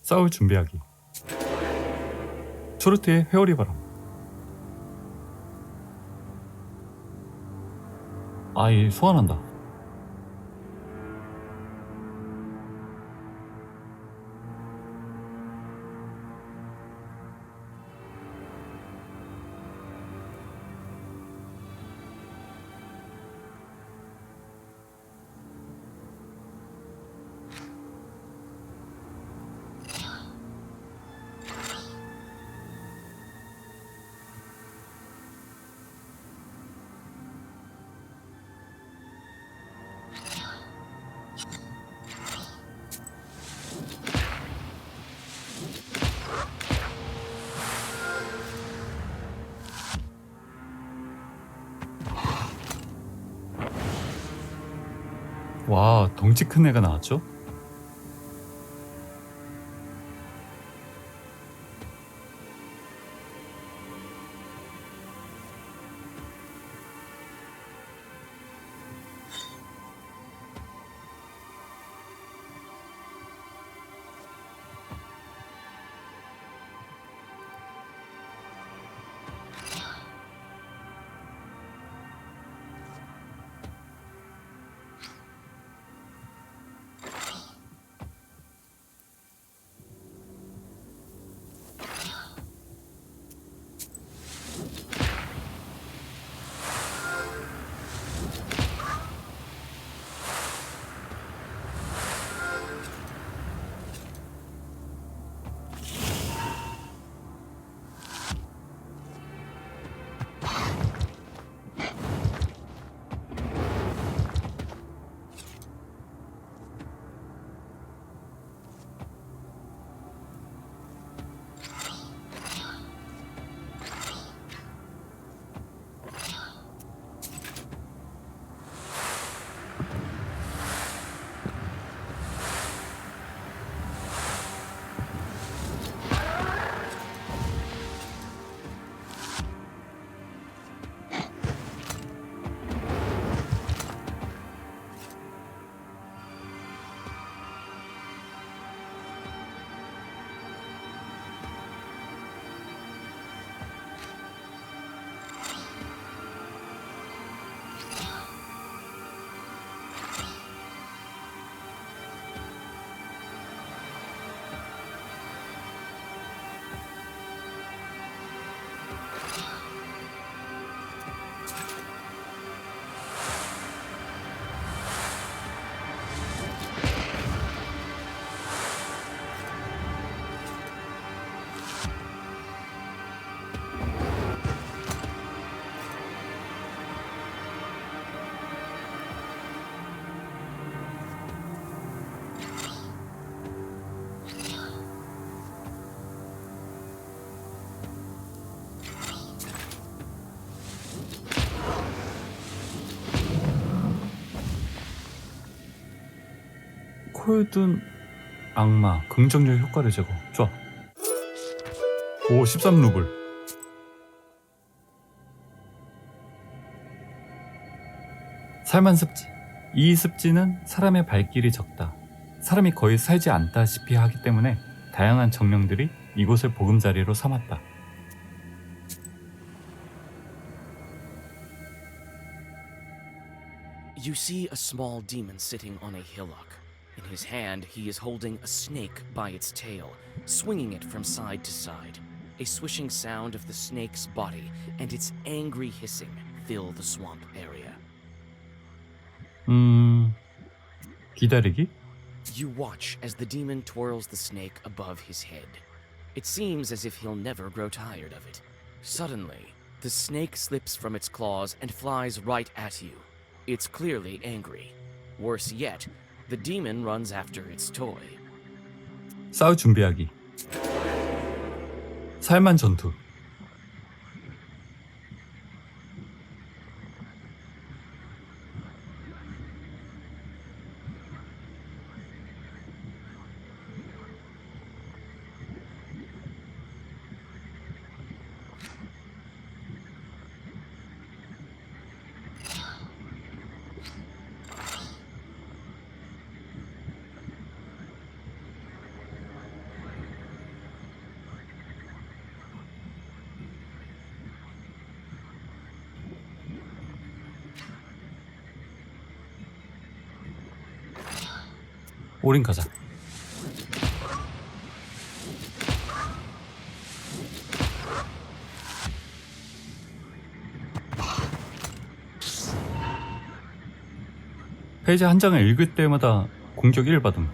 싸울 준비하기. 초르트의 회오리 바람. 아이 소환한다. 와, 덩치 큰 애가 나왔죠? 홀든 악마 긍정적 효과를 제거. 좋아. 오 13루블. 살만 습지. 이 습지는 사람의 발길이 적다. 사람이 거의 살지 않다시피 하기 때문에 다양한 정령들이 이곳을 보금자리로 삼았다. You see a small demon sitting on a hillock. In his hand, he is holding a snake by its tail, swinging it from side to side. A swishing sound of the snake's body and its angry hissing fill the swamp area. 기다리기? You watch as the demon twirls the snake above his head. It seems as if he'll never grow tired of it. Suddenly, the snake slips from its claws and flies right at you. It's clearly angry. Worse yet, the demon runs after its toy. 싸울 준비하기. 살만 전투. 올인 가자. 페이지 한 장을 읽을 때마다 공격 1 받음.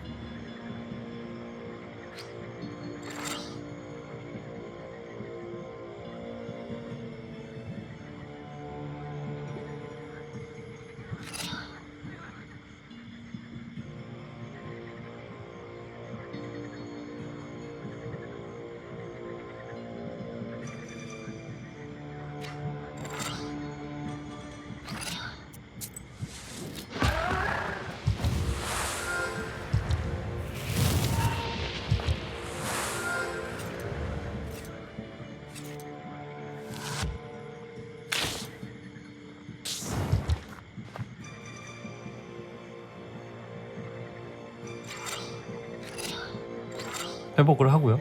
회복을 하고요.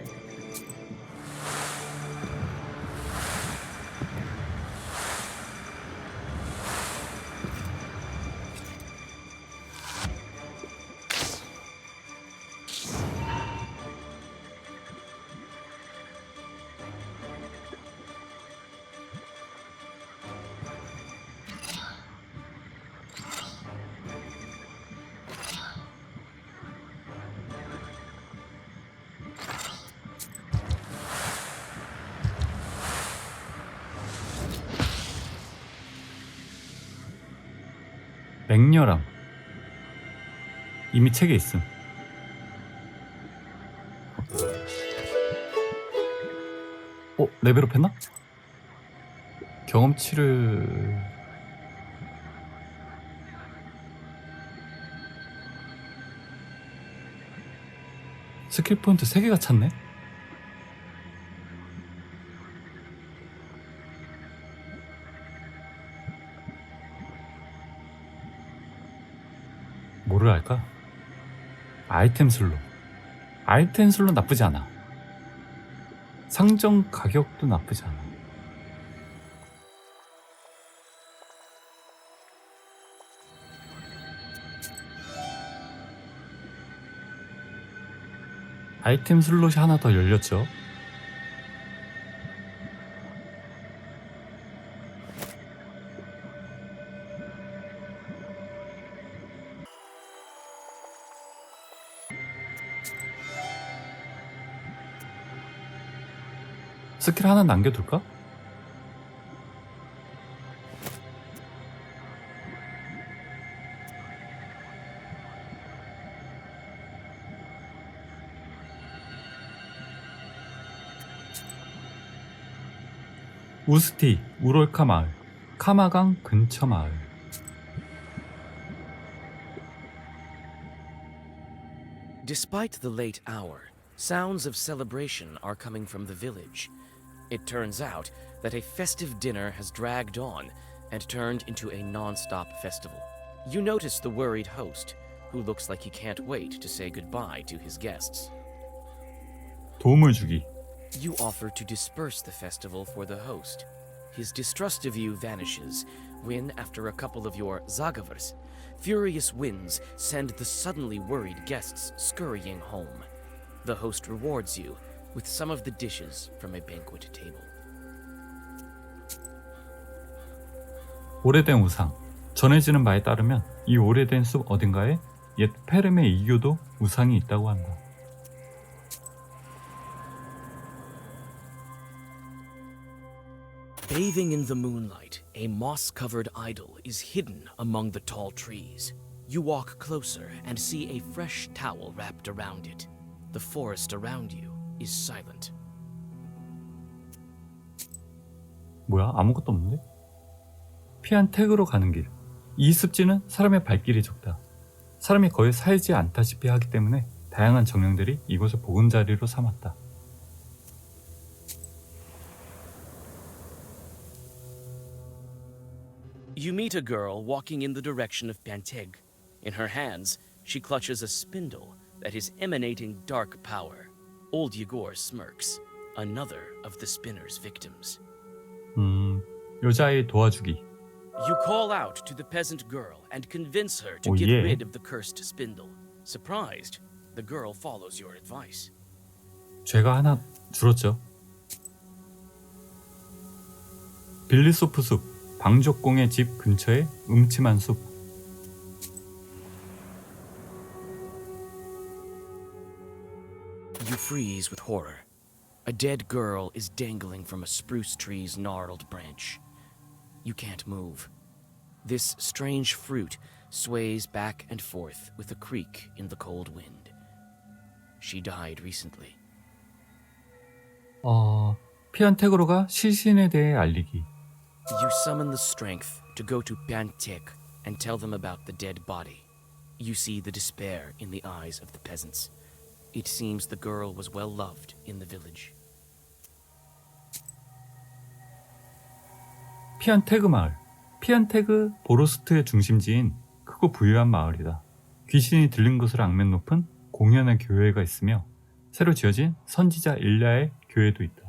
맹렬함. 이미 책에 있음. 레벨업 했나? 경험치를... 스킬 포인트 3개가 찼네? 뭐를 할까? 아이템 슬롯. 아이템 슬롯 나쁘지 않아. 상점 가격도 나쁘지 않아. 아이템 슬롯이 하나 더 열렸죠. 스킬 하나 남겨둘까? 우스티, 우롤카 마을, 카마강 근처 마을. Despite the late hour, sounds of celebration are coming from the village. It turns out that a festive dinner has dragged on and turned into a non-stop festival. You notice the worried host, who looks like he can't wait to say goodbye to his guests. 도움을 주기. You offer to disperse the festival for the host. His distrust of you vanishes when, after a couple of your zagavers, furious winds send the suddenly worried guests scurrying home. The host rewards you with some of the dishes from a banquet table. 오래된 우상. 전해지는 바에 따르면 이 오래된 숲 어딘가에 옛 페름의 이교도 우상이 있다고 한다. Bathing in the moonlight, a moss-covered idol is hidden among the tall trees. You walk closer and see a fresh towel wrapped around it. The forest around you is silent. 뭐야? 아무것도 없는데? 피안텍으로 가는 길. 이 습지는 사람의 발길이 적다. 사람이 거의 살지 않다시피 하기 때문에 다양한 정령들이 이곳을 보금자리로 삼았다. You meet a girl walking in the direction of Panteg. In her hands, she clutches a spindle that is emanating dark power. Old Yegor smirks, another of the spinner's victims. 여자아이 도와주기. You call out to the peasant girl and convince her to Oh, get yeah. rid of the cursed spindle. Surprised, the girl follows your advice. 죄가 하나 줄었죠. 빌리소프 숲. 방족공의 집 근처의 음침한 숲. You freeze with horror. A dead girl is dangling from a spruce tree's gnarled branch. You can't move. This strange fruit sways back and forth with a creak in the cold wind. She died recently. 피안텍으로가 시신에 대해 알리기. You summon the strength to go to Pantec and tell them about the dead body. You see the despair in the eyes of the peasants. It seems the girl was well loved in the village. 피안테그 마을. 피안테그 보로스트의 중심지인 크고 부유한 마을이다. 귀신이 들린 것으로 악명 높은 공연의 교회가 있으며 새로 지어진 선지자 일라의 교회도 있다.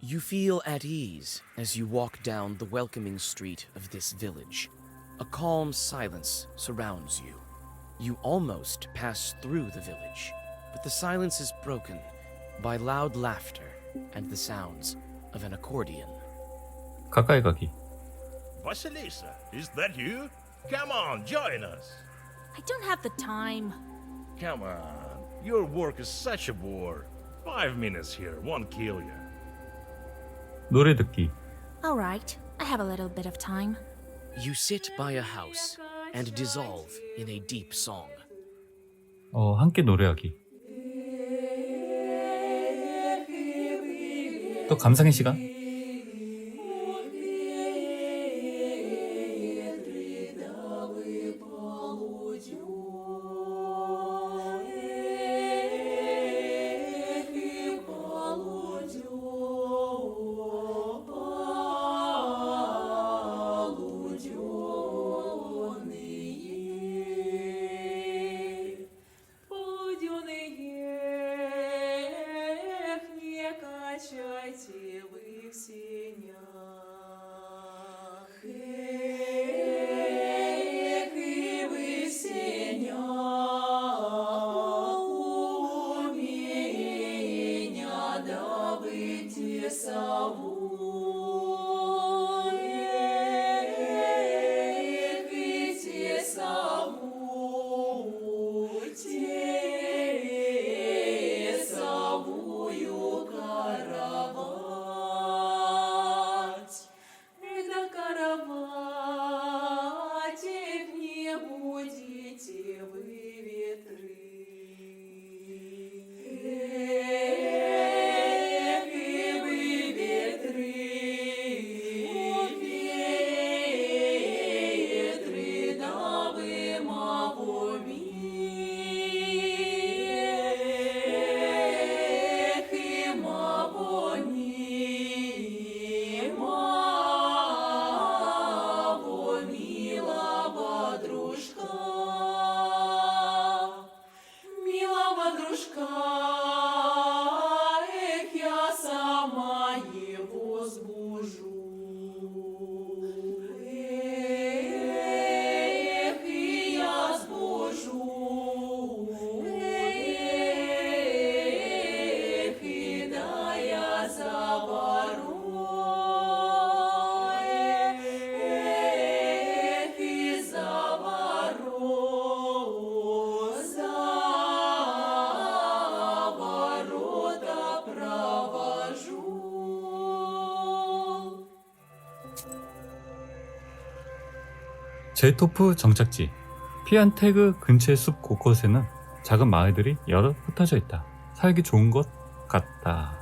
You feel at ease as you walk down the welcoming street of this village. A calm silence surrounds you. You almost pass through the village, but the silence is broken by loud laughter and the sounds of an accordion. 가까이 가기. Vasilisa, is that you? Come on, join us. I don't have the time. Come on, your work is such a bore. 5 minutes here won't kill you. 노래 듣기. All right, I have a little bit of time. You sit by a house and dissolve in a deep song. 함께 노래하기. 또 감상의 시간. 제토프 정착지. 피안테그 근처의 숲 곳곳에는 작은 마을들이 여러 흩어져 있다. 살기 좋은 것 같다.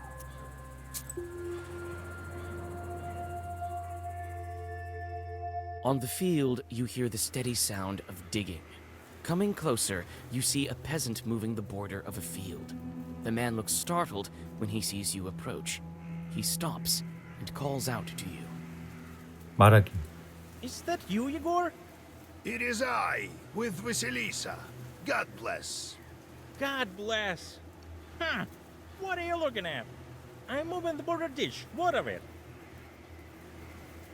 On the field, you hear the steady sound of digging. Coming closer, you see a peasant moving the border of a field. The man looks startled when he sees you approach. He stops and calls out to you. 말하기. Is that you, Yegor? It is I, with Vasilisa. God bless. God bless. Huh. What are you looking at? I'm moving the border ditch. What of it?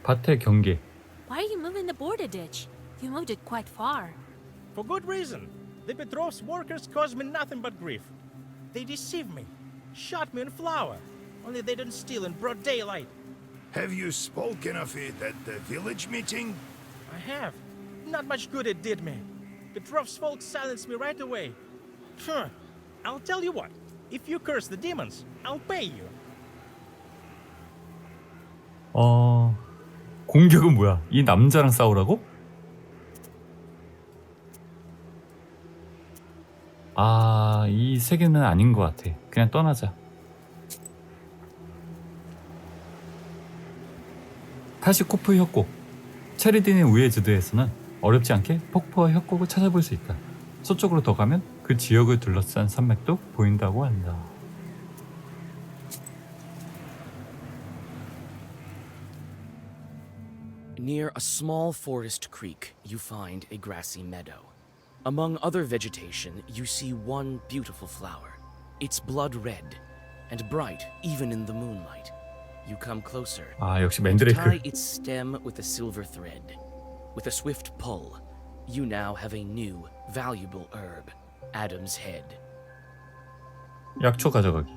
밭의 경계. Why are you moving the border ditch? You moved it quite far. For good reason. The Petrov's workers cause me nothing but grief. They deceived me, shot me on flour. Only they didn't steal in broad daylight. Have you spoken of it at the village meeting? I have. Not much good it did me. Petrov's folks silenced me right away. Huh. I'll tell you what. If you curse the demons, I'll pay you. 공격은 뭐야? 이 남자랑 싸우라고? 이 세계는 아닌 것 같아. 그냥 떠나자. 타시코프 협곡. 체리딘의 우에즈드에서는 어렵지 않게 폭포와 협곡을 찾아볼 수 있다. 서쪽으로 더 가면 그 지역을 둘러싼 산맥도 보인다고 한다. Near a small forest creek, you find a grassy meadow. Among other vegetation, you see one beautiful flower. It's blood red and bright even in the moonlight. You come closer 역시 and 맨드레이크. tie its stem with a silver thread. With a swift pull, you now have a new, valuable herb, Adam's head. 약초 가져가기.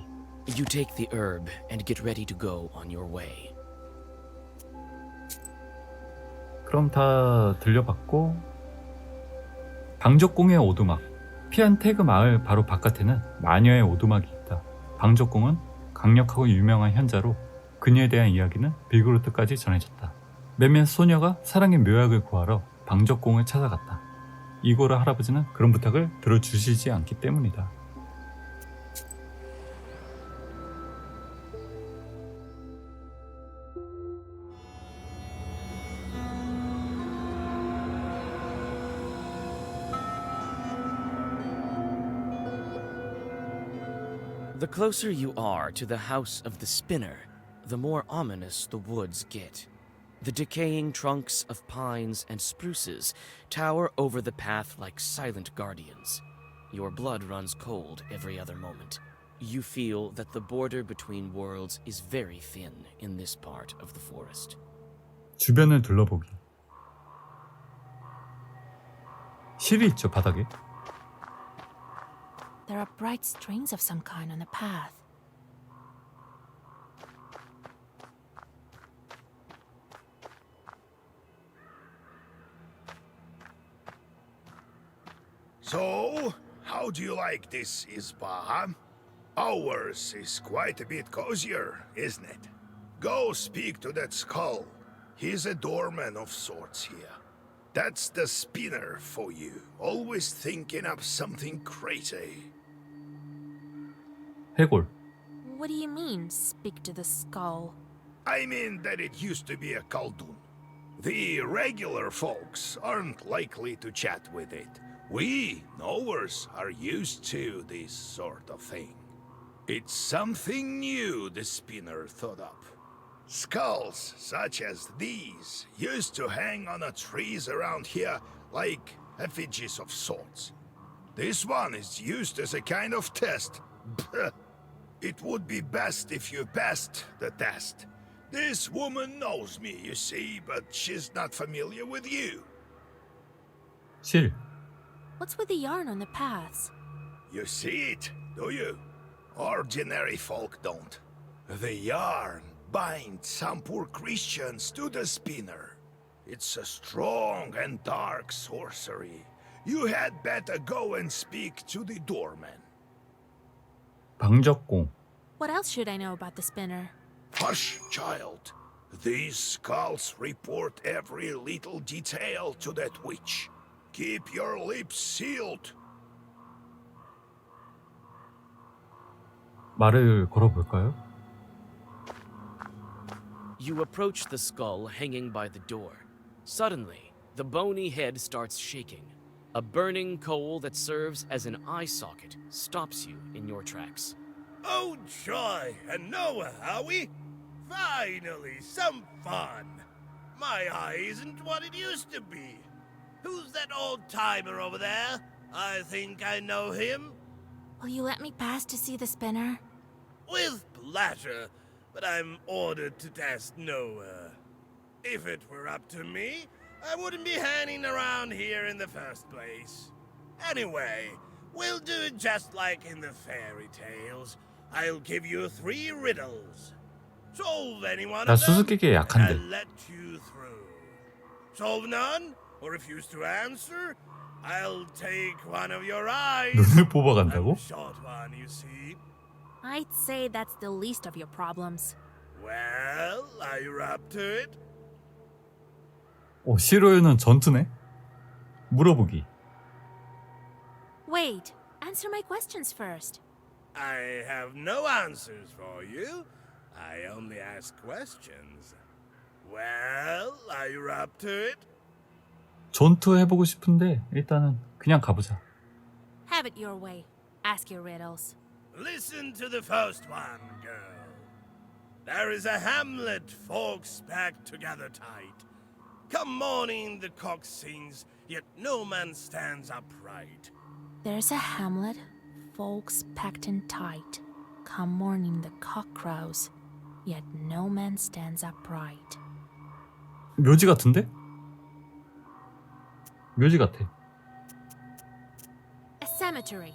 You take the herb and get ready to go on your way. 그럼 다 들려봤고, 방적공의 오두막. 피안테그 마을 바로 바깥에는 마녀의 오두막이 있다. 방적공은 강력하고 유명한 현자로 그녀에 대한 이야기는 빌그로트까지 전해졌다. 몇몇 소녀가 사랑의 묘약을 구하러 방적공을 찾아갔다. 이고라 할아버지는 그런 부탁을 들어주시지 않기 때문이다. The closer you are to the house of the spinner, the more ominous the woods get. The decaying trunks of pines and spruces tower over the path like silent guardians. Your blood runs cold every other moment. You feel that the border between worlds is very thin in this part of the forest. 주변을 둘러보기. 실이 있죠, 바닥에. There are bright strings of some kind on the path. So, how do you like this Isba? Ours is quite a bit cozier, isn't it? Go speak to that skull. He's a doorman of sorts here. That's the spinner for you, always thinking up something crazy. 해골. What do you mean, speak to the skull? I mean that it used to be a Khaldun. The regular folks aren't likely to chat with it. We, knowers, are used to this sort of thing. It's something new the spinner thought up. Skulls such as these used to hang on the trees around here like effigies of sorts. This one is used as a kind of test. It would be best if you passed the test. This woman knows me, you see, but she's not familiar with you. 실. What's with the yarn on the paths? You see it, do you? Ordinary folk don't. The yarn binds some poor Christians to the spinner. It's a strong and dark sorcery. You had better go and speak to the doorman. 방적공. What else should I know about the spinner? Hush, child. These skulls report every little detail to that witch. Keep your lips sealed. 말을 걸어볼까요? You approach the skull hanging by the door. Suddenly, the bony head starts shaking. A burning coal that serves as an eye socket stops you in your tracks. Oh, joy! And Noah, are we? Finally, some fun! My eye isn't what it used to be. Who's that old timer over there? I think I know him. Will you let me pass to see the spinner? With pleasure, but I'm ordered to test Noah. If it were up to me, I wouldn't be hanging around here in the first place. Anyway, we'll do it just like in the fairy tales. I'll give you 3 riddles. Solve any one 나 of them, 수수께끼에 and 약한데. I'll let you through. Solve none, or refuse to answer, I'll take one of your eyes. 눈을 I'm 뽑아간다고? a short one, you see. I'd say that's the least of your problems. Well, are you up to it? 시로유는 전투네? 물어보기. Wait, answer my questions first. I have no answers for you. I only ask questions. Well, are you up to it? 전투 해보고 싶은데 일단은 그냥 가보자. Have it your way. Ask your riddles. Listen to the first one, girl. There is a hamlet, folks packed together tight. Come morning the cock sings, yet no man stands upright. There's a hamlet, folks packed in tight. Come morning the cock crows, yet no man stands upright. 묘지 같은데? 묘지 같아. A cemetery.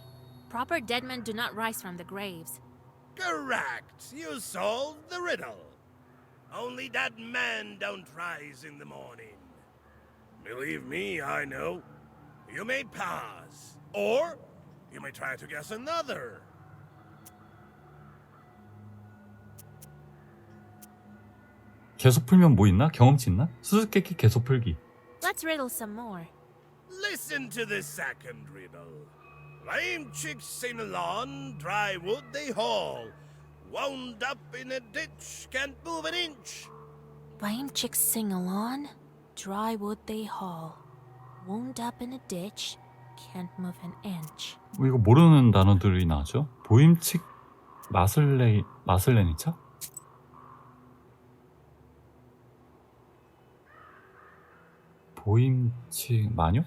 Proper dead men do not rise from the graves. Correct. You solved the riddle. Only that men don't rise in the morning. Believe me, I know. You may pass. Or you may try to guess another. 계속 풀면 뭐 있나? 경험치 있나? 수수께끼 계속 풀기. Let's riddle some more. Listen to the second riddle. Lame chicks in a lawn, dry wood they haul. Wound up in a ditch, can't move an inch. Lame chicks sing along, dry wood they haul. Wound up in a ditch, can't move an inch. 이거 모르는 단어들이 나죠? 보임칙 마슬레니차? 보임칙 마녀?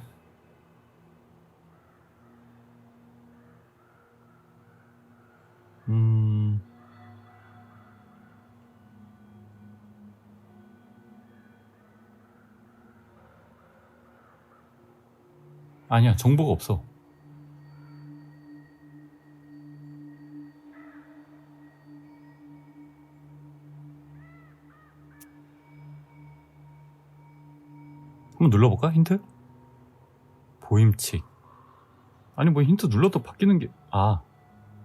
아니야, 정보가 없어. 한번 눌러볼까? 힌트? 보임칙. 아니 뭐 힌트 눌러도 바뀌는 게...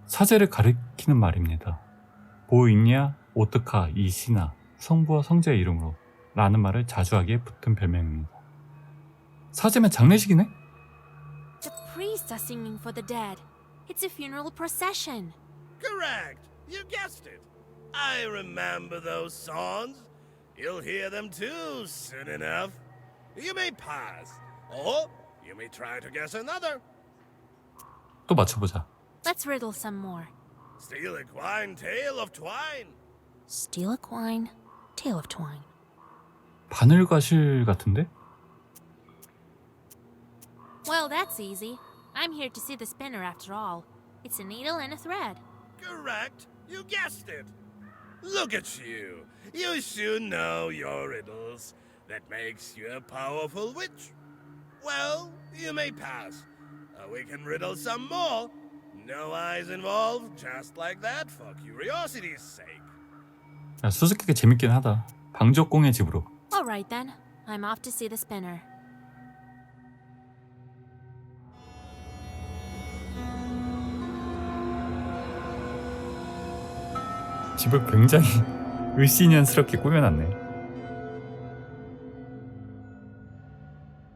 사제를 가리키는 말입니다. 보이냐, 오뜨카, 이시나, 성부와 성자의 이름으로 라는 말을 자주 하기에 붙은 별명입니다. 사제면 장례식이네? The priests are singing for the dead. It's a funeral procession. Correct. You guessed it. I remember those songs. You'll hear them too soon enough. You may pass, or you may try to guess another. 또 맞춰보자. Let's riddle some more. Steal a quine, tale of twine. Steal a quine, tale of twine. 바늘과실 같은데? Well, that's easy. I'm here to see the spinner after all. It's a needle and a thread. Correct. You guessed it. Look at you. You should know your riddles. That makes you a powerful witch. Well, you may pass. We can riddle some more. No eyes involved, just like that, for curiosity's sake. 야, 수수께끼 재밌긴 하다. 방적공의 집으로. Alright then. I'm off to see the spinner. 집을 굉장히 을씨년스럽게 꾸며놨네.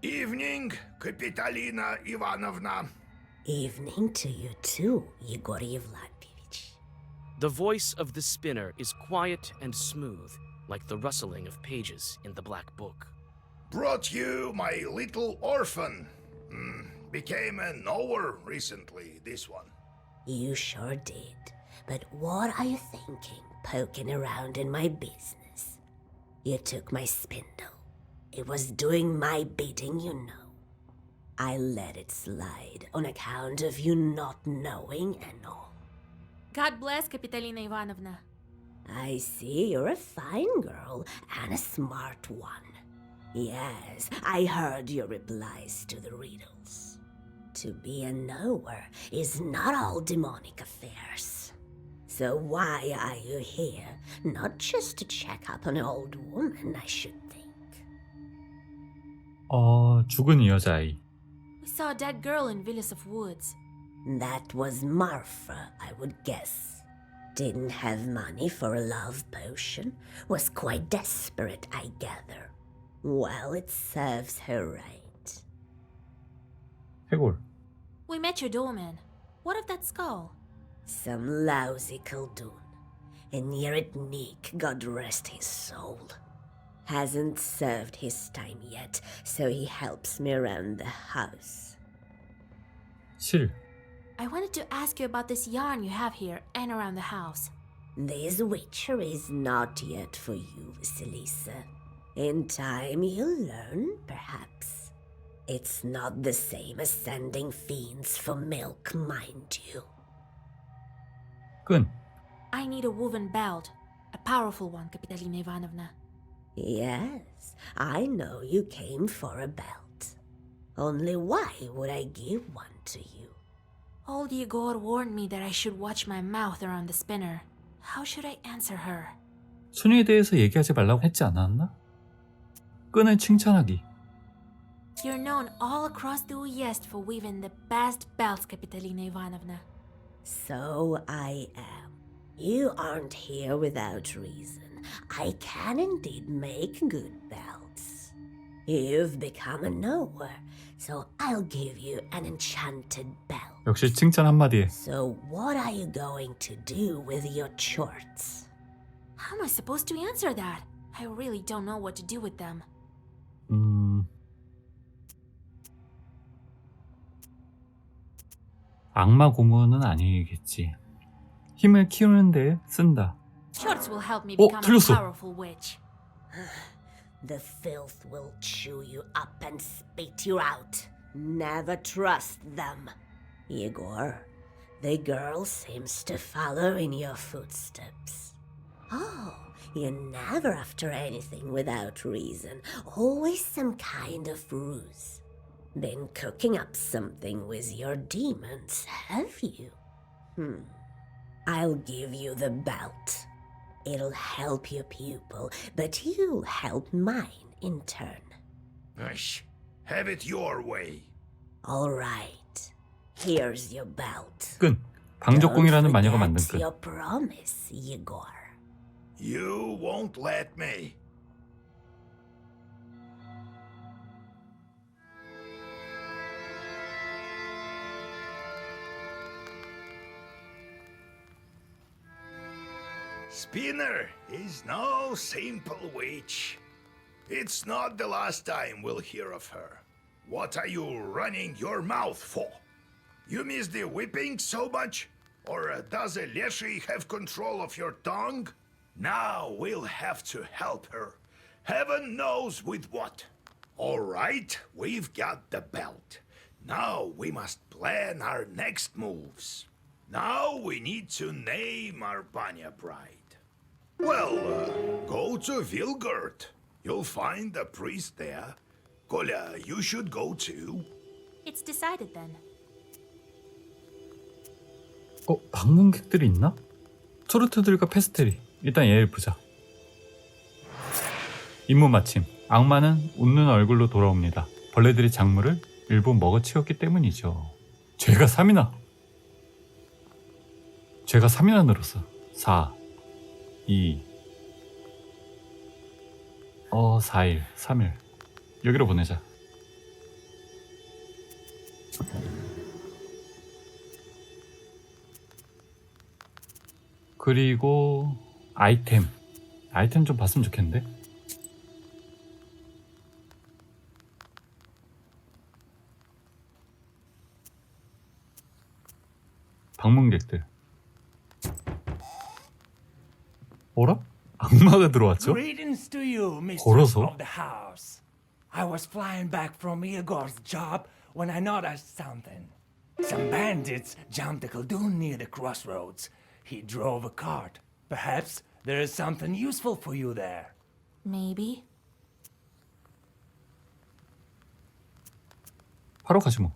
Evening, Kapitalina Ivanovna. Evening to you too, Yegor Yevlampevich. The voice of the spinner is quiet and smooth, like the rustling of pages in the Black Book. Brought you my little orphan. Became a knower recently, this one. You sure did. But what are you thinking, poking around in my business? You took my spindle. It was doing my bidding, you know. I let it slide on account of you not knowing and all. God bless, Kapitalina Ivanovna. I see you're a fine girl and a smart one. Yes, I heard your replies to the riddles. To be a knower is not all demonic affairs. So why are you here? Not just to check up on an old woman, I should think. 죽은 이 여자아이. We saw a dead girl in Villas of Woods. That was Marfa, I would guess. Didn't have money for a love potion. Was quite desperate, I gather. Well, it serves her right. 해골. We met your doorman. What of that skull? Some lousy Khaldun. And Yerit Neek, God rest his soul. Hasn't served his time yet, so he helps me around the house. 실. I wanted to ask you about this yarn you have here and around the house. This witchery is not yet for you, Vasilisa. In time you'll learn, perhaps. It's not the same as sending fiends for milk, mind you. 끈. I need a woven belt. A powerful one, Kapitalina Ivanovna. Yes, I know you came for a belt. Only why would I give one to you? Old Yegor warned me that I should watch my mouth around the spinner. How should I answer her? 소녀에 대해서 얘기하지 말라고 했지 않았나? 끈을 칭찬하기. You're known all across the Uyezd for weaving the best belts, Kapitalina Ivanovna. So I am. You aren't here without reason. I can indeed make good belts. You've become a knower, so I'll give you an enchanted belt. 역시 칭찬 한마디에. So what are you going to do with your chorts? How am I supposed to answer that? I really don't know what to do with them. 악마 고문은 아니겠지. 힘을 키우는 데 쓴다. Shorts will help me become a 틀렸어. powerful witch. The filth will chew you up and spit you out. Never trust them. Yegor, the girl seems to follow in your footsteps. Oh, you're never after anything without reason. Always some kind of ruse. Been cooking up something with your demons, have you? I'll give you the belt. It'll help your pupil, but you'll help mine in turn. Ush, have it your way. All right. Here's your belt. 끈. 방적공이라는 Don't 마녀가 만든 forget 끈. your promise, Yegor. You won't let me. Spinner is no simple witch. It's not the last time we'll hear of her. What are you running your mouth for? You miss the whipping so much? Or does a Leshy have control of your tongue? Now we'll have to help her. Heaven knows with what. All right, we've got the belt. Now we must plan our next moves. Now we need to name our Banya bride. Well, go to Vilgurt. You'll find the priest there. Kolya, you should go too. It's decided then. 방문객들이 있나? 토르트들과 페스텔이. 일단 얘를 보자. 임무 마침. 악마는 웃는 얼굴로 돌아옵니다. 벌레들이 작물을 일부 먹어치웠기 때문이죠. 죄가 3이나 늘었어. 4 2 4일 3일 여기로 보내자. 그리고 아이템 좀 봤으면 좋겠는데. 방문객들. 어라? 악마가 들어왔죠? Greetings to you, mistress 걸어서? of the house. I was flying back from Igor's job when I noticed something. Some bandits jumped a Khaldun near the crossroads. He drove a cart. Perhaps there is something useful for you there. Maybe. 바로 가지 뭐.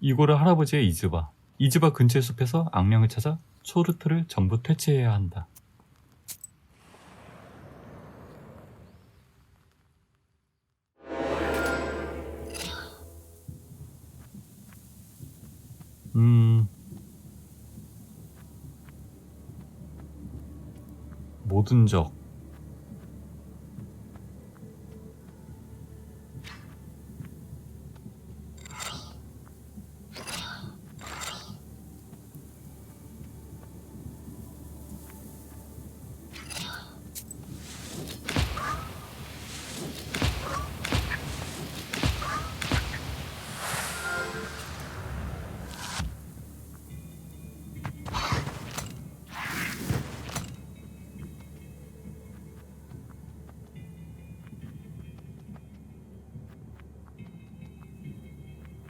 이고르 할아버지의 이즈바. 이즈바 근처의 숲에서 악령을 찾아 소르트를 전부 퇴치해야 한다. 모든 적.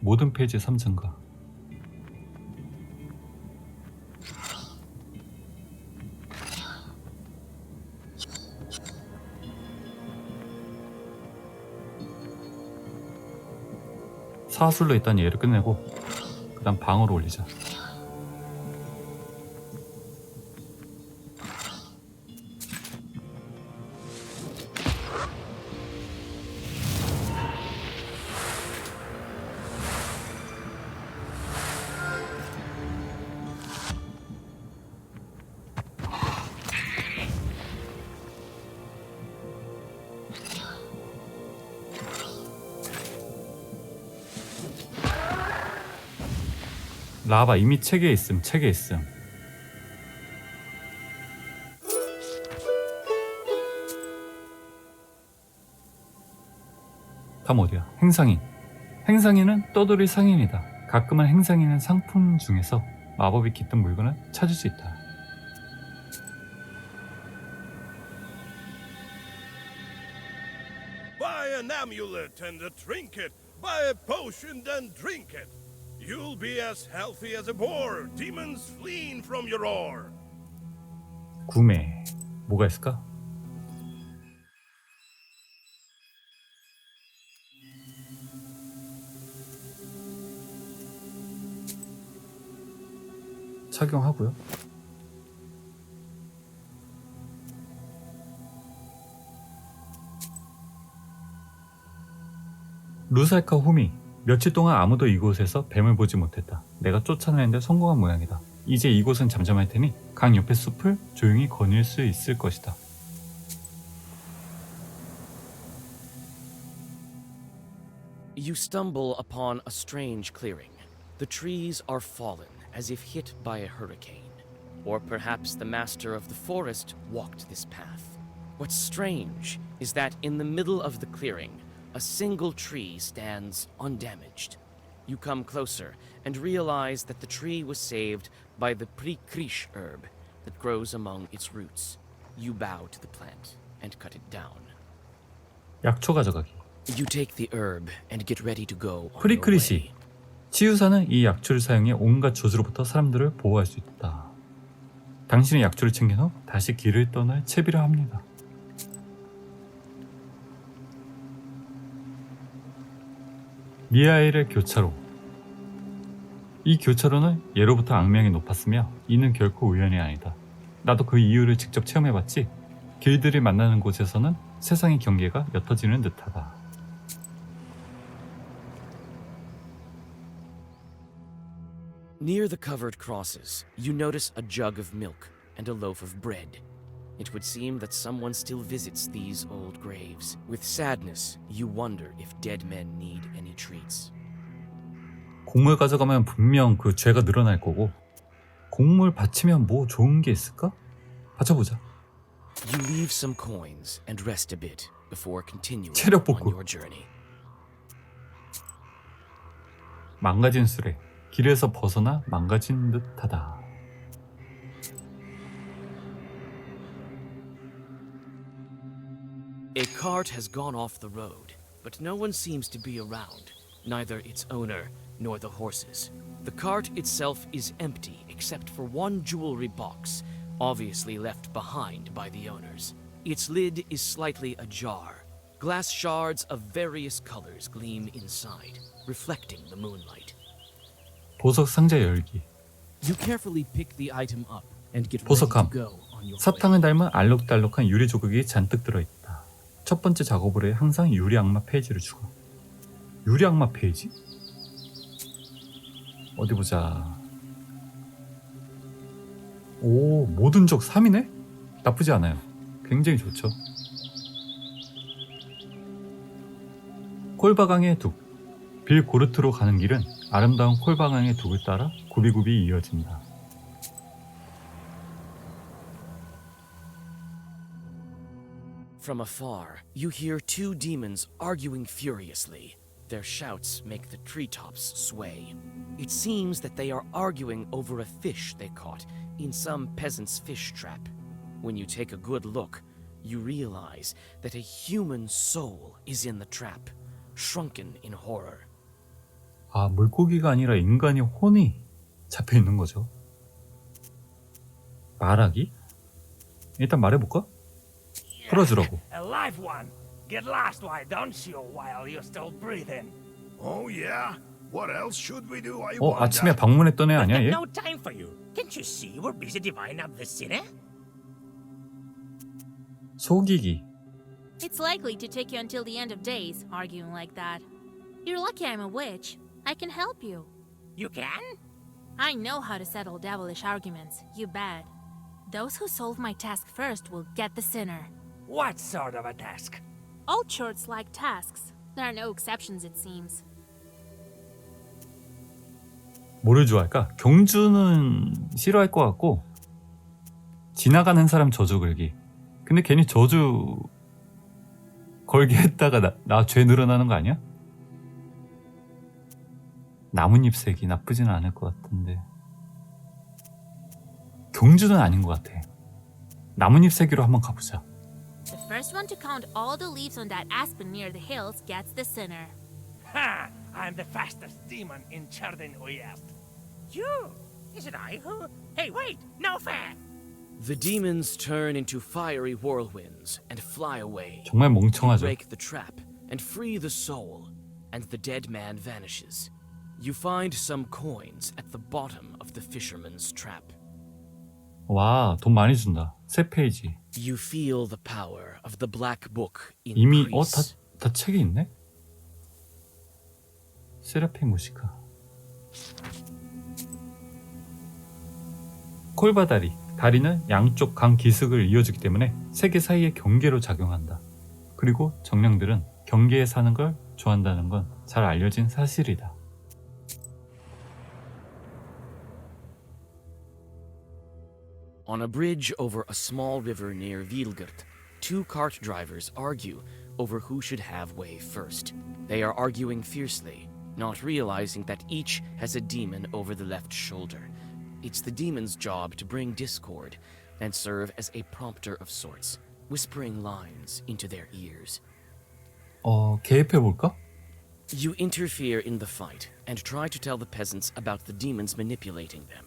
모든 페이지 3증가. 사술로 일단 얘를 끝내고 그 다음 방으로 올리자. 라바 이미 책에 있음. 다음 어디야? 행상인. 행상인은 떠돌이 상인이다. 가끔은 행상인은 상품 중에서 마법이 깃든 물건을 찾을 수 있다. Buy an amulet and a trinket. Buy a potion and drink it. You'll be as healthy as a boar. Demons fleeing from your roar. 구매. 뭐가 있을까? 착용하고요. 루살카 호미. 며칠 동안 아무도 이곳에서 뱀을 보지 못했다. 내가 쫓아내는데 성공한 모양이다. 이제 이곳은 잠잠할 테니 강 옆의 숲을 조용히 거닐 수 있을 것이다. You stumble upon a strange clearing. The trees are fallen as if hit by a hurricane. Or perhaps the master of the forest walked this path. What's strange is that in the middle of the clearing, a single tree stands undamaged. You come closer and realize that the tree was saved by the prikrish herb that grows among its roots. You bow to the plant and cut it down. 약초 가져가기. You take the herb and get ready to go on your 프리크리시. way. 치유사는 이 약초를 사용해 온갖 저주로부터 사람들을 보호할 수 있다. 당신의 약초를 챙긴 후 다시 길을 떠날 채비를 합니다. 미하엘의 교차로. 이 교차로는 예로부터 악명이 높았으며 이는 결코 우연이 아니다. 나도 그 이유를 직접 체험해봤지. 길들이 만나는 곳에서는 세상의 경계가 옅어지는 듯하다. Near the covered crosses, you notice a jug of milk and a loaf of bread. It would seem that someone still visits these old graves. With sadness, you wonder if dead men need any treats. 곡물 가져가면 분명 그 죄가 늘어날 거고 곡물 바치면 뭐 좋은 게 있을까? 바쳐보자. You leave some coins and rest a bit before continuing 체력 on 복구. your journey. 망가진 수레. 길에서 벗어나 망가진 듯하다. A cart has gone off the road, but no one seems to be around, neither its owner nor the horses. The cart itself is empty except for one jewelry box, obviously left behind by the owners. Its lid is slightly ajar. Glass shards of various colors gleam inside, reflecting the moonlight. 보석 상자 열기. You carefully pick the item up and get ready to 보석함. go on your way. 사탕을 닮은 알록달록한 유리 조각이 잔뜩 들어있다. 첫 번째 작업을 해 항상 유리 악마 페이지를 주고. 유리 악마 페이지? 어디 보자. 오, 모든 적 3이네? 나쁘지 않아요. 굉장히 좋죠. 콜바강의 둑. 빌고르트로 가는 길은 아름다운 콜바강의 둑을 따라 굽이굽이 이어진다. From afar, you hear two demons arguing furiously. Their shouts make the treetops sway. It seems that they are arguing over a fish they caught in some peasant's fish trap. When you take a good look, you realize that a human soul is in the trap, shrunken in horror. 아, 물고기가 아니라 인간이 혼이 잡혀 있는 거죠. 말하기? 일단 말해볼까? 풀어주라고. A live one. Get lost, why don't you, while you're still breathing? Oh yeah? What else should we do? I 아침에 방문했던 애 아니야 얘? No time for you. Can't you see we're busy dividing up the sinner? 속이기. It's likely to take you until the end of days, arguing like that. You're lucky I'm a witch. I can help you. You can? I know how to settle devilish arguments, you bet. Those who solve my task first will get the sinner. What sort of a task? All churches like tasks. There are no exceptions, it seems. 뭐를 좋아할까? 경주는 싫어할 것 같고 지나가는 사람 저주 걸기. 근데 괜히 저주 걸게 했다가 나 죄 늘어나는 거 아니야? 나뭇잎 새기 나쁘지는 않을 것 같은데 경주는 아닌 것 같아. 나뭇잎 새기로 한번 가보자. The first one to count all the leaves on that aspen near the hills gets the sinner. Ha! I'm the fastest demon in 첫눈여우에게. You? Is it I who? Hey, wait! No fair! The demons turn into fiery whirlwinds and fly away. 정말 You 멍청하죠. break the trap and free the soul, and the dead man vanishes. You find some coins at the bottom of the fisherman's trap. 와, 돈 많이 준다. 세 페이지. You feel the power of the black book 이미 increase. 다 책이 있네? 세라핌 무시카. 콜바다리. 다리는 양쪽 강 기슭을 이어주기 때문에 세계 사이의 경계로 작용한다. 그리고 정령들은 경계에 사는 걸 좋아한다는 건 잘 알려진 사실이다. On a bridge over a small river near Vilgert, two cart drivers argue over who should have way first. They are arguing fiercely, not realizing that each has a demon over the left shoulder. It's the demon's job to bring discord and serve as a prompter of sorts, whispering lines into their ears. 개입해볼까? You interfere in the fight and try to tell the peasants about the demons manipulating them.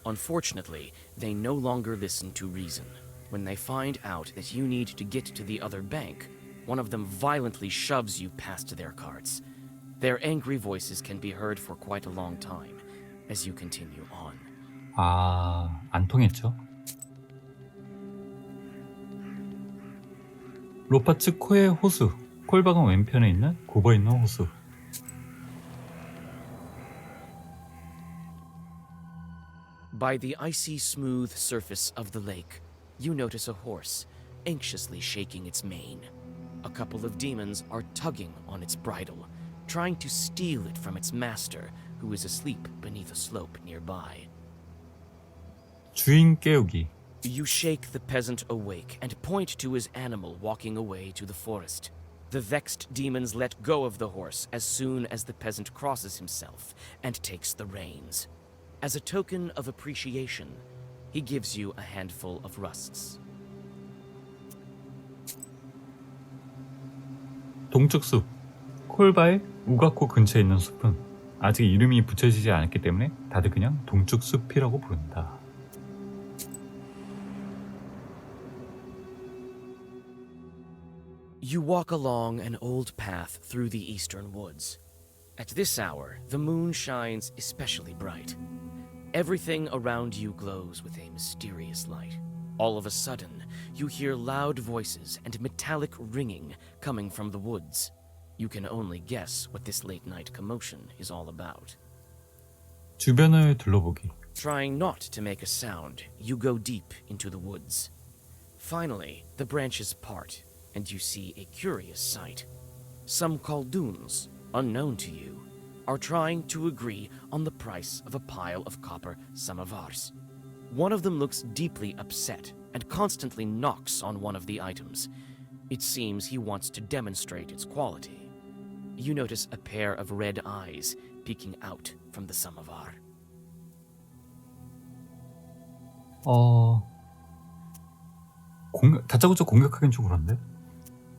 Unfortunately, they no longer listen to reason. When they find out that you need to get to the other bank, one of them violently shoves you past their carts. Their angry voices can be heard for quite a long time as you continue on. 안 통했죠. 로파츠 코의 호수. 콜바강 왼편에 있는 굽어있는 호수. By the icy smooth surface of the lake, You notice a horse, anxiously shaking its mane. A couple of demons are tugging on its bridle, trying to steal it from its master, who is asleep beneath a slope nearby. 주인 깨우기. You shake the peasant awake and point to his animal walking away to the forest. The vexed demons let go of the horse as soon as the peasant crosses himself and takes the reins. As a token of appreciation, he gives you a handful of rusks. 동쪽 숲. 콜바의 우가코 근처에 있는 숲은 아직 이름이 붙여지지 않았기 때문에 다들 그냥 동쪽 숲이라고 부른다. You walk along an old path through the eastern woods. At this hour, the moon shines especially bright. Everything around you glows with a mysterious light. All of a sudden, you hear loud voices and metallic ringing coming from the woods. You can only guess what this late-night commotion is all about. 주변을 둘러보기. Trying not to make a sound, you go deep into the woods. Finally, the branches part, and you see a curious sight. Some Khaldoons, unknown to you, are trying to agree on the price of a pile of copper samovars. One of them looks deeply upset and constantly knocks on one of the items. It seems he wants to demonstrate its quality. You notice a pair of red eyes peeking out from the samovar. 다짜고짜 공격하긴 좀 그런데?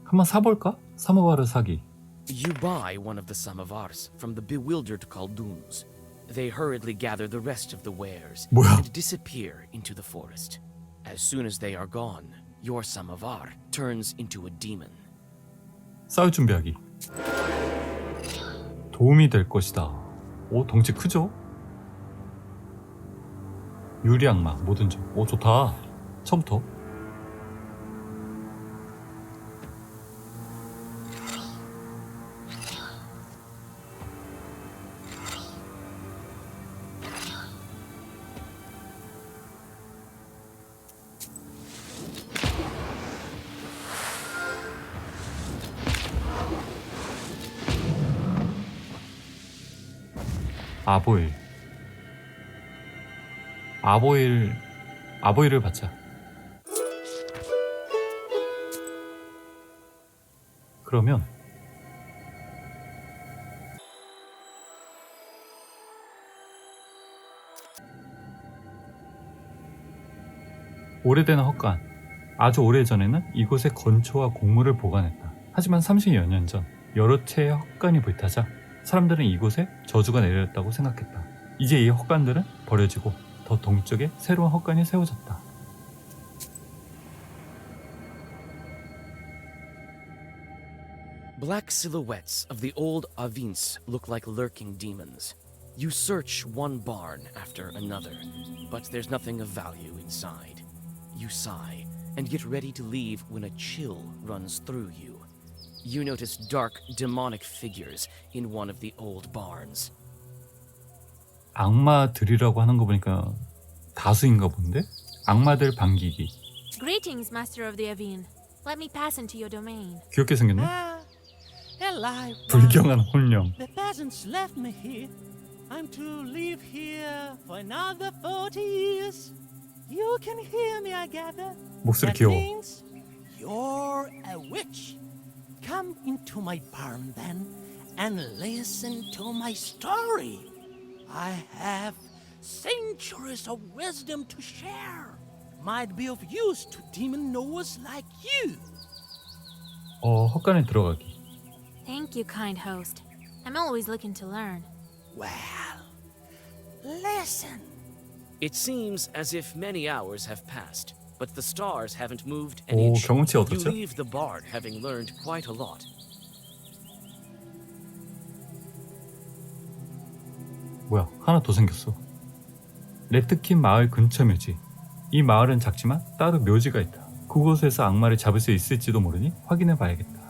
한번 사볼까? 사모바르 사기. You buy one of the samovars from the bewildered Khaldoons. They hurriedly gather the rest of the wares and disappear into the forest. As soon as they are gone, your samovar turns into a demon. 싸울 준비하기. 도움이 될 것이다. 오, 덩치 크죠? 유리 악마, 모든 점. 오, 좋다. 처음부터. 아보일을 받자. 그러면 오래된 헛간. 아주 오래전에는 이곳에 건초와 곡물을 보관했다. 하지만 30여 년 전 여러 채의 헛간이 불타자 사람들은 이곳에 저주가 내렸다고 생각했다. 이제 이 헛간들은 버려지고 더 동쪽에 새로운 헛간이 세워졌다. Black silhouettes of the old Avins look like lurking demons. You search one barn after another, but there's nothing of value inside. You sigh and get ready to leave when a chill runs through you. You notice dark, demonic figures in one of the old barns. 악마들이라고 하는 거 보니까 다수인가 본데? 악마들 반기기. Greetings, Master of the Avin. Let me pass into your domain. 귀엽게 생겼네? Hello. 불경한 혼령. The peasants left me here. I'm to live here for another 40 years. You can hear me, I gather. 목소리 That 귀여워. means you're a witch. Come into my barn then and listen to my story. I have centuries of wisdom to share. Might be of use to demon knowers like you. 헛간에 들어가기. Thank you, kind host. I'm always looking to learn. Well, listen. It seems as if many hours have passed, but the stars haven't moved an 오, inch. 경험치 You 어떻죠? leave the barn having learned quite a lot. 뭐야, 하나 더 생겼어. 레트킨 마을 근처 묘지. 이 마을은 작지만 따로 묘지가 있다. 그곳에서 악마를 잡을 수 있을지도 모르니 확인해 봐야겠다.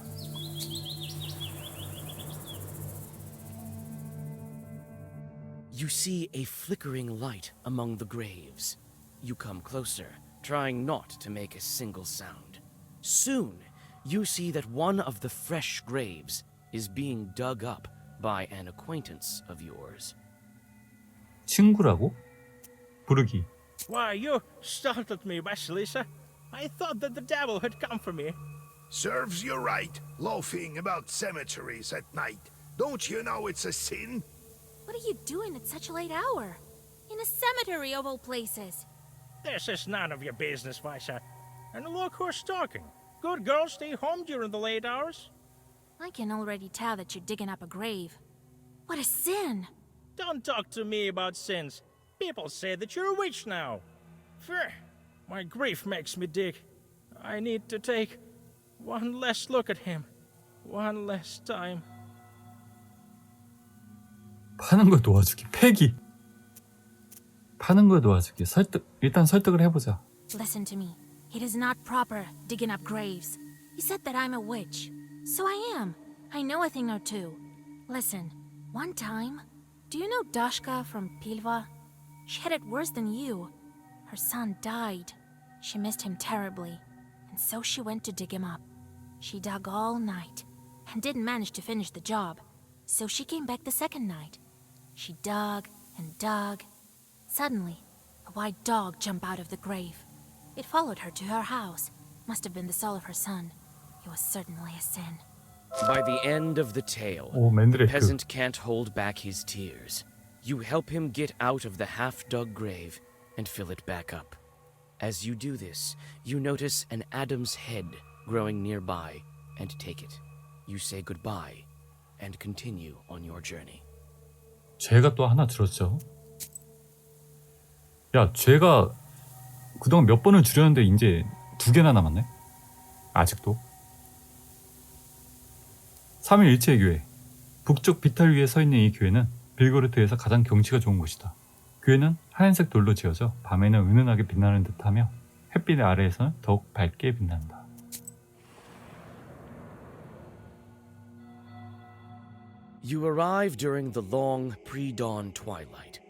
You see a flickering light among the graves. You come closer, trying not to make a single sound. Soon, you see that one of the fresh graves is being dug up by an acquaintance of yours. 친구라고? 부르기. Why, you startled me, Vasilisa. I thought that the devil had come for me. Serves you right, loafing about cemeteries at night. Don't you know it's a sin? What are you doing at such a late hour? In a cemetery of all places. This is none of your business, Visa. And look who's talking. Good girls stay home during the late hours. I can already tell that you're digging up a grave. What a sin! Don't talk to me about sins. People say that you're a witch now. Phew, my grief makes me dig. I need to take one last look at him. One last time. 파는 걸 도와주기. 패기. 파는 걸 도와주기. 일단 설득을 해보자. Listen to me. It is not proper digging up graves. You said that I'm a witch. So I am. I know a thing or two. Listen, one time, do you know Dashka from Pilva? She had it worse than you. Her son died. She missed him terribly, and so she went to dig him up. She dug all night, and didn't manage to finish the job, so she came back the second night. She dug and dug. Suddenly, a white dog jumped out of the grave. It followed her to her house. Must have been the soul of her son. It was certainly a sin. By the end of the tale, 맨드레이크. the peasant can't hold back his tears. You help him get out of the half-dug grave and fill it back up. As you do this, you notice an Adam's head growing nearby and take it. You say goodbye and continue on your journey. 죄가 또 하나 줄었죠. 야, 죄가 그동안 몇 번을 줄였는데 이제 2개나 남았네. 아직도. 3.1일체 교회. 북쪽 비탈 위에 서 있는 이 교회는 빌고르트에서 가장 경치가 좋은 곳이다. 교회는 하얀색 돌로 지어져 밤에는 은은하게 빛나는 듯하며 햇빛 아래에서는 더욱 밝게 빛난다. You arrive during the long pre-dawn twilight.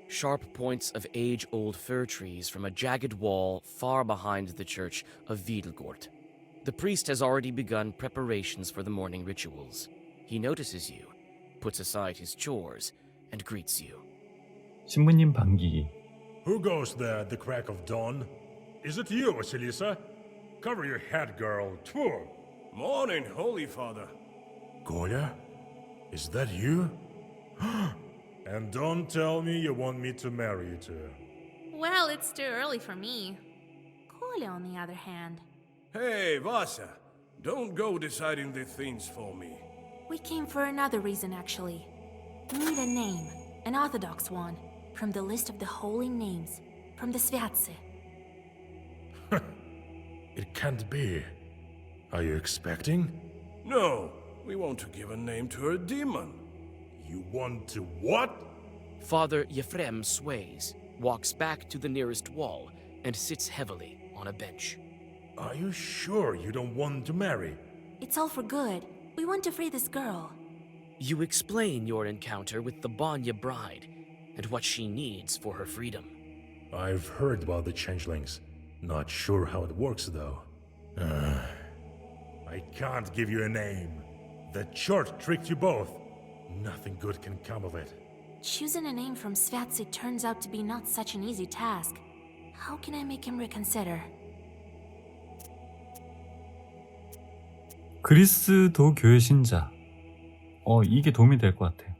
Sharp points of age-old fir trees from a jagged wall far behind the church of Wiedelgort. The priest has already begun preparations for the morning rituals. He notices you, puts aside his chores, and greets you. 신부님 반기기. Who goes there at the crack of dawn? Is it you, Vasilisa? Cover your head, girl. Tfu! Morning, Holy Father. Kolya? Is that you? And don't tell me you want me to marry you too. Well, it's too early for me. Kolya, on the other hand. Hey, Vasa, don't go deciding the things for me. We came for another reason, actually. We need a name, an orthodox one, from the list of the holy names, from the Sviatse. It can't be. Are you expecting? No, we want to give a name to a demon. You want to what? Father Yefrem sways, walks back to the nearest wall, and sits heavily on a bench. Are you sure you don't want to marry? It's all for good. We want to free this girl. You explain your encounter with the Banya bride and what she needs for her freedom. I've heard about the changelings. Not sure how it works though. I can't give you a name. The church tricked you both. Nothing good can come of it. Choosing a name from Sviatse turns out to be not such an easy task. How can I make him reconsider? 그리스도 교회 신자. 이게 도움이 될 것 같아.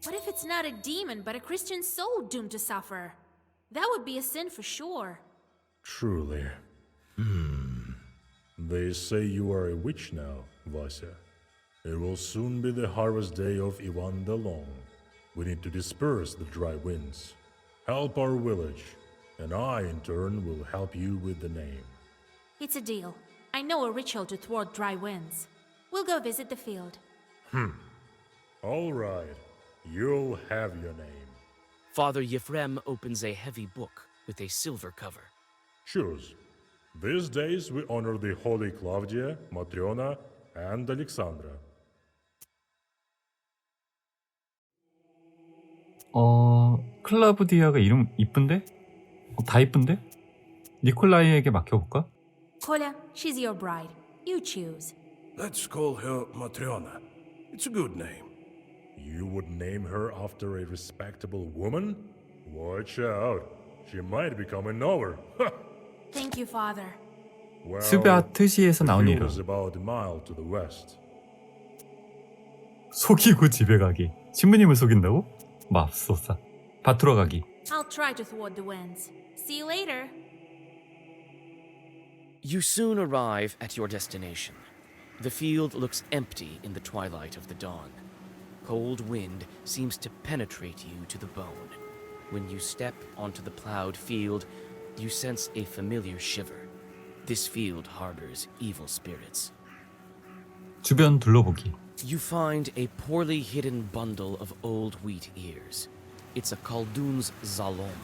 What if it's not a demon but a Christian soul doomed to suffer? That would be a sin for sure. Truly. They say you are a witch now, Vasya. It will soon be the harvest day of Ivan the Long. We need to disperse the dry winds. Help our village, and I, in turn, will help you with the name. It's a deal. I know a ritual to thwart dry winds. We'll go visit the field. All right. You'll have your name. Father Yefrem opens a heavy book with a silver cover. Choose. These days we honor the holy Claudia, Matriona, and Alexandra. 클라우디아가 이름 이쁜데? 다 이쁜데? 니콜라이에게 맡겨볼까? Kolya, she's your bride. You choose. Let's call her Matrona. It's a good name. You would name her after a respectable woman? Watch out. She might become a novel. Thank you, father. Well, 스베아트시에서 the 나온 field 이름. is about a mile to the west. 속이고 집에 가기. 신부님을 속인다고? 맙소사. 밭으로 가기. I'll try to thwart the winds. See you later. You soon arrive at your destination. The field looks empty in the twilight of the dawn. Cold wind seems to penetrate you to the bone. When you step onto the plowed field, you sense a familiar shiver. This field harbors evil spirits. 주변 둘러보기. You find a poorly hidden bundle of old wheat ears. It's a Khaldun's zalom.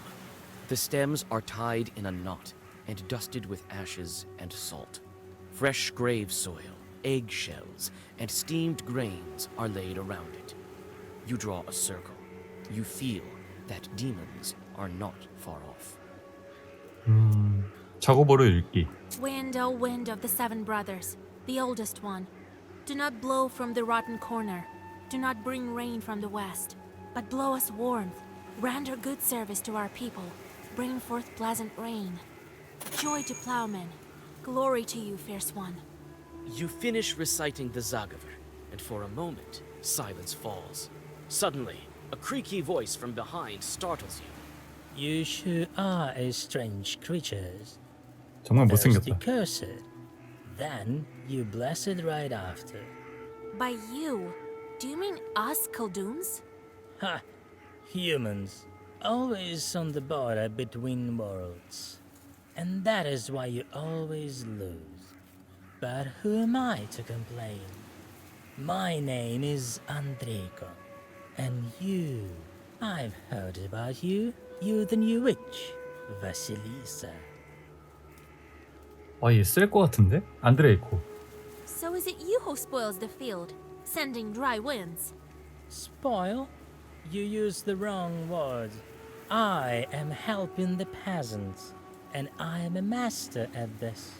The stems are tied in a knot and dusted with ashes and salt. Fresh grave soil, eggshells, and steamed grains are laid around it. You draw a circle. You feel that demons are not far off. 작업으로 읽기. Wind, oh wind of the seven brothers, the oldest one. Do not blow from the rotten corner. Do not bring rain from the west, but blow us warmth. Render good service to our people. Bring forth pleasant rain. Joy to plowmen. Glory to you, fierce one. You finish reciting the Zagaver, and for a moment, silence falls. Suddenly, a creaky voice from behind startles you. You sure are a strange creatures. 정말 Thirsty 못생겼다. cursed. Then you blessed right after. By you, do you mean us Khalduns? Ha! Humans, always on the border between worlds. And that is why you always lose. But who am I to complain? My name is Andrejko. And you, I've heard about you. You the new witch, Vasilisa. 얘 쓸 것 같은데? 안드레이코. So is it you who spoils the field, sending dry winds? Spoil? You use the wrong word. I am helping the peasants, and I am a master at this.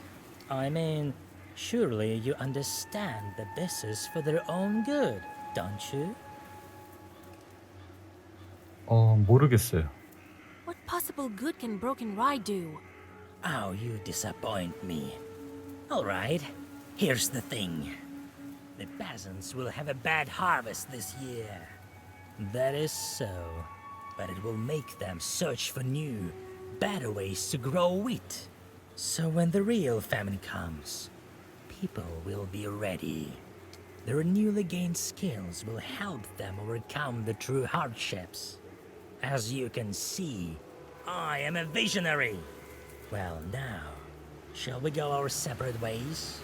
I mean, surely you understand that this is for their own good, don't you? 모르겠어요. What possible good can broken rye do? Oh, you disappoint me. All right, here's the thing. The peasants will have a bad harvest this year. That is so, but it will make them search for new, better ways to grow wheat. So when the real famine comes, people will be ready. Their newly gained skills will help them overcome the true hardships. As you can see, I am a visionary. Well, now, shall we go our separate ways?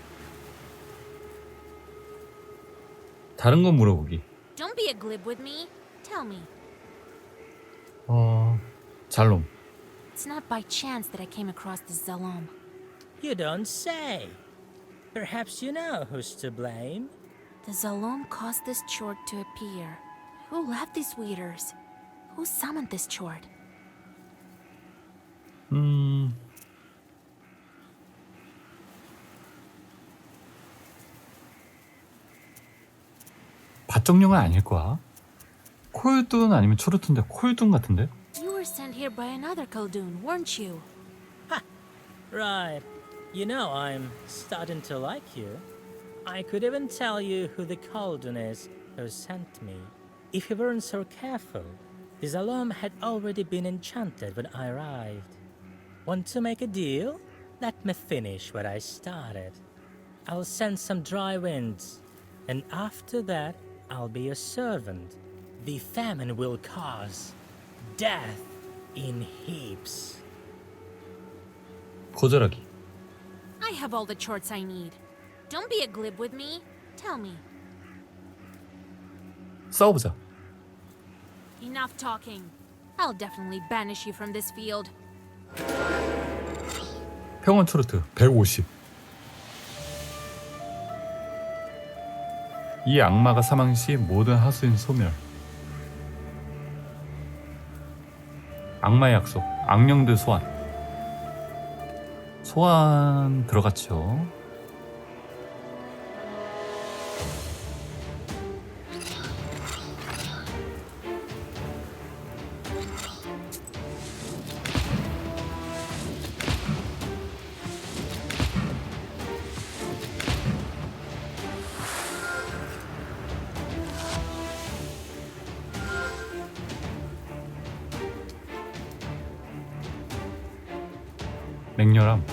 다른 건 물어보기. Don't be a glib with me. Tell me. 잘롬. It's not by chance that I came across this Zalom. You don't say. Perhaps you know who's to blame. The Zalom caused this chort to appear. Who left these weeders? Who summoned this chort? 밭정령은 아닐 거야. 콜둔 아니면 초르툰데 콜둔 같은데? You were sent here by another Khaldun, weren't you? Right. You know, I'm starting to like you. I could even tell you who the Khaldun is who sent me. If you weren't so careful, the Zalom had already been enchanted when I arrived. Want to make a deal? Let me finish what I started. I'll send some dry winds, and after that, I'll be a servant. The famine will cause death in heaps. 거절하기. I have all the chorts I need. Don't be a glib with me. Tell me. 싸워보자. Enough talking. I'll definitely banish you from this field. 평원 초르트 150. 이 악마가 사망 시 모든 하수인 소멸. 악마의 약속, 악령들 소환. 소환 들어갔죠. 맹렬함.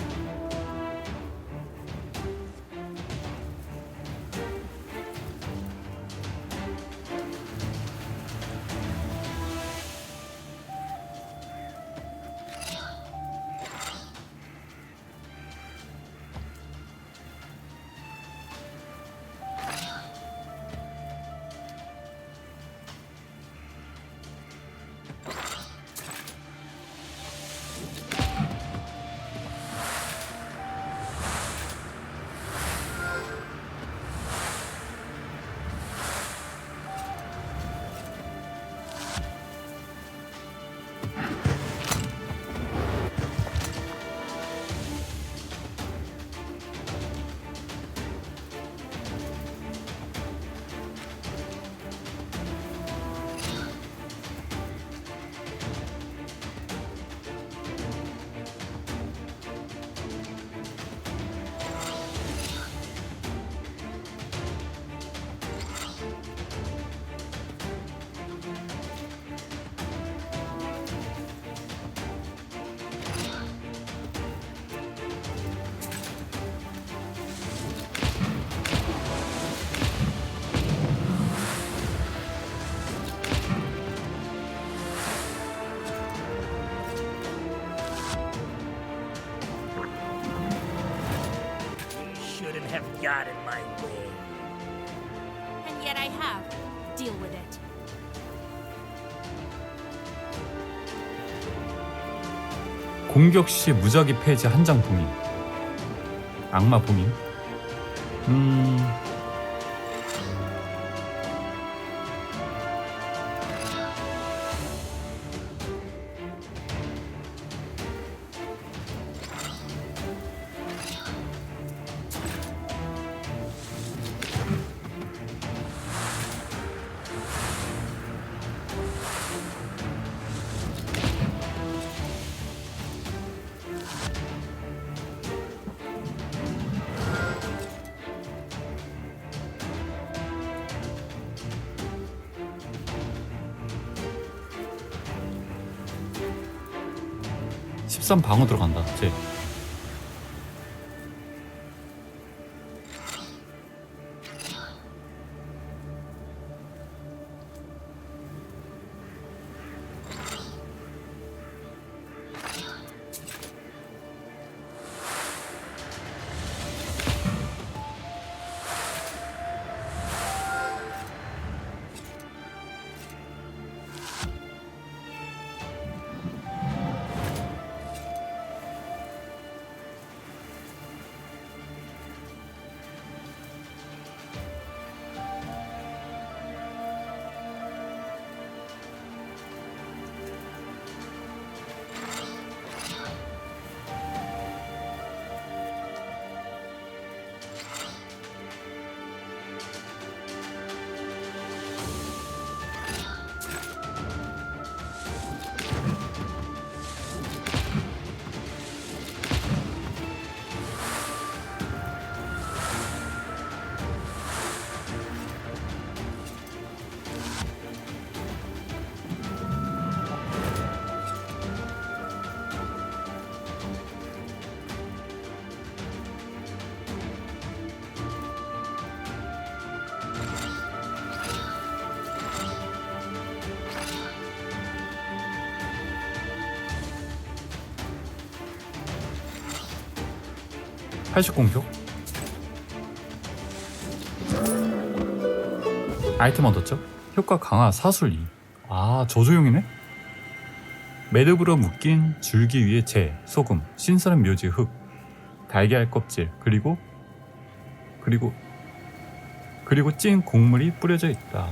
Have got in my way. And yet I have. Deal with it. 공격 시 무작위 폐지 한 장 봉인. 악마 봉인. 방어 들어간다. 제. 팔십 공격. 아이템 얻었죠? 효과 강화 사술 2. 아, 저조용이네? 매듭으로 묶인 줄기 위에 재, 소금, 신선한 묘지 흙, 달걀 껍질, 그리고 찐 곡물이 뿌려져 있다.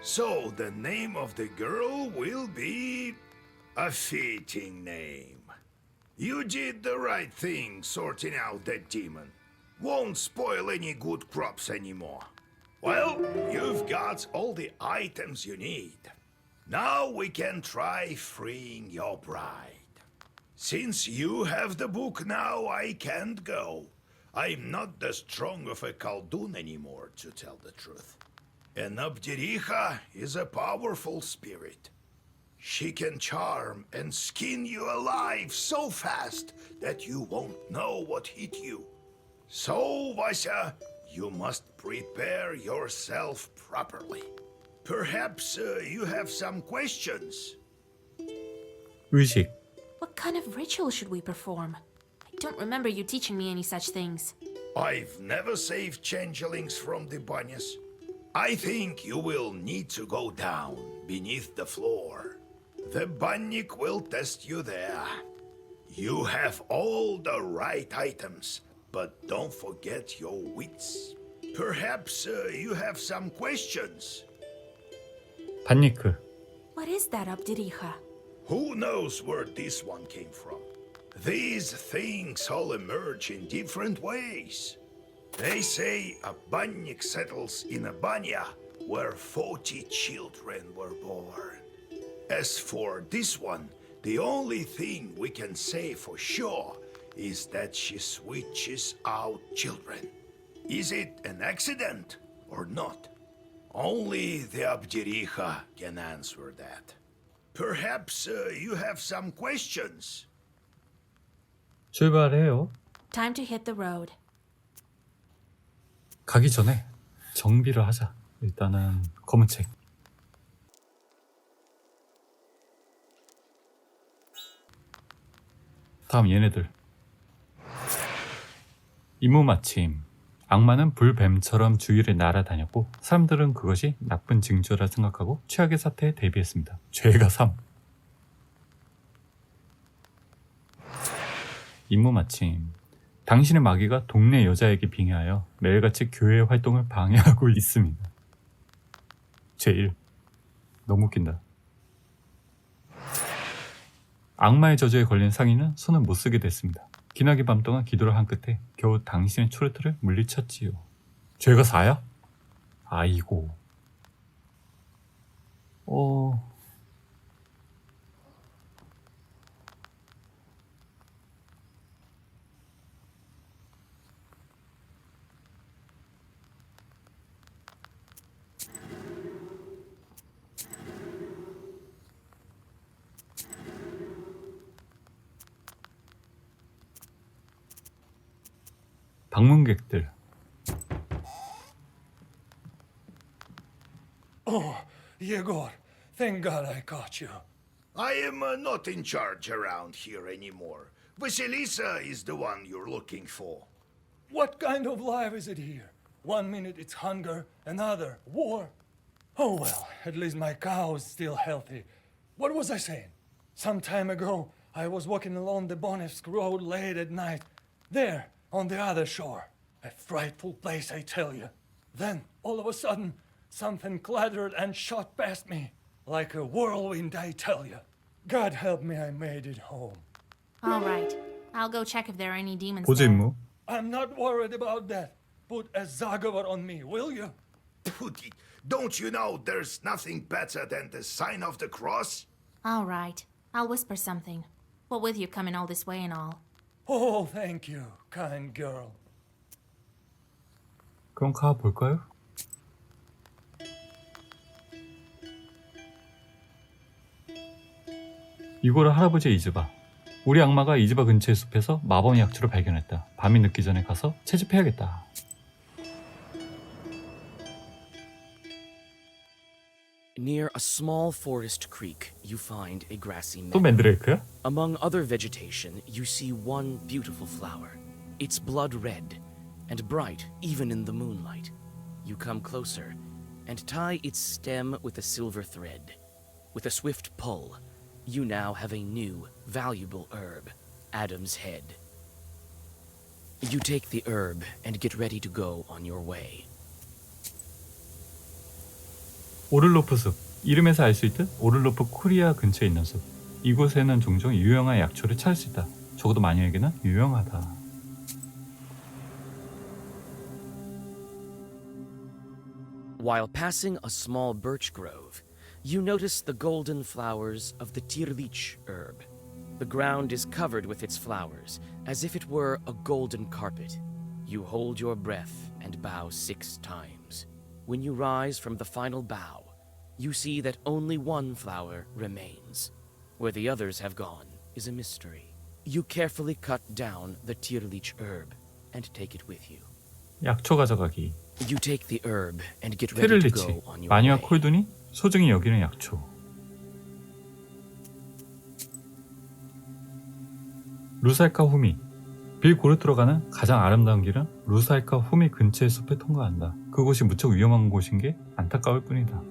So the name of the girl will be a fitting name. You did the right thing sorting out that demon. Won't spoil any good crops anymore. Well, you've got all the items you need. Now we can try freeing your bride. Since you have the book now, I can't go. I'm not that strong of a Khaldun anymore, to tell the truth. And Abdericha is a powerful spirit. She can charm and skin you alive so fast that you won't know what hit you. So, Vasya, you must prepare yourself properly. Perhaps you have some questions. 의식. What kind of ritual should we perform? I don't remember you teaching me any such things. I've never saved changelings from the banyas. I think you will need to go down beneath the floor. The bannik will test you there. You have all the right items, but don't forget your wits. Perhaps you have some questions. 반니크. What is that, Abdericha? Who knows where this one came from? These things all emerge in different ways. They say a bannik settles in a banya where 40 children were born. As for this one, the only thing we can say for sure is that she switches out children. Is it an accident or not? Only the Abdericha can answer that. Perhaps you have some questions. 출발해요. Time to hit the road. 가기 전에 정비를 하자. 일단은 검은 책. 다음 얘네들. 임무 마침. 악마는 불뱀처럼 주위를 날아다녔고 사람들은 그것이 나쁜 징조라 생각하고 최악의 사태에 대비했습니다. 죄가 3. 임무 마침. 당신의 마귀가 동네 여자에게 빙의하여 매일같이 교회 활동을 방해하고 있습니다. 죄 1. 너무 웃긴다. 악마의 저주에 걸린 상인은 손을 못 쓰게 됐습니다. 기나긴 밤 동안 기도를 한 끝에 겨우 당신의 초르트를 물리쳤지요. 죄가 4야? 아이고. 방문객들. Oh, Yegor, thank God I caught you. I am not in charge around here anymore. Vasilisa is the one you're looking for. What kind of life is it here? 1 minute it's hunger, another war. Oh well, at least my cow is still healthy. What was I saying? Some time ago, I was walking along the Bonevsk road late at night. There, on the other shore. A frightful place, I tell you. Then, all of a sudden, something clattered and shot past me. Like a whirlwind, I tell you. God help me, I made it home. All right. I'll go check if there are any demons 보조 there. 임무. I'm not worried about that. Put a Zagovar on me, will you? Don't you know there's nothing better than the sign of the cross? All right. I'll whisper something. What with you coming all this way and all? Oh, thank you, kind girl. 그럼 가볼까요? 이고르 할아버지의 이즈바. 우리 악마가 이즈바 근처의 숲에서 마법 약초를 발견했다. 밤이 늦기 전에 가서 채집해야겠다. Near a small forest creek, you find a grassy 또 meadow. 맨드레이크야? Among other vegetation, you see one beautiful flower. It's blood red and bright even in the moonlight. You come closer and tie its stem with a silver thread. With a swift pull, you now have a new, valuable herb, Adam's Head. You take the herb and get ready to go on your way. 오를로프 숲. 이름에서 알 수 있듯 오를로프 코리아 근처에 있는 숲. 이곳에는 종종 유용한 약초를 찾을 수 있다. 적어도 마녀에게는 유용하다. While passing a small birch grove, you notice the golden flowers of the tirlich herb. The ground is covered with its flowers, as if it were a golden carpet. You hold your breath and bow 6 times. When you rise from the final bow, you see that only one flower remains. Where the others have gone is a mystery. You carefully cut down the tirlich herb and take it with you. 약초 가져가기. You take the herb and get ready to 테를리치. go on your 마녀와 way. 콜둔이 소중히 여기는 약초. 루살카 후미. 빌 고르트로 가는 가장 아름다운 길은 루살카 후미 근처의 숲을 통과한다. 그곳이 무척 위험한 곳인 게 안타까울 뿐이다.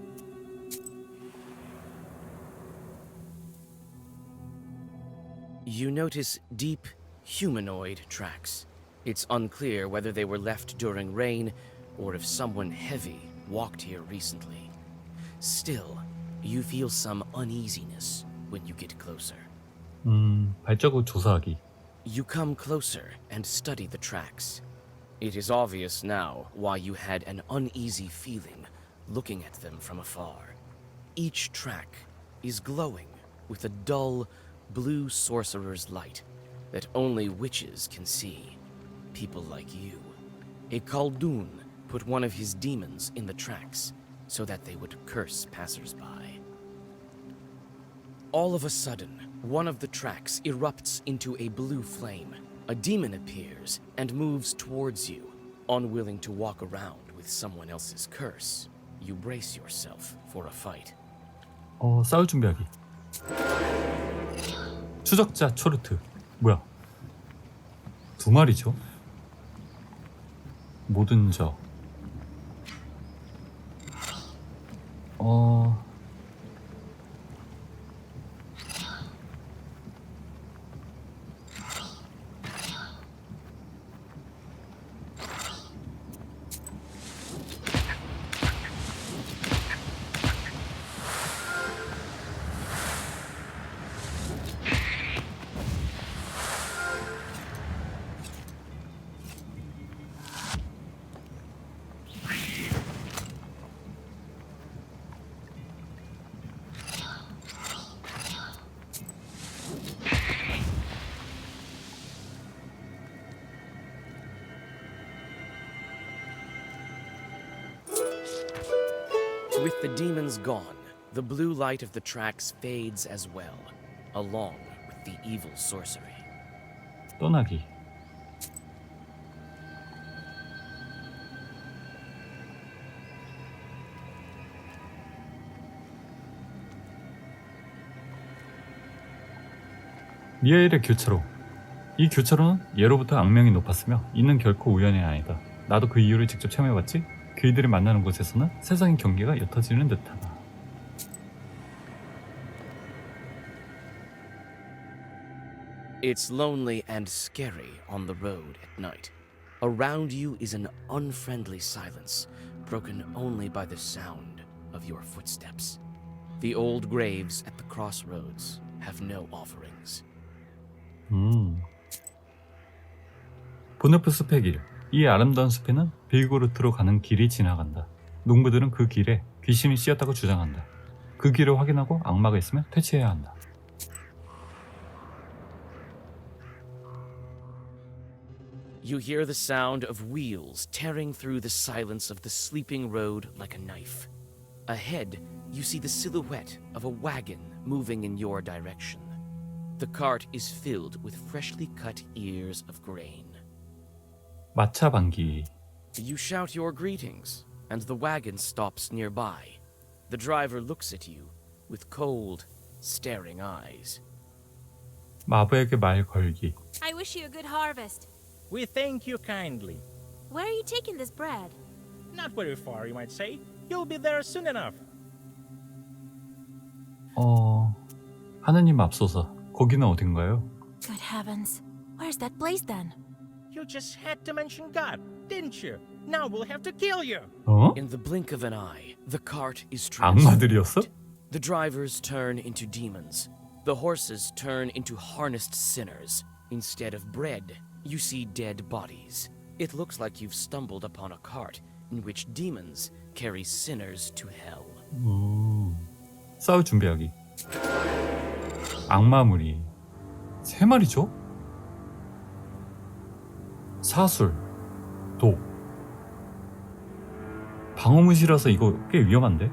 You notice deep, humanoid tracks. It's unclear whether they were left during rain or if someone heavy walked here recently. Still, you feel some uneasiness when you get closer. 발자국 조사하기. You come closer and study the tracks. It is obvious now why you had an uneasy feeling looking at them from afar. Each track is glowing with a dull, blue sorcerer's light that only witches can see. People like you. A Khaldun put one of his demons in the tracks so that they would curse passers-by. All of a sudden, one of the tracks erupts into a blue flame. A demon appears and moves towards you. Unwilling to walk around with someone else's curse, you brace yourself for a fight. 싸울 준비하기. 추적자 초르트. 뭐야? 2마리죠? 모든 적. With the demons gone, the blue light of the tracks fades as well, along with the evil sorcery. 떠나기. 미하엘의 교차로. 이 교차로는 예로부터 악명이 높았으며 이는 결코 우연이 아니다. 나도 그 이유를 직접 체험해봤지. 그이들이 만나는 곳에서는 세상의 경계가 옅어지는 듯하다. It's lonely and scary on the road at night. Around you is an unfriendly silence, broken only by the sound of your footsteps. The old graves at the crossroads have no offerings. 보네프 숲의 길. 이 아름다운 숲에는 빌고르트로 가는 길이 지나간다. 농부들은 그 길에 귀신이 씌었다고 주장한다. 그 길을 확인하고 악마가 있으면 퇴치해야 한다. You hear the sound of wheels tearing through the silence of the sleeping road like a knife. Ahead, you see the silhouette of a wagon moving in your direction. The cart is filled with freshly cut ears of grain. 마차 반기. You shout your greetings, and the wagon stops nearby. The driver looks at you with cold, staring eyes. 마부에게 말 걸기. I wish you a good harvest. We thank you kindly. Where are you taking this bread? Not very far, you might say. You'll be there soon enough. 하느님 앞서서 거기는 어딘가요? Good heavens. Where's that place then? You just had to mention God, didn't you? Now we'll have to kill you. 어? In the blink of an eye, the cart is 악마들이었어? transformed. The drivers turn into demons. The horses turn into harnessed sinners. Instead of bread, you see dead bodies. It looks like you've stumbled upon a cart in which demons carry sinners to hell. 싸울 준비하기. 악마무리 3마리죠? 사술, 독. 방어무시라서 이거 꽤 위험한데?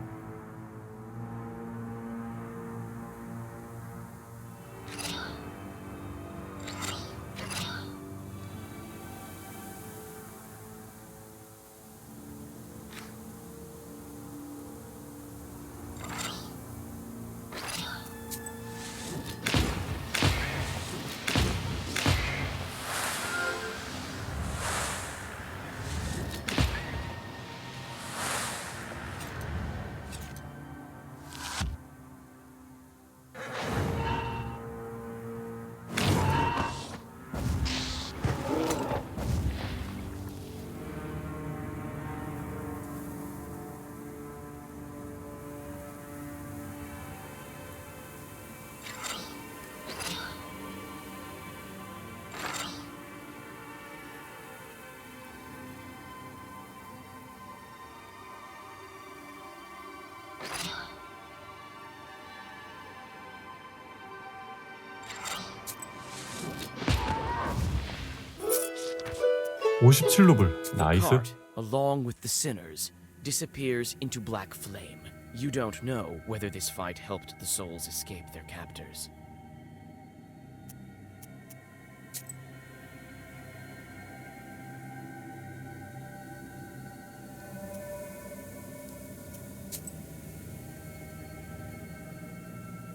(57루블) 나이스. Cart, along with the sinners, disappears into black flame. You don't know whether this fight helped the souls escape their captors.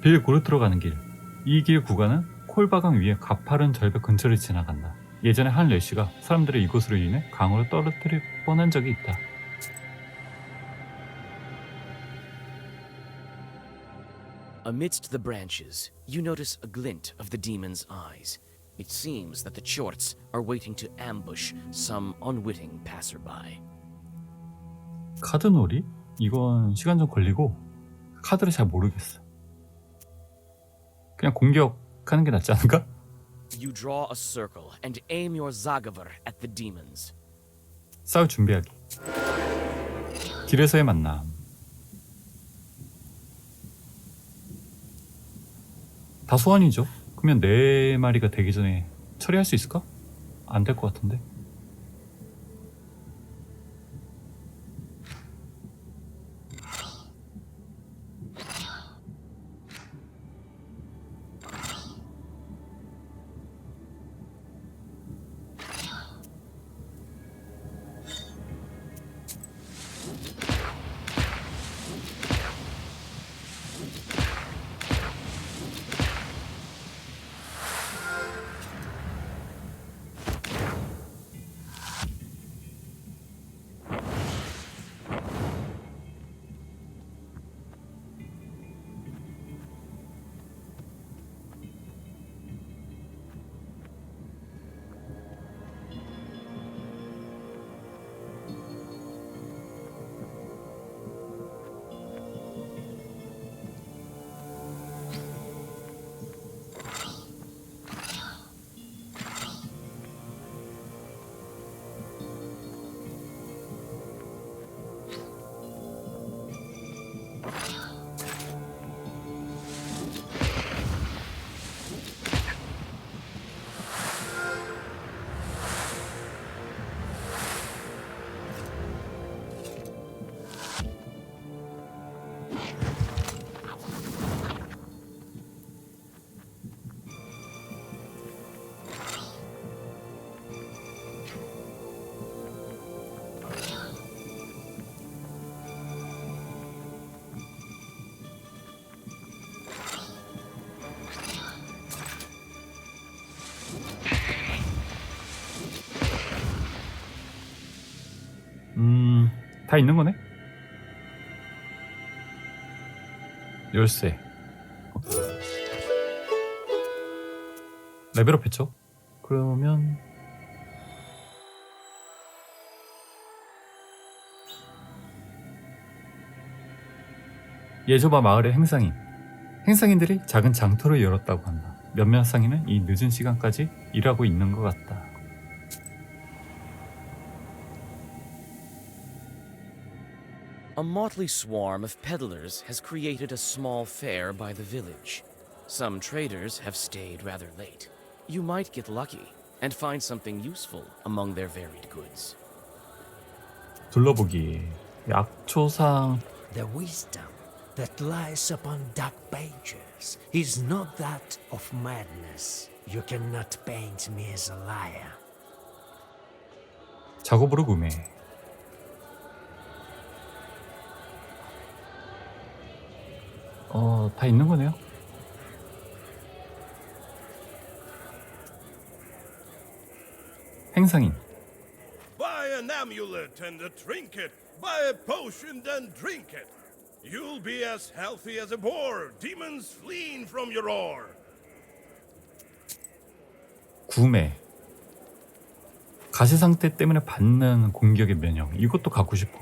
빌 고르트로 가는 길. 이 길 구간은 콜바강 위에 가파른 절벽 근처를 지나간다. 예전에 한 래쉬가 사람들을 이곳으로 인해 강으로 떨어뜨릴 뻔한 적이 있다. Amidst the branches, you notice a glint of the demon's eyes. It seems that the Chorts are waiting to ambush some unwitting passerby. 카드놀이? 이건 시간 좀 걸리고 카드를 잘 모르겠어. 그냥 공격하는 게 낫지 않을까? You draw a circle and aim your Zagaver at the demons. 싸울 준비하기. 길에서의 만남. 다 소환이죠? 그러면 4마리가 되기 전에 처리할 수 있을까? 안 될 것 같은데. 다 있는 거네? 열쇠. 레벨업 했죠? 그러면 예조바 마을의 행상인. 행상인들이 작은 장터를 열었다고 한다. 몇몇 상인은 이 늦은 시간까지 일하고 있는 것 같다. A motley swarm of peddlers has created a small fair by the village. Some traders have stayed rather late. You might get lucky and find something useful among their varied goods. 둘러보기. 약초상. The wisdom that lies upon dark pages is not that of madness. You cannot paint me as a liar. 작업으로 구매. 다 있는 거네요. 행상인. Buy an amulet and a trinket. Buy a potion and drink it. You'll be as healthy as a boar. Demons fleeing from your roar. 구매. 가시 상태 때문에 받는 공격의 면역. 이것도 갖고 싶어.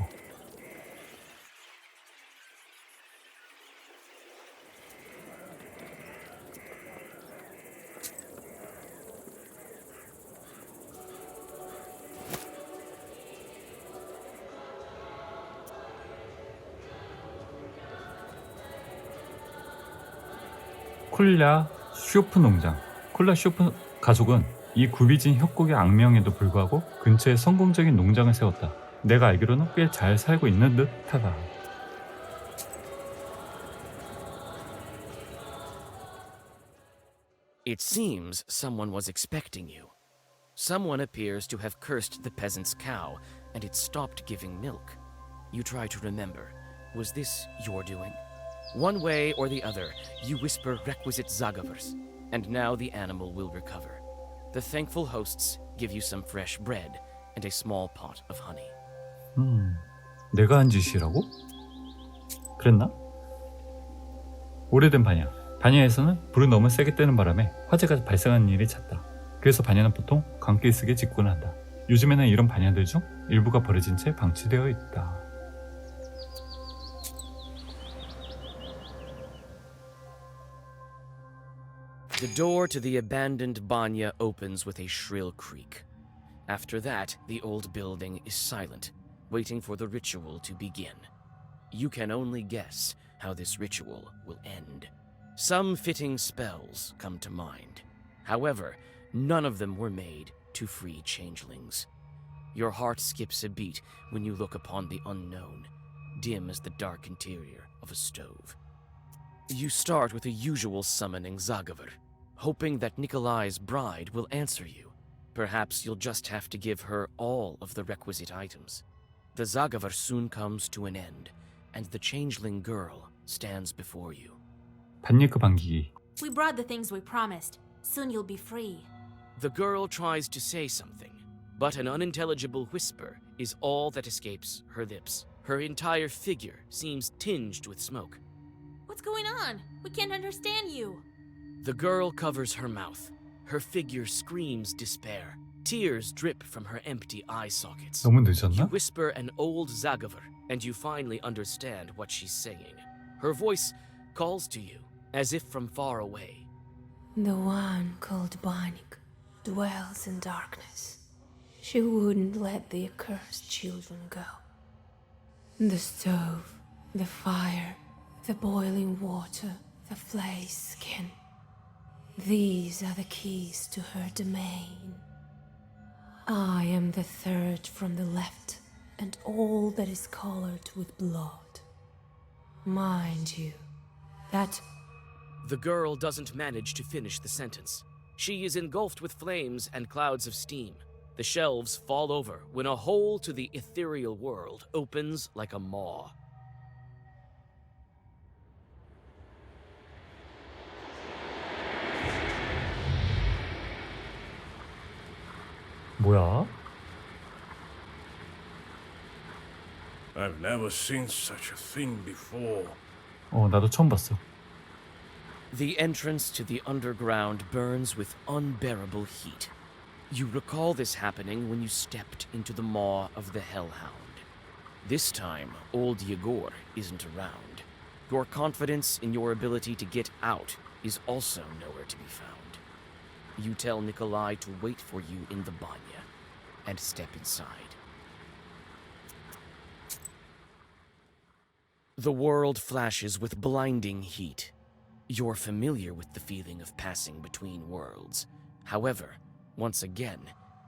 콜라 쇼프 농장. 콜라 쇼프 가족은 이 굽이진 협곡의 악명에도 불구하고 근처에 성공적인 농장을 세웠다. 내가 알기로는 꽤 잘 살고 있는 듯하다. It seems someone was expecting you. Someone appears to have cursed the peasant's cow, and it stopped giving milk. You try to remember. Was this your doing? One way or the other, you whisper requisite zagavers, and now the animal will recover. The thankful hosts give you some fresh bread and a small pot of honey. 내가 한 짓이라고? 그랬나? 오래된 반야. 반야에서는 불을 너무 세게 떼는 바람에 화재가 발생하는 일이 잦다. 그래서 반야는 보통 광길 쓰게 직구를 한다. 요즘에는 이런 반야들 중 일부가 버려진 채 방치되어 있다. The door to the abandoned banya opens with a shrill creak. After that, the old building is silent, waiting for the ritual to begin. You can only guess how this ritual will end. Some fitting spells come to mind. However, none of them were made to free changelings. Your heart skips a beat when you look upon the unknown, dim as the dark interior of a stove. You start with a usual summoning Zagavar, hoping that Nikolai's bride will answer you. Perhaps you'll just have to give her all of the requisite items. The Zagavar soon comes to an end, and the changeling girl stands before you. 반예크 반기기. We brought the things we promised. Soon you'll be free. The girl tries to say something, but an unintelligible whisper is all that escapes her lips. Her entire figure seems tinged with smoke. What's going on? We can't understand you. The girl covers her mouth. Her figure screams despair. Tears drip from her empty eye sockets. 너무 You 늦었나? whisper an old Zagavar, and you finally understand what she's saying. Her voice calls to you, as if from far away. The one called Banik dwells in darkness. She wouldn't let the accursed children go. The stove, the fire, the boiling water, the flayed skin. These are the keys to her domain. I am the third from the left, and all that is colored with blood. Mind you, that The girl doesn't manage to finish the sentence. She is engulfed with flames and clouds of steam. The shelves fall over when a hole to the ethereal world opens like a maw. 뭐야? I've never seen such a thing before. 나도 처음 봤어. The entrance to the underground burns with unbearable heat. You recall this happening when you stepped into the maw of the Hellhound. This time, old Yegor isn't around. Your confidence in your ability to get out is also nowhere to be found. You tell Nikolai to wait for you in the banya and step inside. The world flashes with blinding heat. You're familiar with the feeling of passing between worlds. However, once again,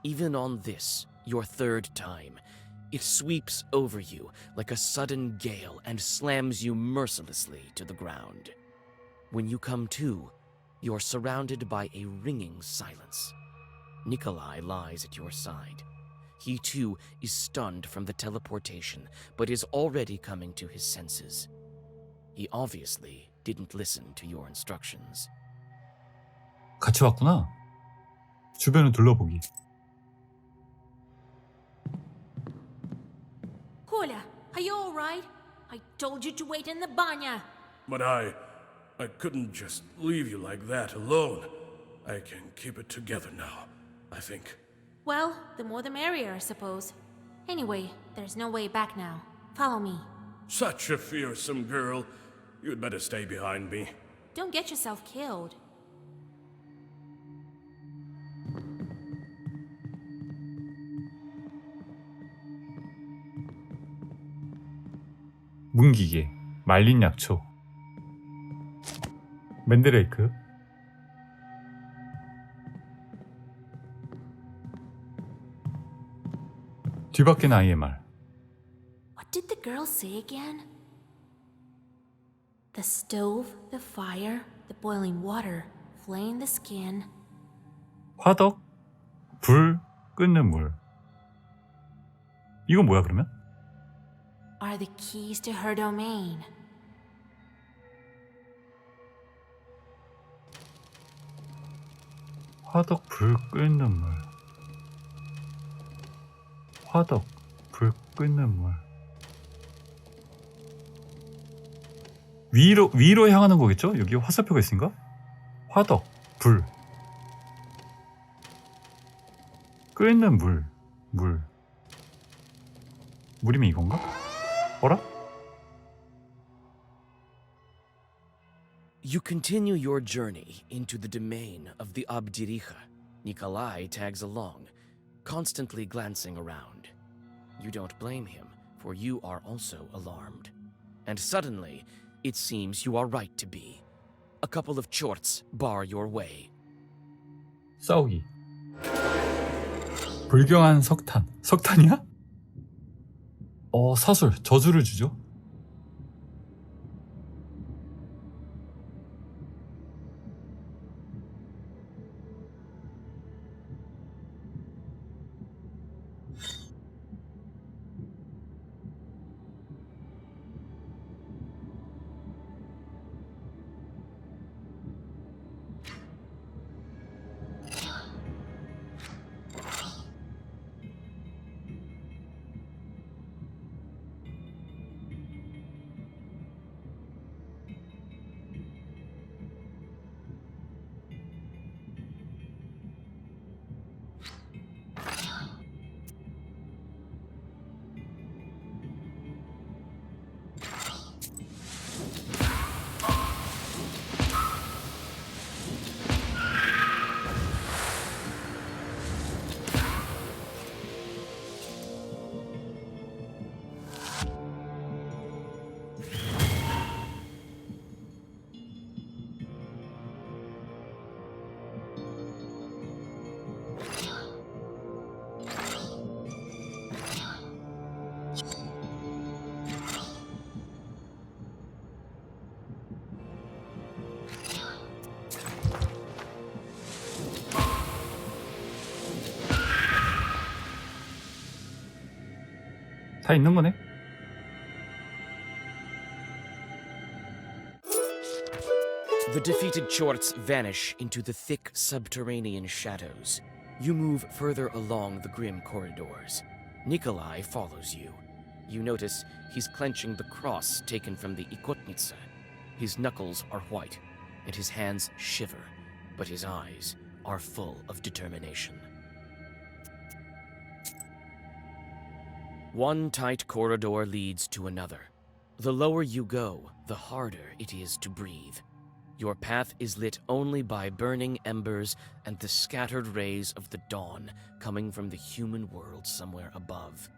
even on this, your third time, it sweeps over you like a sudden gale and slams you mercilessly to the ground. When you come to, you're surrounded by a ringing silence. Nikolai lies at your side. He too is stunned from the teleportation, but is already coming to his senses. He obviously didn't listen to your instructions. 같이 왔구나. 주변을 둘러보기. Kolya, are you alright? I told you to wait in the banya. But I couldn't just leave you like that alone. I can keep it together now, I think. Well, the more the merrier, I suppose. Anyway, there's no way back now. Follow me. Such a fearsome girl. You'd better stay behind me. Don't get yourself killed. 문기계, 말린 약초, 맨드레이크, 뒤바뀐 아이의 말. What did the girl say again? The stove, the fire, the boiling water, flame the skin. 화덕, 불, 끓는 물. 이건 뭐야 그러면? Are the keys to her domain. 화덕, 불, 끓는 물. 화덕, 불, 끓는 물. 위로 향하는 거겠죠? 여기 화살표가 있으니까? 화덕, 불. 끓는 물. 물이면 이건가? 어라? You continue your journey into the domain of the Abdiricha. Nikolai tags along, constantly glancing around. You don't blame him, for you are also alarmed. And suddenly, it seems you are right to be. A couple of chorts bar your way. 싸우기. 불경한 석탄. 석탄이야? 사술. 저주를 주죠. 다 있는 거네. The defeated chorts vanish into the thick subterranean shadows. You move further along the grim corridors. Nikolai follows you. You notice he's clenching the cross taken from the Ikotnitsa. His knuckles are white, and his hands shiver, but his eyes are full of determination. One tight corridor leads to another. The lower you go, the harder it is to breathe. Your path is lit only by burning embers and the scattered rays of the dawn coming from the human world somewhere above.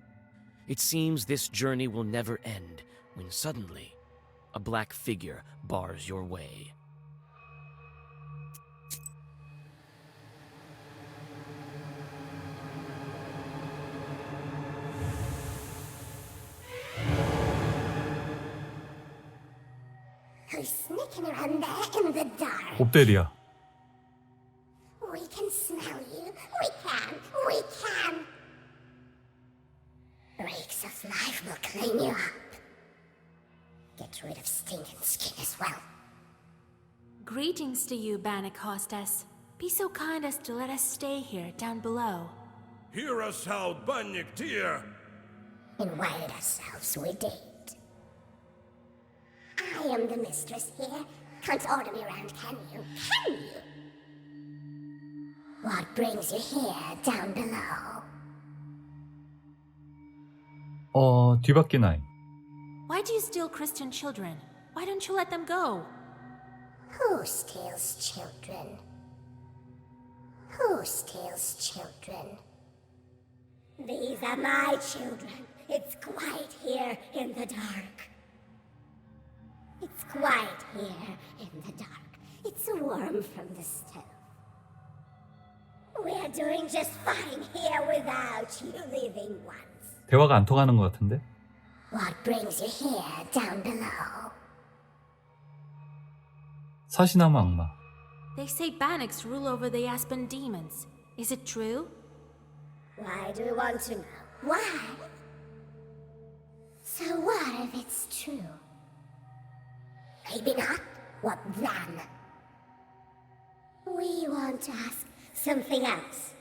It seems this journey will never end when suddenly a black figure bars your way. Who's sneaking around there in the dark? 옵데리아. We can smell you. We can. Reeks of life will clean you up. Get rid of stinking skin as well. Greetings to you, Bannock hostess. Be so kind as to let us stay here down below. Hear us out, Bannock dear. Invited ourselves, we did. I am the mistress here. Can't order me around, can you? Can you? What brings you here, down below? 뒤바뀐 아이. Why do you steal Christian children? Why don't you let them go? Who steals children? Who steals children? These are my children. It's quiet here in the dark. It's quiet here in the dark. It's warm from the stove. We're doing just fine here without you living ones. 대화가 안 통하는 것 같은데? What brings you here down below? 사시나무 악마. They say Bannocks rule over the Aspen demons. Is it true? Why do you want to know? Why? So what if it's true? Maybe not. What then? We want to ask something else.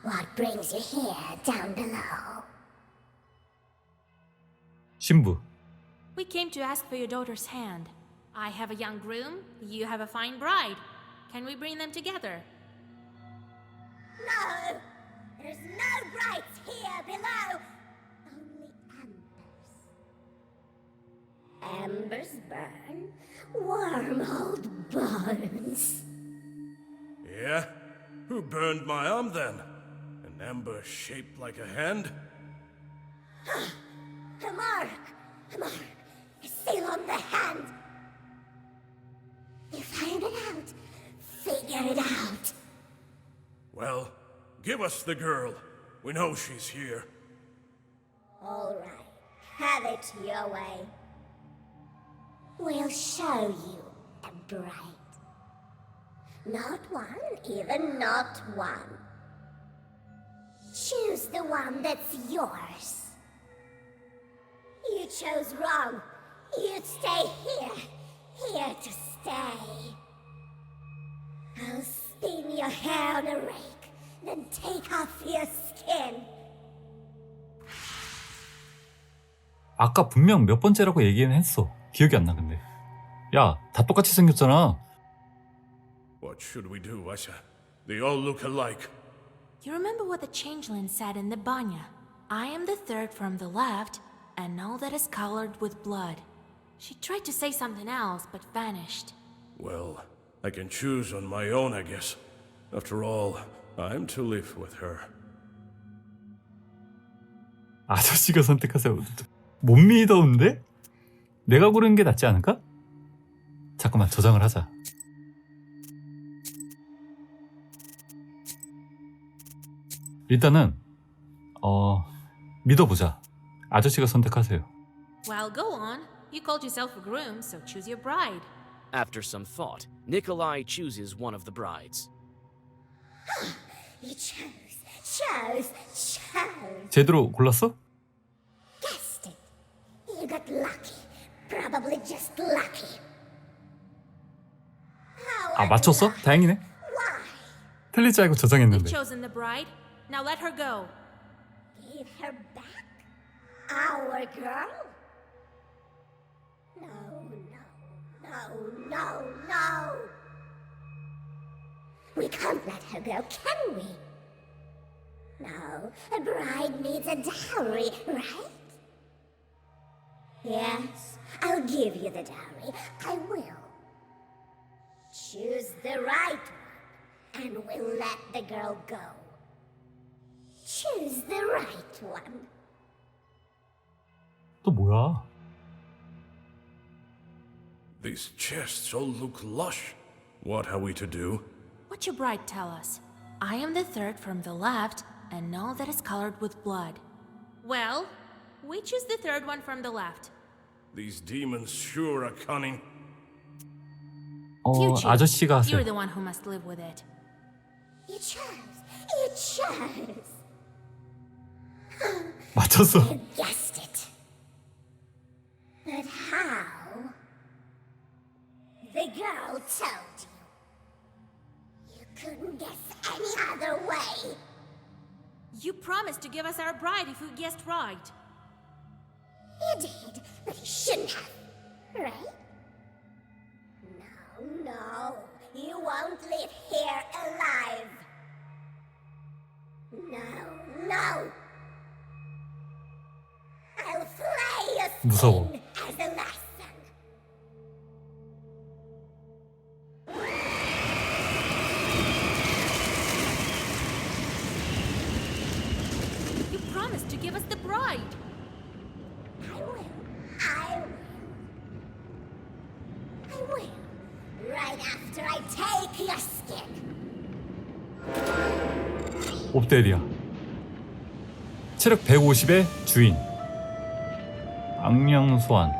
What brings you here down below? 신부. We came to ask for your daughter's hand. I have a young groom, you have a fine bride. Can we bring them together? No! There's no brights here below! Only embers. Embers burn? Warm old bones. Yeah? Who burned my arm then? An ember shaped like a hand? A mark! A mark! A seal on the hand! You find it out. Figure it out. Well, give us the girl. We know she's here. All right. Have it your way. We'll show you a bride. Not one, even not one. Choose the one that's yours. You chose wrong. You'd stay here. Here to stay. I'll spin your hair on a rake, then take off your skin. 아까 분명 몇 번째라고 얘기는 했어. 기억이 안 나 근데. 야, 다 똑같이 생겼잖아. What should we do, Asha? They all look alike. You remember what the changeling said in the Banya? I am the third from the left, and all that is colored with blood. She tried to say something else, but vanished. Well, I can choose on my own, I guess. After all, I'm to live with her. 아저씨가 선택하세요. 못 믿어온데? 내가 고르는 게 낫지 않을까? 잠깐만 저장을 하자. 일단은 믿어보자. 아저씨가 선택하세요. Well, go on. You called yourself a groom, so choose your bride. After some thought, Nikolai chooses one of the brides. You chose. 제대로 골랐어? Guessed it. You got lucky. Probably just lucky. 아, 맞췄어? 다행이네. 틀릴 줄 알고 You've 저장했는데. chosen the bride. Now let her go. Give her back? Our girl? No. We can't let her go, can we? No, a bride needs a dowry, right? Yes, I'll give you the dowry. I will. Choose the right one, and we'll let the girl go. Choose the right one. 또 뭐야? These chests all look lush. What are we to do? What your bride tell us? I am the third from the left, and all that is colored with blood. Well, we choose the third one from the left. These demons sure are cunning. You choose. 아저씨가 하세요. You're the one who must live with it. You chose. You chose. 맞췄어. You guessed it. But how? The girl told you. You couldn't guess any other way. You promised to give us our bride if we guessed right. You did, but you shouldn't have. Right? No, you won't live here alive. No. I'll flay your 무서워. skin as a lesson. You promised to give us the bride. I will. Right after I take your skin. 옵데리아. 체력 150의 주인. 악령 소환.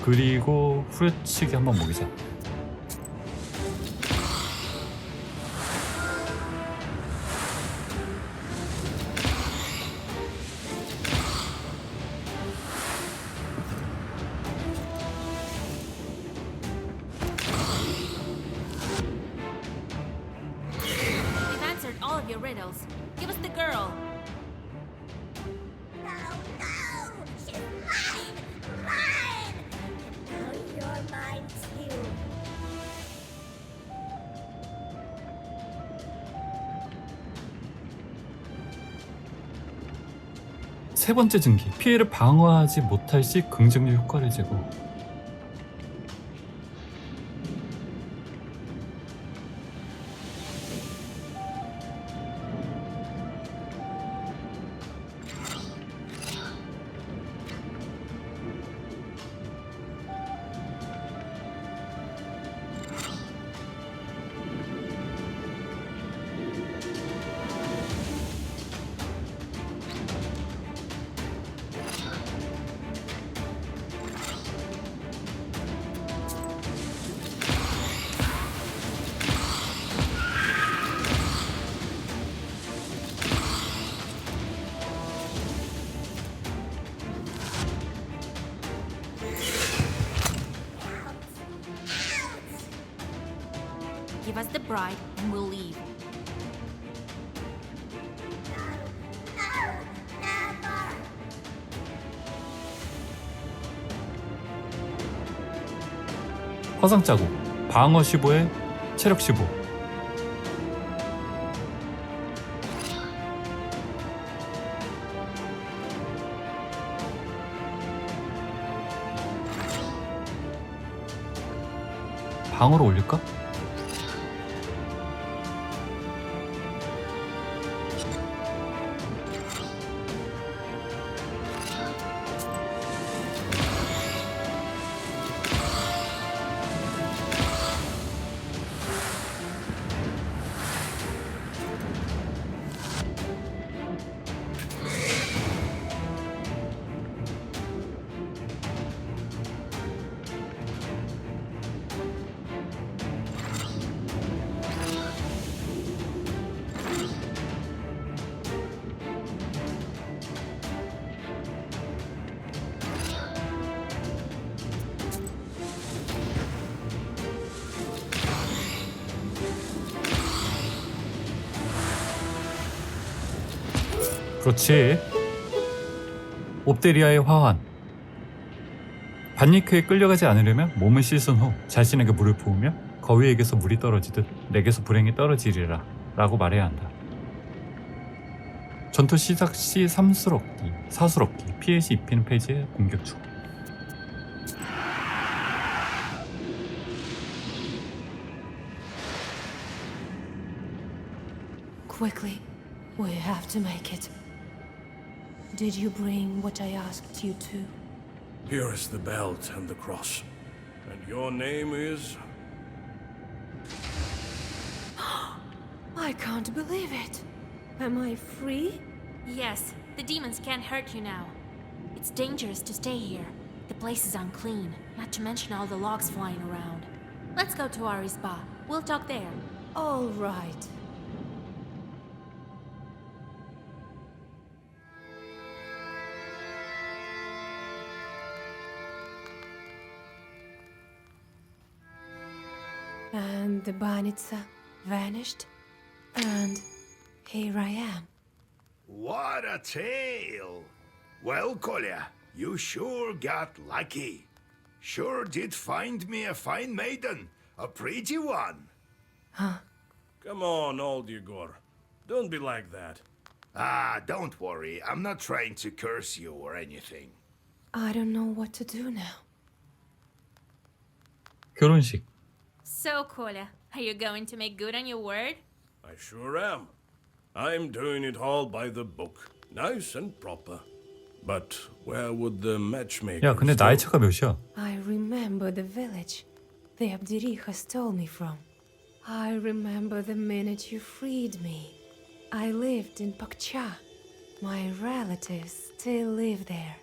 그리고 후려치기 한번 먹이자. We've answered all of your riddles. Give us the girl. No, she's mine. Now you're mine too. 세 번째 증기. 피해를 방어하지 못할 시 긍정적 효과를 제거. Give us the bride and we'll leave. 화상 자국. 방어 15에 체력 15. 방어를 올릴까? 그렇지. 옵데리아의 화환. 반니크에 끌려가지 않으려면 몸을 씻은 후 자신에게 물을 부으며 거위에게서 물이 떨어지듯 내게서 불행이 떨어지리라 라고 말해야 한다. 전투 시작 시 3수럭기, 4수럭기, 피해시 입히는 페이지의 공격 중. Quickly, we have to make it. Did you bring what I asked you to? Here is the belt and the cross. And your name is? I can't believe it. Am I free? Yes, the demons can't hurt you now. It's dangerous to stay here. The place is unclean, not to mention all the logs flying around. Let's go to our spa. We'll talk there. All right. And the banitsa vanished, and here I am. What a tale! Well, Kolya, you sure got lucky. Sure did find me a fine maiden, a pretty one. Huh? Come on, old Yegor. Don't be like that. Ah, don't worry. I'm not trying to curse you or anything. I don't know what to do now. 결혼식. So, Kolya, are you going to make good on your word? I sure am. I'm doing it all by the book. Nice and proper. But where would the matchmaker? 야, 근데 나이 차가 몇이야? I remember the village the Abdiricha stole me from. I remember the minute you freed me. I lived in Pakcha. My relatives still live there.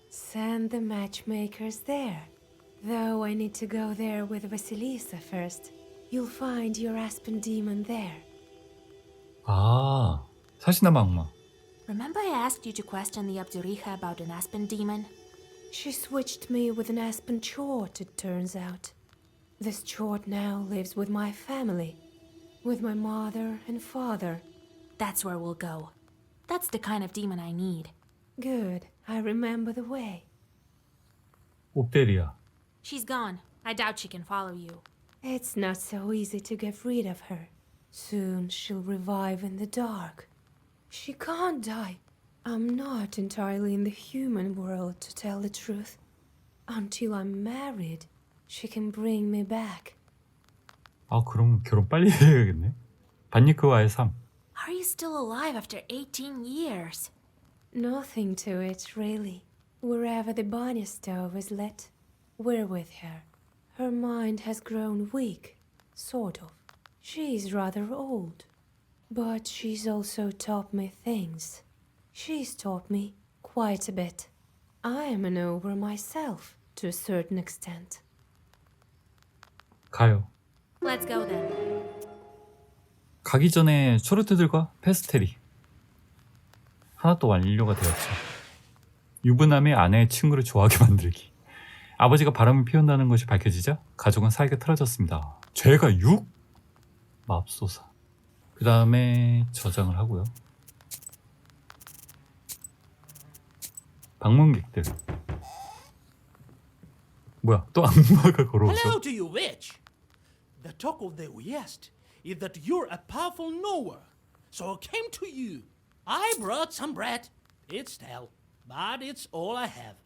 Send the matchmakers there. Though I need to go there with Vasilisa first. You'll find your Aspen demon there. 아, 사시나무 악마. Remember I asked you to question the Abduricha about an aspen demon? She switched me with an aspen chort, it turns out. This chort now lives with my family. With my mother and father. That's where we'll go. That's the kind of demon I need. Good. I remember the way. 옵데리아. She's gone. I doubt she can follow you. It's not so easy to get rid of her. Soon she'll revive in the dark. She can't die. I'm not entirely in the human world, to tell the truth. Until I'm married, she can bring me back. 아, 그럼 결혼 빨리 해야겠네. 반니크와의 삶. Are you still alive after 18 years? Nothing to it, really. Wherever the Banya stove is lit, we're with her. Her mind has grown weak, sort of. She's rather old. But she's also taught me things. She's taught me quite a bit. I am an ogre myself, to a certain extent. 가요. Let's go then. 가기 전에 초르트들과 페스텔이 하나 또 완료가 되었죠. 유부남의 아내의 친구를 좋아하게 만들기. 아버지가 바람을 피운다는 것이 밝혀지자 가족은 사이가 틀어졌습니다. 죄가 6? 맙소사. 그 다음에 저장을 하고요. 방문객들. 뭐야, 또 악마가 걸어오죠. Hello to you, witch! The talk of the West is that you're a powerful knower, so I came to you. I brought some bread. It's stale, but it's all I have.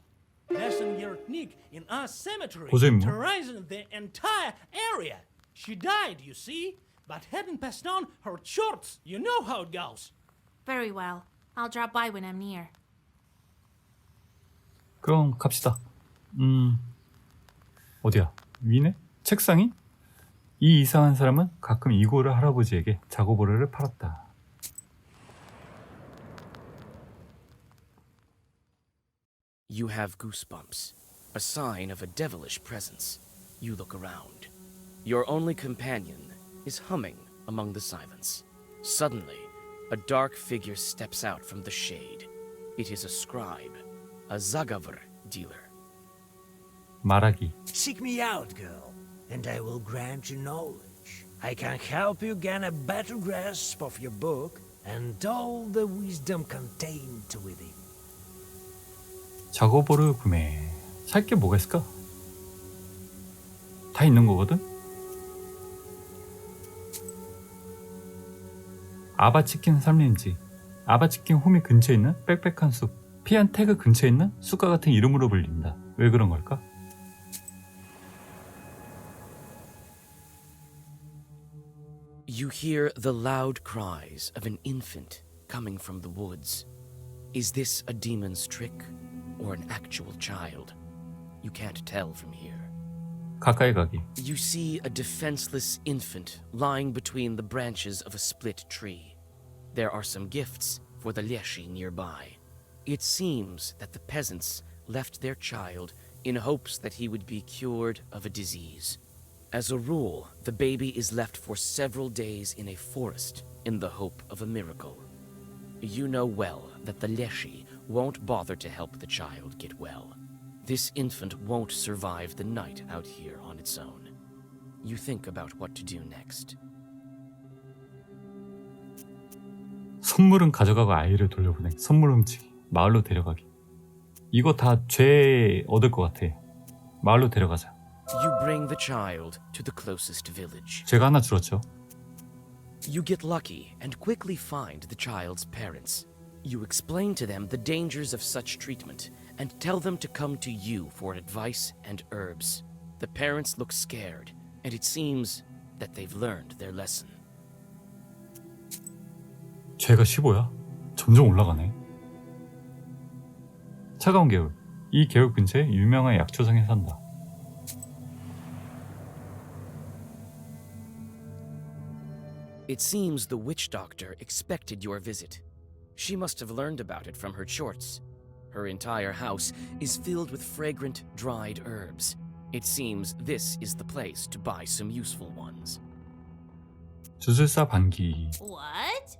There's an Yertnik in our cemetery 고생모. terrorizing the entire area. She died, you see, but hadn't passed on her shorts. You know how it goes. Very well. I'll drop by when I'm near. 그럼 갑시다. 어디야? 위네? 책상이? 이 이상한 사람은 가끔 이고르 할아버지에게 자고보르를 팔았다. You have goosebumps, a sign of a devilish presence. You look around. Your only companion is humming among the silence. Suddenly, a dark figure steps out from the shade. It is a scribe, a Zagavr dealer. 말하기. Seek me out, girl, and I will grant you knowledge. I can help you gain a better grasp of your book and all the wisdom contained within. 자고보르 구매. 살 게 뭐가 있을까? 다 있는 거거든? 아바치킨 삼림지, 아바치킨 홈이 근처에 있는 빽빽한 숲, 피안테그 근처에 있는 숲과 같은 이름으로 불린다. 왜 그런 걸까? You hear the loud cries of an infant coming from the woods. Is this a demon's trick or an actual child? You can't tell from here. 가까이 가기. You see a defenseless infant lying between the branches of a split tree. There are some gifts for the Leshi nearby. It seems that the peasants left their child in hopes that he would be cured of a disease. As a rule, the baby is left for several days in a forest in the hope of a miracle. You know well that the Leshi won't bother to help the child get well. This infant won't survive the night out here on its own. You think about what to do next. 선물은 가져가고 아이를 돌려보내. 선물 훔치기. 마을로 데려가기. 이거 다 죄 얻을 것 같아. 마을로 데려가자. You bring the child to the closest village. 죄가 하나 줄었죠. You get lucky and quickly find the child's parents. You explain to them the dangers of such treatment and tell them to come to you for advice and herbs. The parents look scared, and it seems that they've learned their lesson. 죄가 15야? 점점 올라가네. 차가운 개울. 이 개울 근처에 유명한 약초성에 산다. It seems the witch doctor expected your visit. She must have learned about it from her chorts. Her entire house is filled with fragrant, dried herbs. It seems this is the place to buy some useful ones. 주술사 반기. What?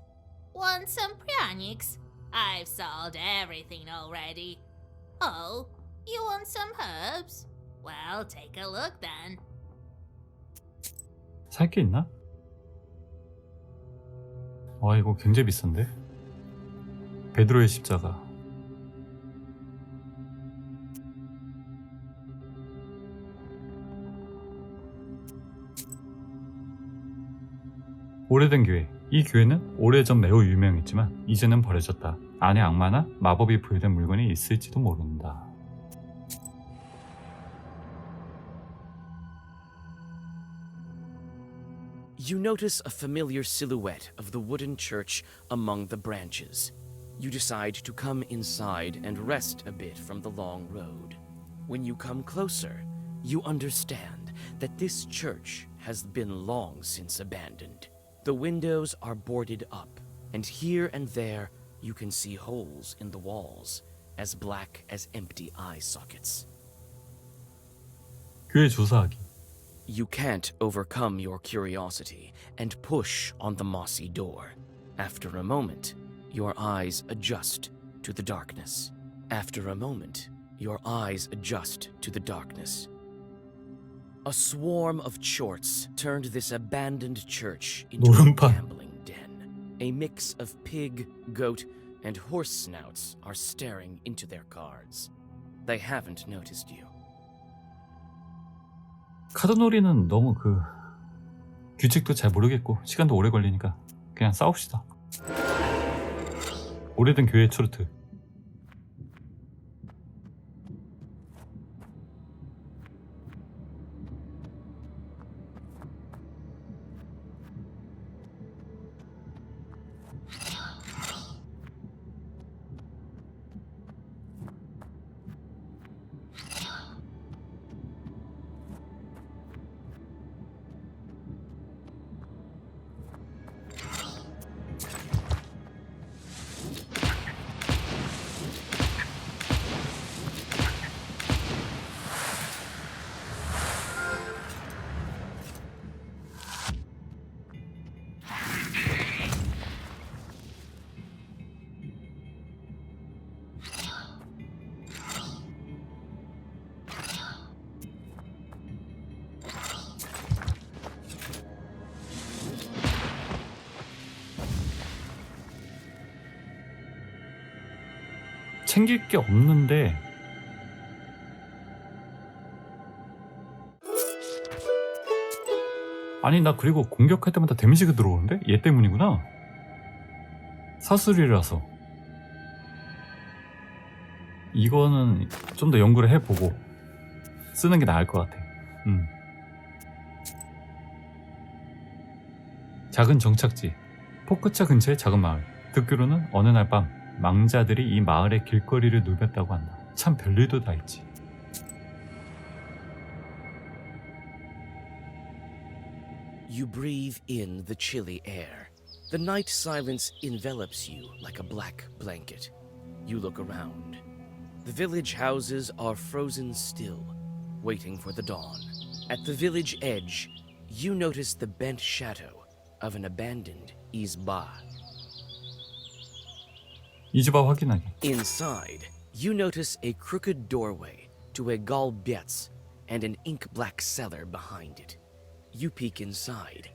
Want some pranics? I've sold everything already. Oh, you want some herbs? Well, take a look then. 살 게 있나? 와, 이거 굉장히 비싼데? 베드로의 십자가. 오래된 교회. 이 교회는 오래전 매우 유명했지만 이제는 버려졌다. 안에 악마나 마법이 부여된 물건이 있을지도 모른다. You notice a familiar silhouette of the wooden church among the branches. You decide to come inside and rest a bit from the long road. When you come closer, you understand that this church has been long since abandoned. The windows are boarded up, and here and there you can see holes in the walls, as black as empty eye sockets. 교회 조사하기. You can't overcome your curiosity and push on the mossy door. After a moment, your eyes adjust to the darkness. After a moment, your eyes adjust to the darkness. A swarm of chorts turned this abandoned church into a gambling den. A mix of pig, goat, and horse snouts are staring into their cards. They haven't noticed you. 카드놀이는 너무 규칙도 잘 모르겠고 시간도 오래 걸리니까 그냥 싸웁시다. 오래된 교회 초르트. 챙길 게 없는데 아니 나 그리고 공격할 때마다 데미지가 들어오는데? 얘 때문이구나. 사슬이라서. 이거는 좀 더 연구를 해보고 쓰는 게 나을 것 같아. 작은 정착지, 포크차 근처의 작은 마을. 듣기로는 어느 날 밤 망자들이 이 마을의 길거리를 누볐다고 한다. 참 별일도 다 있지. You breathe in the chilly air. The night silence envelops you like a black blanket. You look around. The village houses are frozen still, waiting for the dawn. At the village edge, you notice the bent shadow of an abandoned izba. 이즈바 확인하기. Inside, you notice a crooked doorway to a galbietz and an ink-black cellar behind it. You peek inside.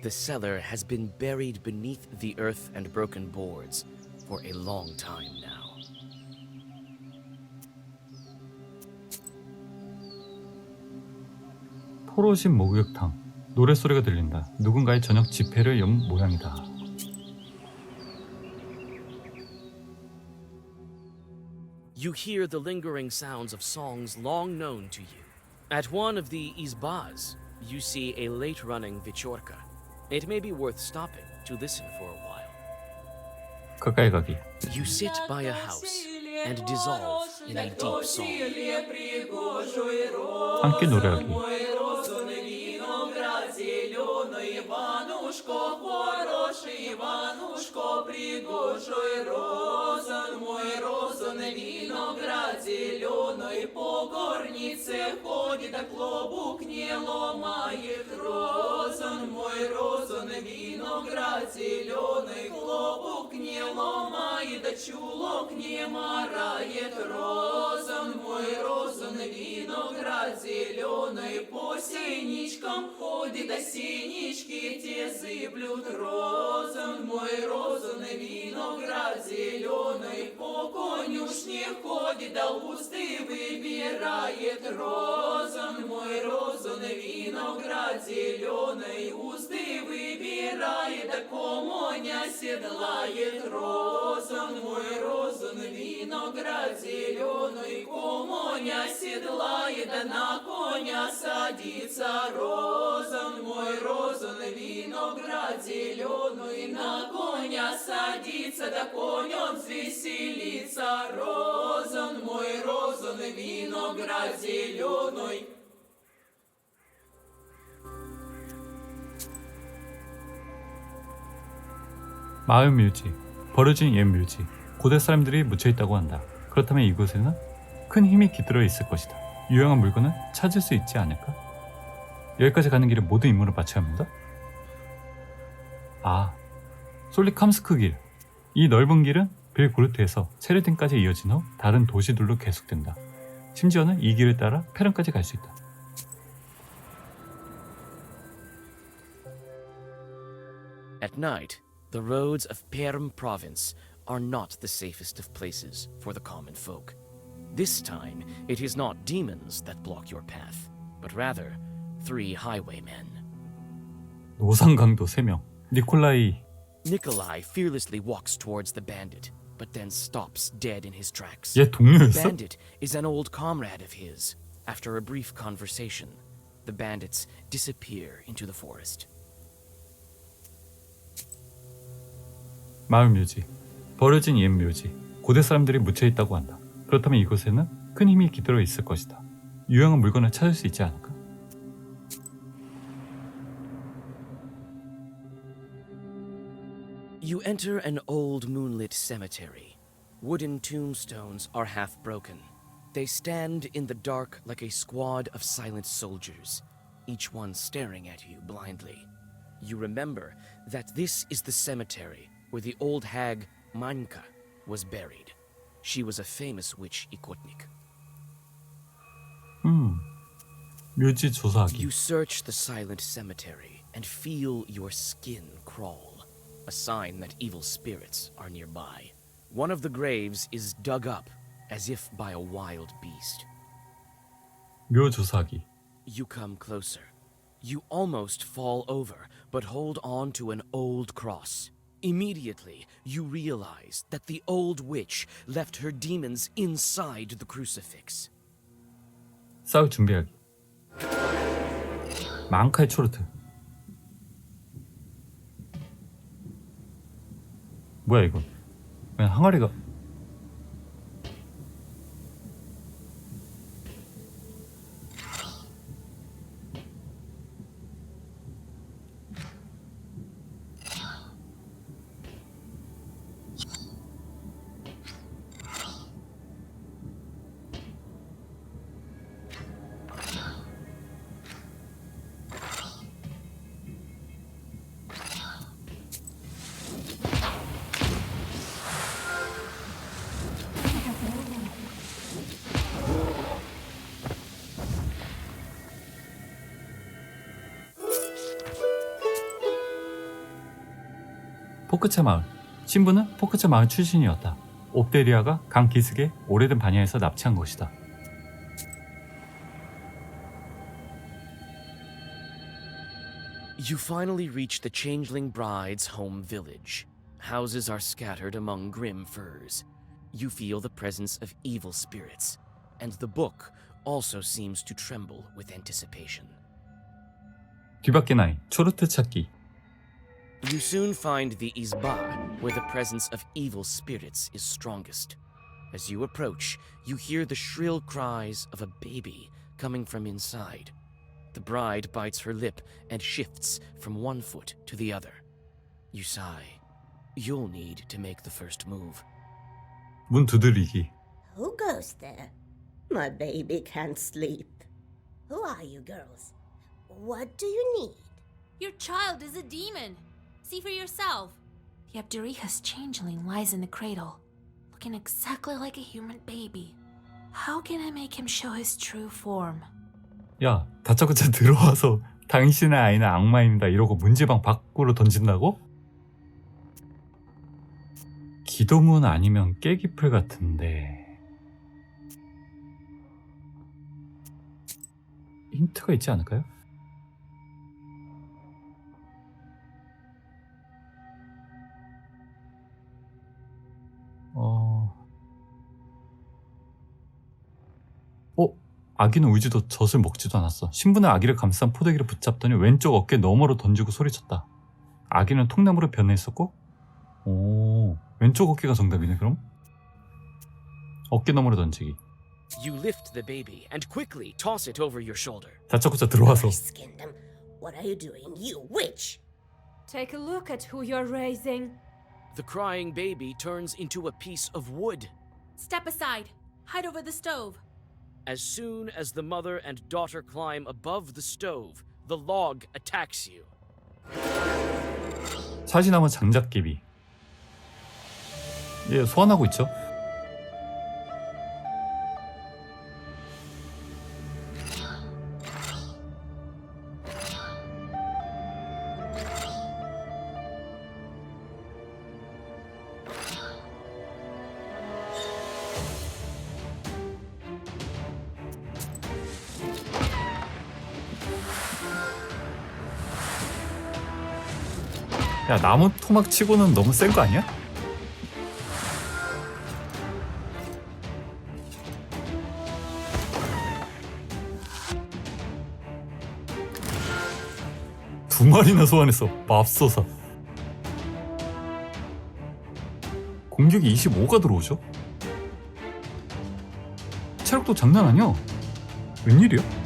The cellar has been buried beneath the earth and broken boards for a long time now. 포로신 목욕탕. 노랫소리가 들린다. 누군가의 저녁 집회를 연 모양이다. You hear the lingering sounds of songs long known to you. At one of the izbas, you see a late-running vichorka. It may be worth stopping to listen for a while. 가까이 가기. You sit by a house and dissolve in a deep song. 함께 노래하기. Виноград зеленый по горнице ходит, а клобук не ломает. Розан мой, розан, виноград зеленый, клобук не ломает, а чулок не марает. Розан мой, розан, виноград зеленый, по синичкам ходит, а синички те зыблют. Розан мой, розан, виноград зеленый, по конюшне ходит, а узды выбирает. Розан мой, розан, виноград зеленый, узды выбирает, а комоня седлает. Розан мой, розан, виноград зеленый, комоня седлает, а на коня садится. Розан мой, розан, виноград зеленый, на коня садится, да конь он веселится. Розан мой, розан, виноград зеленый. 마을 묘지, 버려진 옛 묘지. 고대 사람들이 묻혀있다고 한다. 그렇다면 이곳에는 큰 힘이 깃들어 있을 것이다. 유용한 물건을 찾을 수 있지 않을까? 여기까지 가는 길에 모든 임무를 마쳐야 합니다. 아, 솔리캄스크 길. 이 넓은 길은 빌고르트에서 체르딘까지 이어진 후 다른 도시들로 계속된다. 심지어는 이 길을 따라 페른까지 갈 수 있다. At night, the roads of Perm province are not the safest of places for the common folk. This time, it is not demons that block your path, but rather 3 highwaymen. 노상강도 3명. 니콜라이. Nikolai fearlessly walks towards the bandit, but then stops dead in his tracks. 얘 동료였어? The bandit is an old comrade of his. After a brief conversation, the bandits disappear into the forest. 마을 묘지, 버려진 옛 묘지. 고대 사람들이 묻혀있다고 한다. 그렇다면 이곳에는 큰 힘이 깃들어 있을 것이다. 유용한 물건을 찾을 수 있지 않을까? You enter an old moonlit cemetery. Wooden tombstones are half broken. They stand in the dark like a squad of silent soldiers, each one staring at you blindly. You remember that this is the cemetery where the old hag Manka was buried. She was a famous witch Ikotnik. 묘지 조사하기. You search the silent cemetery and feel your skin crawl, a sign that evil spirits are nearby. One of the graves is dug up as if by a wild beast. 묘 조사하기. You come closer. You almost fall over, but hold on to an old cross. Immediately, you realize that the old witch left her demons inside the crucifix. 싸울 준비하기. 망카의 초르트. 뭐야 이거? 그냥 항아리가. 포크체 마을. 신부는 포크체 마을 출신이었다. 옵데리아가 강 기슭의 오래된 반야에서 납치한 것이다. You finally reach the changeling bride's home village. Houses are scattered among grim firs. You feel the presence of evil spirits, and the book also seems to tremble with anticipation. 뒤바뀐 아이, 초르트 찾기. You soon find the izba, where the presence of evil spirits is strongest. As you approach, you hear the shrill cries of a baby coming from inside. The bride bites her lip and shifts from one foot to the other. You sigh. You'll need to make the first move. 문 두드리기. Who goes there? My baby can't sleep. Who are you girls? What do you need? Your child is a demon. See for yourself. The Abderica's changeling lies in the cradle, looking exactly like a human baby. How can I make him show his true form? 야, 다짜고짜 들어와서 당신의 아이는 악마입니다 이러고 문지방 밖으로 던진다고? 기도문 아니면 깨기풀 같은데 힌트가 있지 않을까요? 아기는 울지도 젖을 먹지도 않았어. 신부는 아기를 감싼 포대기를 붙잡더니 왼쪽 어깨 너머로 던지고 소리쳤다. 아기는 통나무로 변해있었고, 왼쪽 어깨가 정답이네 그럼? 어깨 너머로 던지기. You lift the baby and quickly toss it over your shoulder. 다짜고짜 들어와서. Skinned him. What are you doing, you witch? Take a look at who you're raising. The crying baby turns into a piece of wood. Step aside. Hide over the stove. As soon as the mother and daughter climb above the stove, the log attacks you. 사시나무 장작개비. 얘 소환하고 있죠? 야, 나무 토막 치고는 너무 센 거 아니야? 두 마리나 소환했어. 맙소사. 공격이 25가 들어오죠? 체력도 장난 아니야. 웬일이야?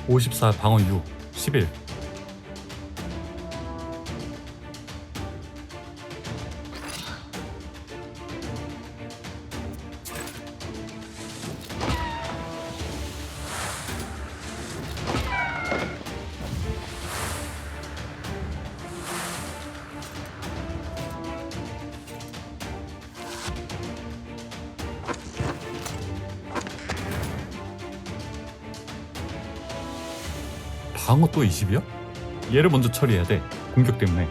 (54) 방어 6 11 방어 또 20이야? 얘를 먼저 처리해야 돼. 공격 때문에.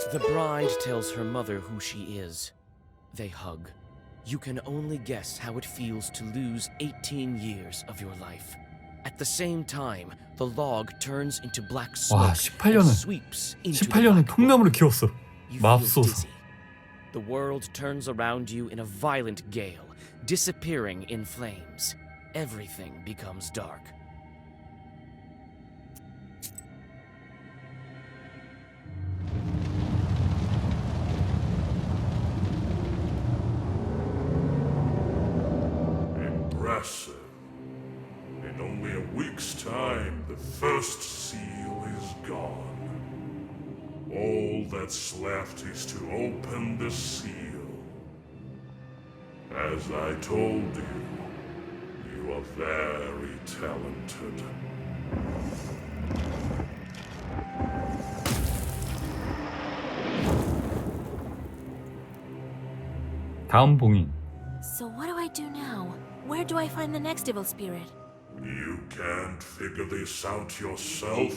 The bride tells her mother who she is. They hug. You can only guess how it feels to lose 18 years of your life. At the same time, the log turns into black 와, smoke and 18년은 sweeps into the 18년은 black 통나무를 키웠어. You feel 맙소사. dizzy. The world turns around you in a violent gale, disappearing in flames. Everything becomes dark. Impressive. In only a week's time, the first seal is gone. All that's left is to open the seal. As I told you, you are very talented. 다음 봉인. So what do I do now? Where do I find the next evil spirit? You can't figure this out yourself?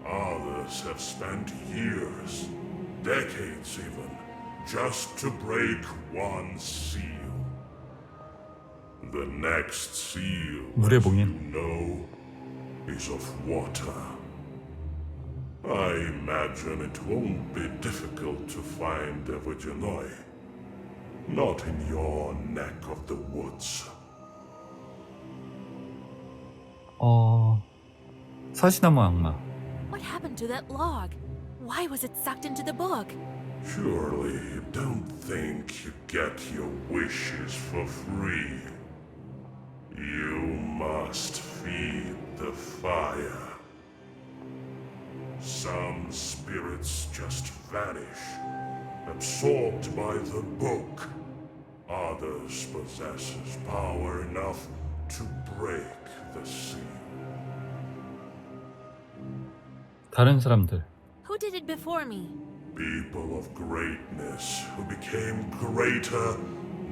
Others have spent years, decades even, just to break one seal. The next seal, 물의 as 봉인. you know, is of water. I imagine it won't be difficult to find Evogenoi. Not in your neck of the woods. 사시나무 악마. What happened to that log? Why was it sucked into the book? Surely you don't think you get your wishes for free. You must feed the fire. Some spirits just vanish, absorbed by the book. Others possess power enough to break the seal. 다른 사람들. Who did it before me? People of greatness who became greater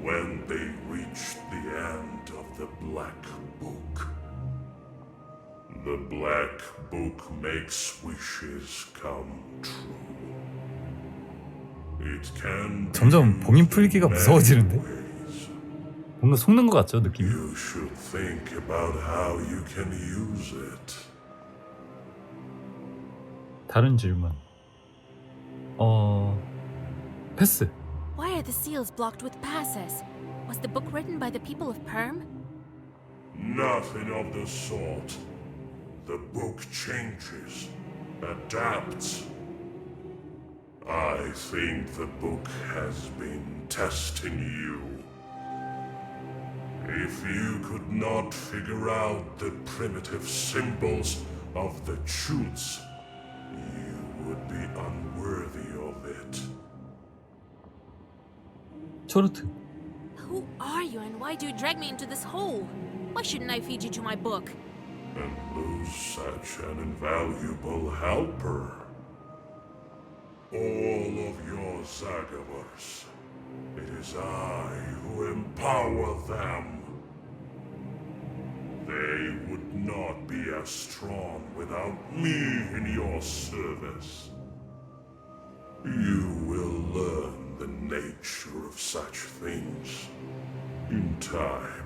when they reached the end of the Black Book. The Black Book makes wishes come true. It can 점점 봉인 풀기가 무서워지는데? 뭔가 속는 것 같죠, 느낌이? You should think about how you can use it. 다른 질문. 패스. Why are the seals blocked with passes? Was the book written by the people of Perm? Nothing of the sort. The book changes, adapts. I think the book has been testing you. If you could not figure out the primitive symbols of the truths, you would be unworthy of it. 초르트. Who are you and why do you drag me into this hole? Why shouldn't I feed you to my book? And lose such an invaluable helper. All of your Zagavars. It is I who empower them. They would not be as strong without me in your service. You will learn the nature of such things in time.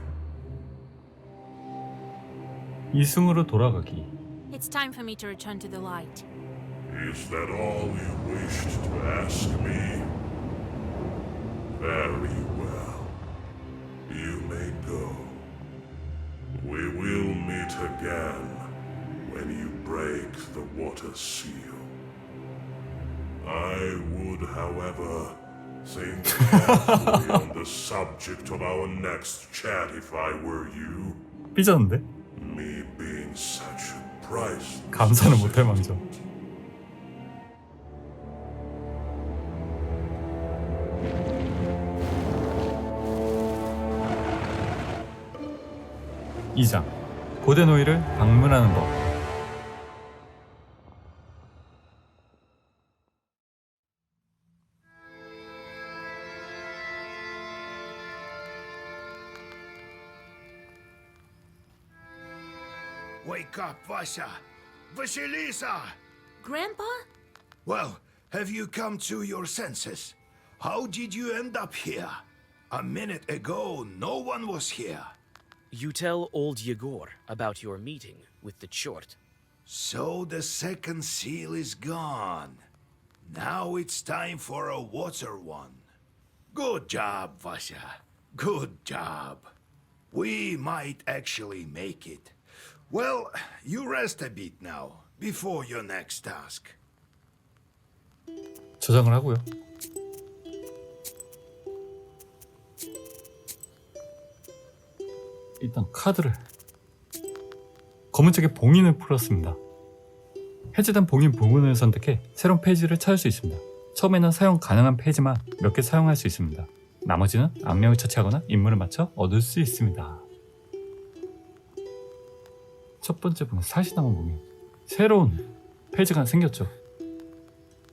이승으로 돌아가기. It's time for me to return to the light. Is that all you wished to ask me? Very well. You again when you break the water seal. I would, however, think carefully on the subject of our next chat if I were you. 삐졌는데? Me being such a priceless 감사는 못할 망정. 이장 고대노이를 방문하는 법. Wake up, Vasya! Vasilisa! Grandpa? Well, have you come to your senses? How did you end up here? A minute ago, no one was here. You tell old Yegor about your meeting with the Chort. So the second seal is gone. Now it's time for a water one. Good job, Vasya. Good job. We might actually make it. Well, you rest a bit now, before your next task. 저장을 하고요. 일단 카드를 검은 책에 봉인을 풀었습니다. 해제된 봉인 부분을 선택해 새로운 페이지를 찾을 수 있습니다. 처음에는 사용 가능한 페이지만 몇 개 사용할 수 있습니다. 나머지는 악명을 처치하거나 임무를 맞춰 얻을 수 있습니다. 첫 번째 봉인, 사시나무 봉인. 새로운 페이지가 생겼죠.